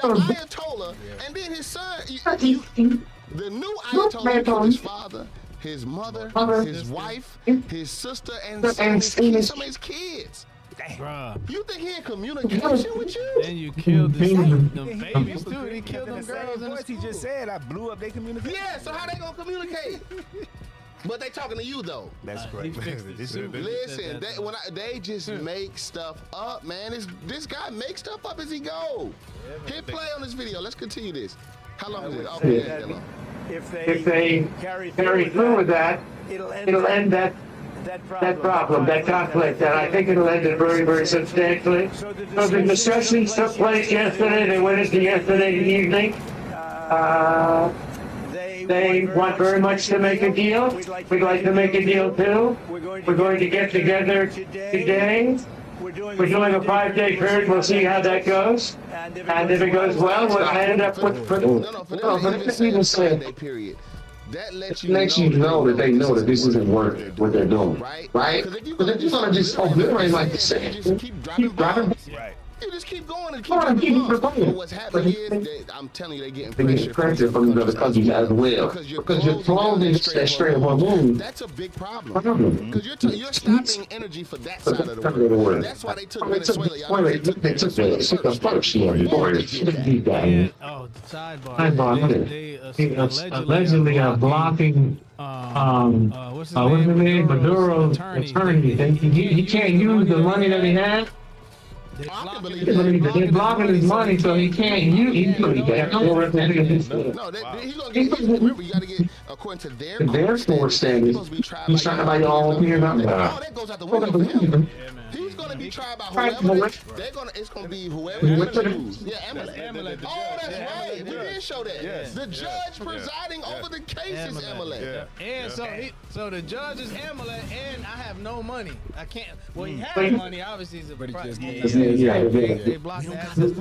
Ayatollah, and then his son. The new Ayatollah killed his father, his mother, his wife, his sister, and some of his kids. Bruh. You think he in communication with you? Then you killed them babies too. He killed them girls. And he just said I blew up their communication. Yeah. So how they gonna communicate? But they talking to you though. That's correct. Listen, they just make stuff up, man. This guy makes stuff up as he go. Hit play on this video. Let's continue this. How long is it? Okay, that long. If they carry through with that, it'll end that problem, that conflict, and I think it'll end it very substantially. So the discussions took place yesterday. They went into yesterday evening. They want very much to make a deal. We'd like to make a deal too. We're going to get together today. We're doing a 5-day period. We'll see how that goes. And if it goes well, we'll end up with. That lets you know that they know that this isn't worth what they're doing, right? Because they're just gonna just obliterate like you said. Keep driving. Right. You just keep going and keep going. What's happening is that I'm telling you, they're getting pressure from the other countries as well. Because you're clothing that straight hormone. That's a big problem. Because you're stopping energy for that side of the world. That's why they took Venezuela. They took the first one. Oh, sidebar. They allegedly are blocking what's his name? Maduro's attorney. He can't use the money that he had. They're blocking his money, so he can't use it. No, he's gonna get. Remember, you gotta get according to their court standards. He's trying to buy your own opinion. No, that goes out the window for him. He's gonna be tried by whoever. It's gonna be whoever they choose. Yeah, Amalek. Oh, that's right. We did show that. The judge presiding over the case is Amalek. And so the judge is Amalek, and I have no money. I can't. Well, he has money. Obviously, he's a price. They block the access.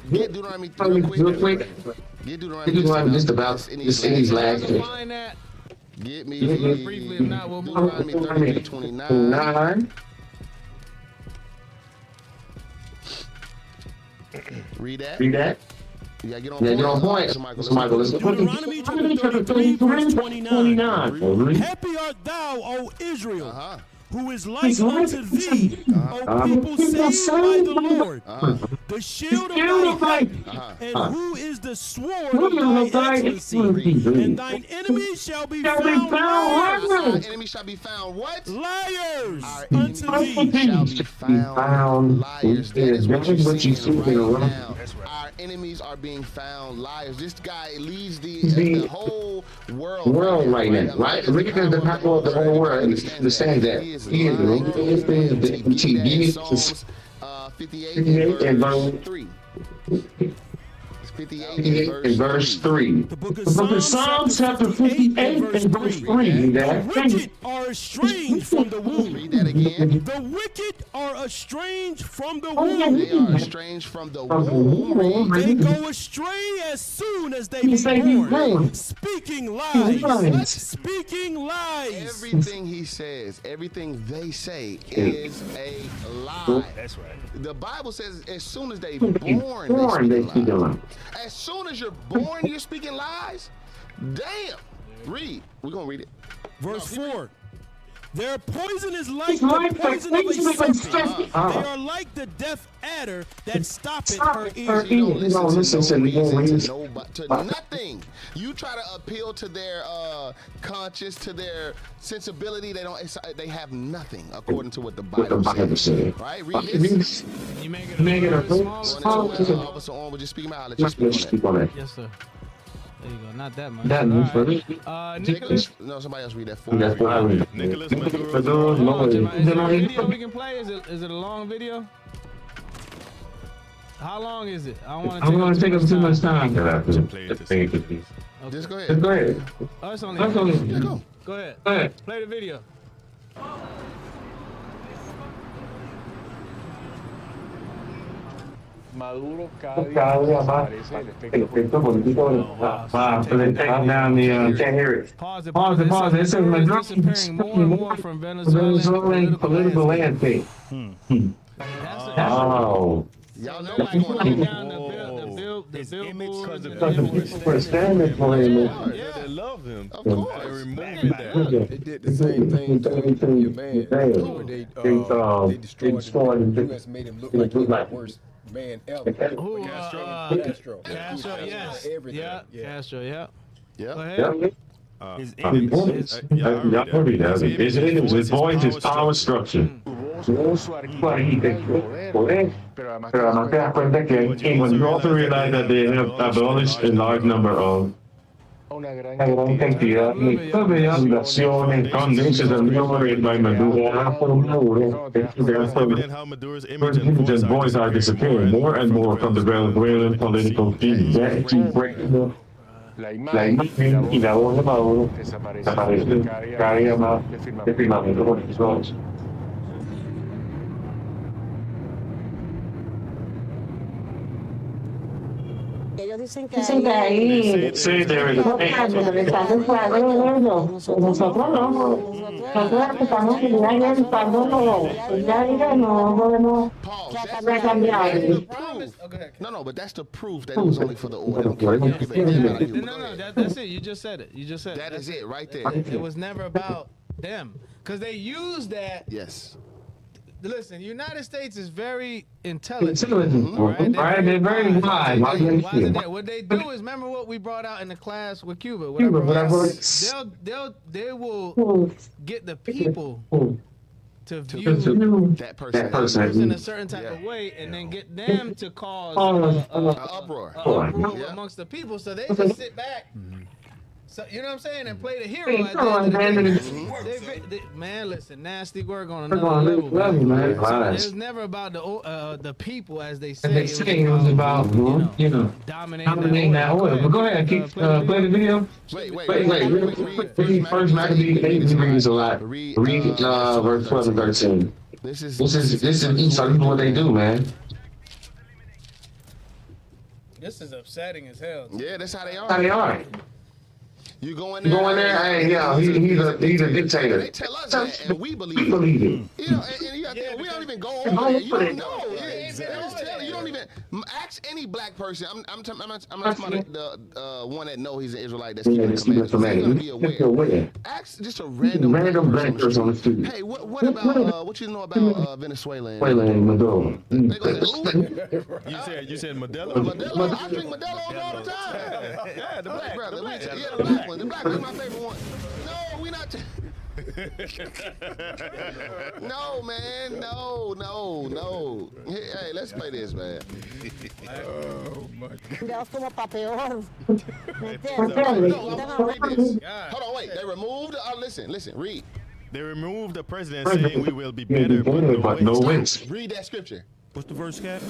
Get Deuteronomy real quick. Get Deuteronomy just about this city's last. Get me briefly, if not, we'll Deuteronomy 30 to 29. Read that. You gotta get on point. Michael, listen. Deuteronomy chapter 33, verse 29. Happy art thou, O Israel, who is like unto thee, O people saved by the Lord, the shield of thy life, and who is the sword of thy excellency, and thine enemies shall be found liars. Our enemies shall be found what? Liars Our unto enemies thee. shall be found liars. That is what you're seeing right now. Our enemies are being found liars. This guy leads the whole world right now, right? Look at the power of the whole world and understand that. He is the TV. Psalms 58 and verse 3. 58 and verse 3. The book of Psalms chapter 58 and verse 3. The wicked are estranged from the womb. Read that again. The wicked are estranged from the womb. They are estranged from the womb. They go astray as soon as they be born. Speaking lies. Speaking lies. Everything he says, everything they say is a lie. That's right. The Bible says as soon as they born, they speak lies. As soon as you're born, you're speaking lies? Damn. Read. We're going to read it. Verse 4. Their poison is like the poison of a serpent. They are like the deaf adder that stoppeth her ears. You don't listen to nothing. You try to appeal to their conscience, to their sensibility. They have nothing according to what the Bible says. Right? Read this. You make it a small. Officer on, would you speak out? Let you speak on that. Yes, sir. There you go. Not that much. Nicholas? No, somebody else read that for me. Nicholas Maduro. Is it a video we can play? Is it a long video? How long is it? I don't want to take up too much time. Just go ahead. Oh, it's only. Go ahead. Play the video. Maduro cada día más el efecto político Wow, so they're taking down the, can't hear it. Pause. It says Maduro is more from Venezuelan political landscape. Oh. Y'all know what's going on. His image because they love him. Of course. They removed that. They did the same thing to your man. They destroyed him. The U.S. made him look like he was the worst man ever. Castro. Yes. Everything. Castro. Yeah. Yeah. Go ahead. His voice is power structure. Pero además te das cuenta que when you also realize that they have abolished a large number of una gran cantidad de poblaciones con derechos de miembros by Maduro. His voice are disappearing more and more from the Venezuelan political scene. La imagen y la voz de Maduro desaparecen cada día más de firmamento con sus voces. Ellos dicen que ahí sí, there is a nosotros no. Nosotros estamos no podemos cambiar. No, but that's the proof that it was only for the oil. No, that's it. You just said it. That is it right there. It was never about them. Because they used that. Yes. listen, the United States is very intelligent. Right? They're very wise. What they do is, remember what we brought out in the class with Cuba. They will get the people to view that person in a certain type of way, and then get them to cause uproar amongst the people, so they just sit back. So, you know what I'm saying? And play the hero at the end of the day. Man, listen, nasty work on another level, man. It was never about the people, as they say. It was about, dominating that oil. But go ahead, keep play the video. Wait. First Maccabees 8 reads a lot. Read verse 12 and 13. This is Esau. This is what they do, man. This is upsetting as hell. Yeah, that's how they are. How they are. You go in there, hey, yeah, he's a dictator. They tell us that, and we believe it. You know, and you got to think, we don't even go over there. You don't know. You don't even ask any black person. I'm talking about the one that know he's an Israelite that's keeping the commandments. He's gonna be aware. Ask just a random black person on the street. Hey, what about what you know about Venezuela and Maduro? They gonna say, who? You said Modelo. Modelo. I drink Modelo all the time. Yeah, the black brother. Yeah, the black one. The black one's my favorite one. No, we not. No, man. No. Hey, let's play this, man. Oh, my God. Hold on, wait. They removed. Listen, read. They removed the president saying we will be better, but no wins. Read that scripture. What's the verse, Cat?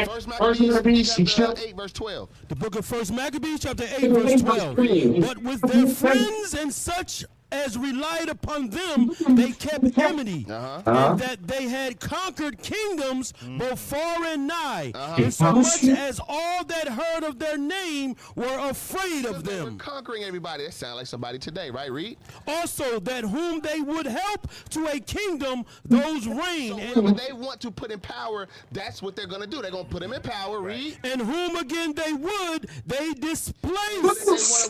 First Maccabees chapter 8, verse 12. The book of First Maccabees chapter 8, verse 12. But with their friends and such as relied upon them, they kept enmity, and that they had conquered kingdoms both far and nigh, and so much as all that heard of their name were afraid of them. They were conquering everybody. That sounds like somebody today, right? Read. Also, that whom they would help to a kingdom, those reign. So when they want to put in power, that's what they're going to do. They're going to put him in power. Read. And whom again they would, they displace. They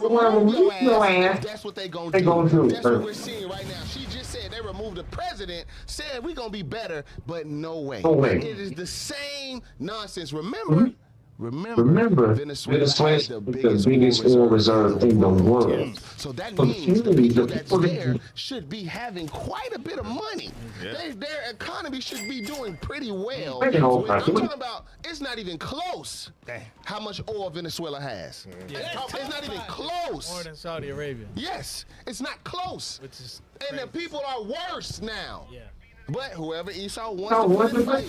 want to remove your ass. That's what they're going to do. That's what we're seeing right now. She just said they removed the president, said we're going to be better, but no way. It is the same nonsense. Remember, Venezuela is the biggest oil reserve in the world. So that means the people that's there should be having quite a bit of money. Their economy should be doing pretty well. I'm talking about, it's not even close how much oil Venezuela has. It's not even close. More than Saudi Arabia. Yes, it's not close. And the people are worse now. But whoever Esau wants to put in place,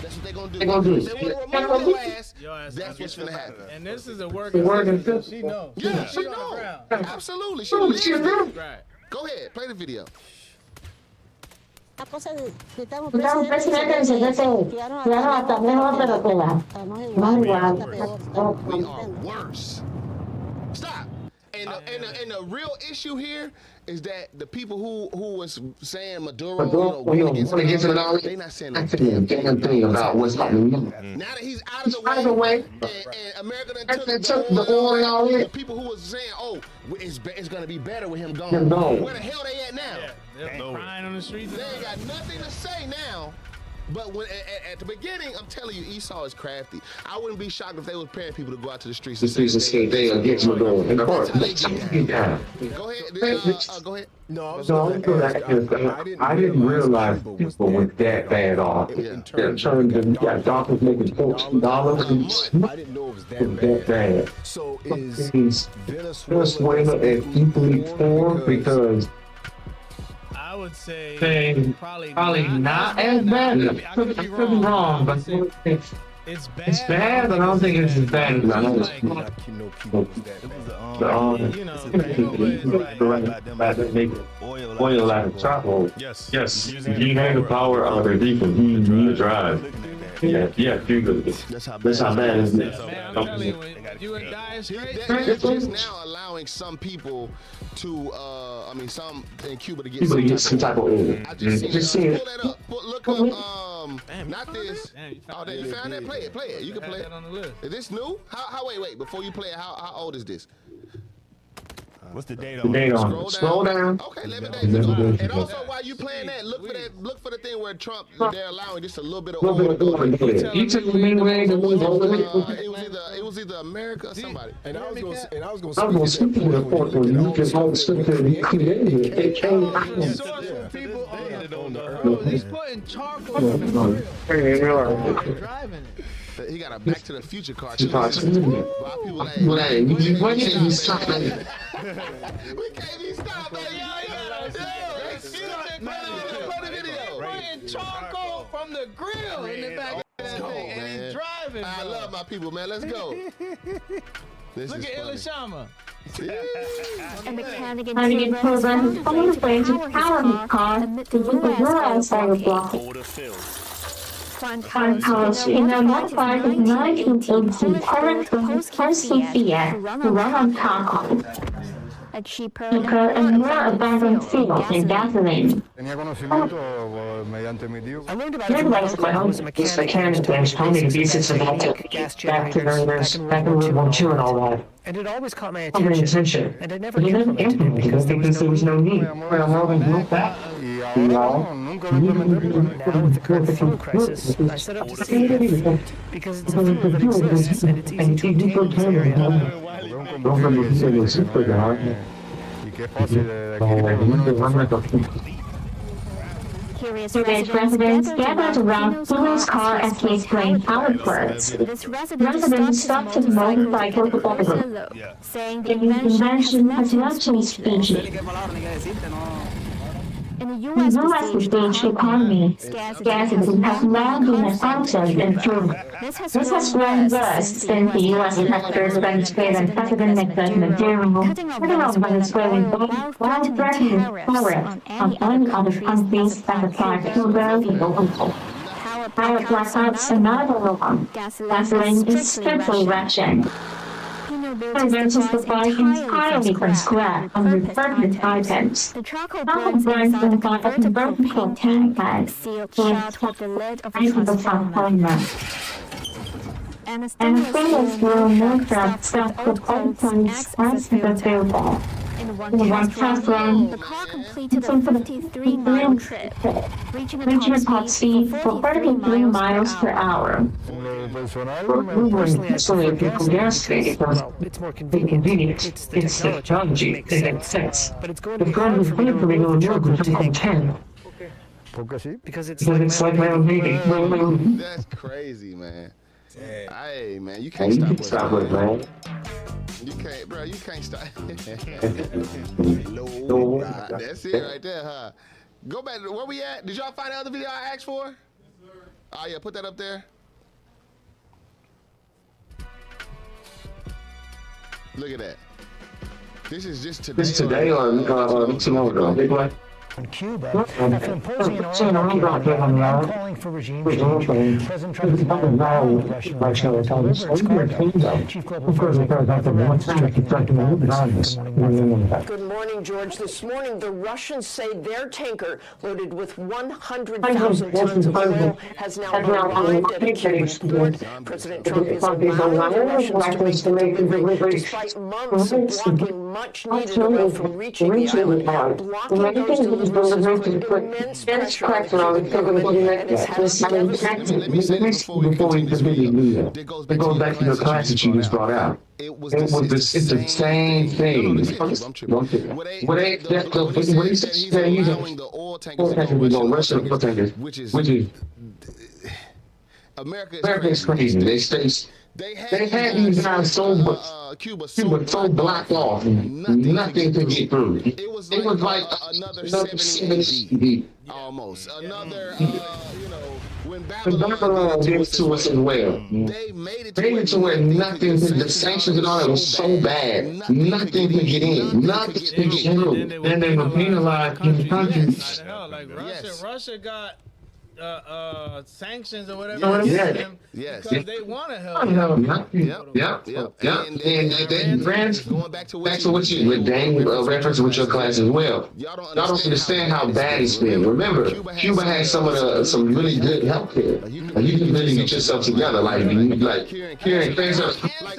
that's what they're going to do. They want to remove your ass, that's what's going to happen. And this is a working system. She knows. Yeah, she knows. Absolutely. She lives it. Right. Go ahead. Play the video. Estamos presidentes de ese ya no mejor, pero que va. We are worse. Stop. And the real issue here is that the people who was saying Maduro, against him, they not saying a damn thing about what's happening. Now that he's out of the way, and America done took the oil, the people who was saying, oh, it's going to be better with him gone. Where the hell they at now? They're crying on the streets. They ain't got nothing to say now. But when at the beginning, I'm telling you, Esau is crafty. I wouldn't be shocked if they were preparing people to go out to the streets and say they against Maduro. And of course, go ahead. Go ahead. No, I didn't realize people were that bad off. They're turning them, doctors making $14. I didn't know it was that bad. So is Venezuela and equally poor because I would say probably not as bad. I could be wrong, but it's bad, but I don't think it's as bad as I know. Oil out of charcoal. Yes. You have the power of the people. You drive. Yeah, that's how bad it is. Man, I'm telling you, you would die straight. They're just now allowing some people to, some in Cuba to get some type of oil. I just seen it. Pull that up. Look up, not this. Oh, you found that? Play it. You can play it. Is this new? How? Wait. Before you play it, how old is this? What's the date The on date it? on it. Scroll down. Okay, 11 days ago. And also, while you playing that, look for the thing where Trump they're allowing just a little bit of oil to go in. You took me away to move over It was either America or somebody. And I was gonna I'm going to speak to the point where you can hold stuff that we created. It came out. He's putting charcoal on the grill. Driving it. He got a Back to the Future car. You can't even stop that. We can't even stop that. Putting charcoal from the grill in the back of that thing, and he's driving. I love my people, man. Let's go. Look at Elishama. A mechanic in program found a way to power his car to use the UI's block. Current policy in the modified in 1980 current first Fiat to run on charcoal. A cheaper and more abundant fuel than gasoline. Tenía conocimiento mediante mi tío. I learned about it from my home as a mechanic that was told me to be systematic gas generators back in World War II and all that. And it always caught my attention. And I never implemented it because there was no need. Well, we built that. Nunca lo implementé. Now, with the current fuel crisis, I set up to save it because it's a fuel that exists and it's easy to obtain in this area. Y qué fácil de adquirir. Curious residents gathered around Fulo's car as he explained how it works. Residents stopped his motorcycle to order, saying the invention has actually species. In the U.S. stage economy, scarcity has now been accounted and proved. This has grown worse since the U.S. has demonstrated unprecedented material, cutting off Venezuelan while threatening tariffs on any other countries that apply to the local. Power blackouts are not allowed. Gasoline is strictly rationed. Presidents supply entirely from scrap and refurbished items. The charcoal burns inside a vertical tank bag sealed shut with the lid of a transformer. Anesthetias will make that stuff with all times as the filter. In one test run, the car completed a 53-mile trip, reaching a top speed for 33 miles per hour. Personally, gas station, it's more convenient. It's technology. It makes sense. But it's going to be hard for me to remove from 10. Because it's like my own baby. That's crazy, man. Hey, man, you can't stop it, man. You can't, bro. You can't stop. No, that's it right there, huh? Go back. Where we at? Did y'all find the other video I asked for? Yes, sir. Oh yeah, put that up there. Look at that. This is just today. This is today or tomorrow. In Cuba, after imposing an oil blockade and calling for regime change, President Trump has now allowed Russia to deliver its cargo. Chief Global Good morning, George. This morning, the Russians say their tanker loaded with 100,000 tons of oil has now arrived at a Cuban port. President Trump is allowing the Russians to make the delivery despite months of blocking much-needed oil from reaching the island. Blocking those deliveries has put immense pressure on the government and has had a devastating Before we continue, it goes back to the class that you just brought out. It's the same thing. What he said, he's allowing the oil tankers to go Russian oil tankers, which is America is crazy. They had these guys Cuba so blocked off, nothing could get through. It was like another 70 almost. Another, when Babylon did to us as well. They made it to where nothing, the sanctions and all that was so bad, nothing could get in, nothing could get through. And they were penalized in the countries. Russia got sanctions or whatever against them because they want to help. Yep. And then friends, back to what you with Dane reference with your class as well. Y'all don't understand how bad it's been. Remember, Cuba has some really good health care. You can really get yourself together, curing cancer.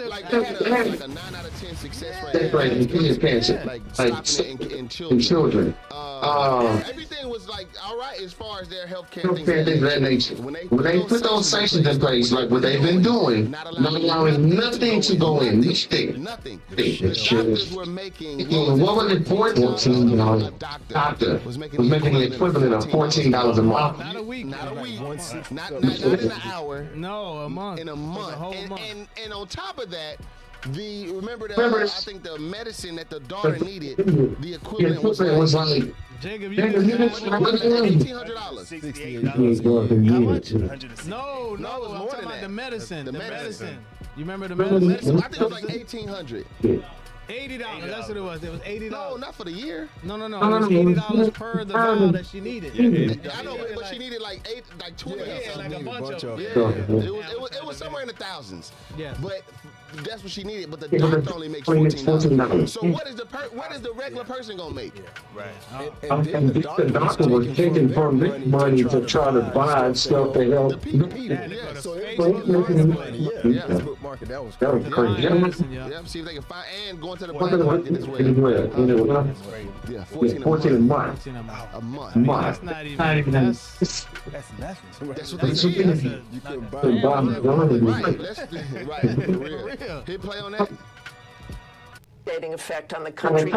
Like they had a 9 out of 10 success rate. That's right, in cancer, like in children. Everything was like all right as far as their healthcare things of that nature. When they put those sanctions in place, like what they've been doing, not allowing nothing to go in. Nothing. Doctors were making what was it? $14. Doctor was making the equivalent of $14 a month. Not a week. Not in an hour. No, a month. In a month. And on top of that, remember I think the medicine that the daughter needed, the equivalent was like Jacob, $1,800. How much? No, it was more I'm talking than about that. the medicine. The medicine. You remember the medicine? I think it was like $1,800. $80. That's what it was. It was $80. No, not for the year. No. It was $80 per the vial that she needed. I know, but she needed like 20. Yeah, like a bunch of them. It was somewhere in the thousands. Yeah. But that's what she needed. But the doctor only makes $14. So what is the regular person gonna make? Right. And the doctor was taking from this money to try to buy stuff to help. So Facebook market, that was crazy. Yeah, see if they can find and going to the black market as well. Yeah, 14 a month. A month. That's not even. That's nothing. That's what they said. You couldn't buy it. Right, for real. Hit play on that. Effect on the country.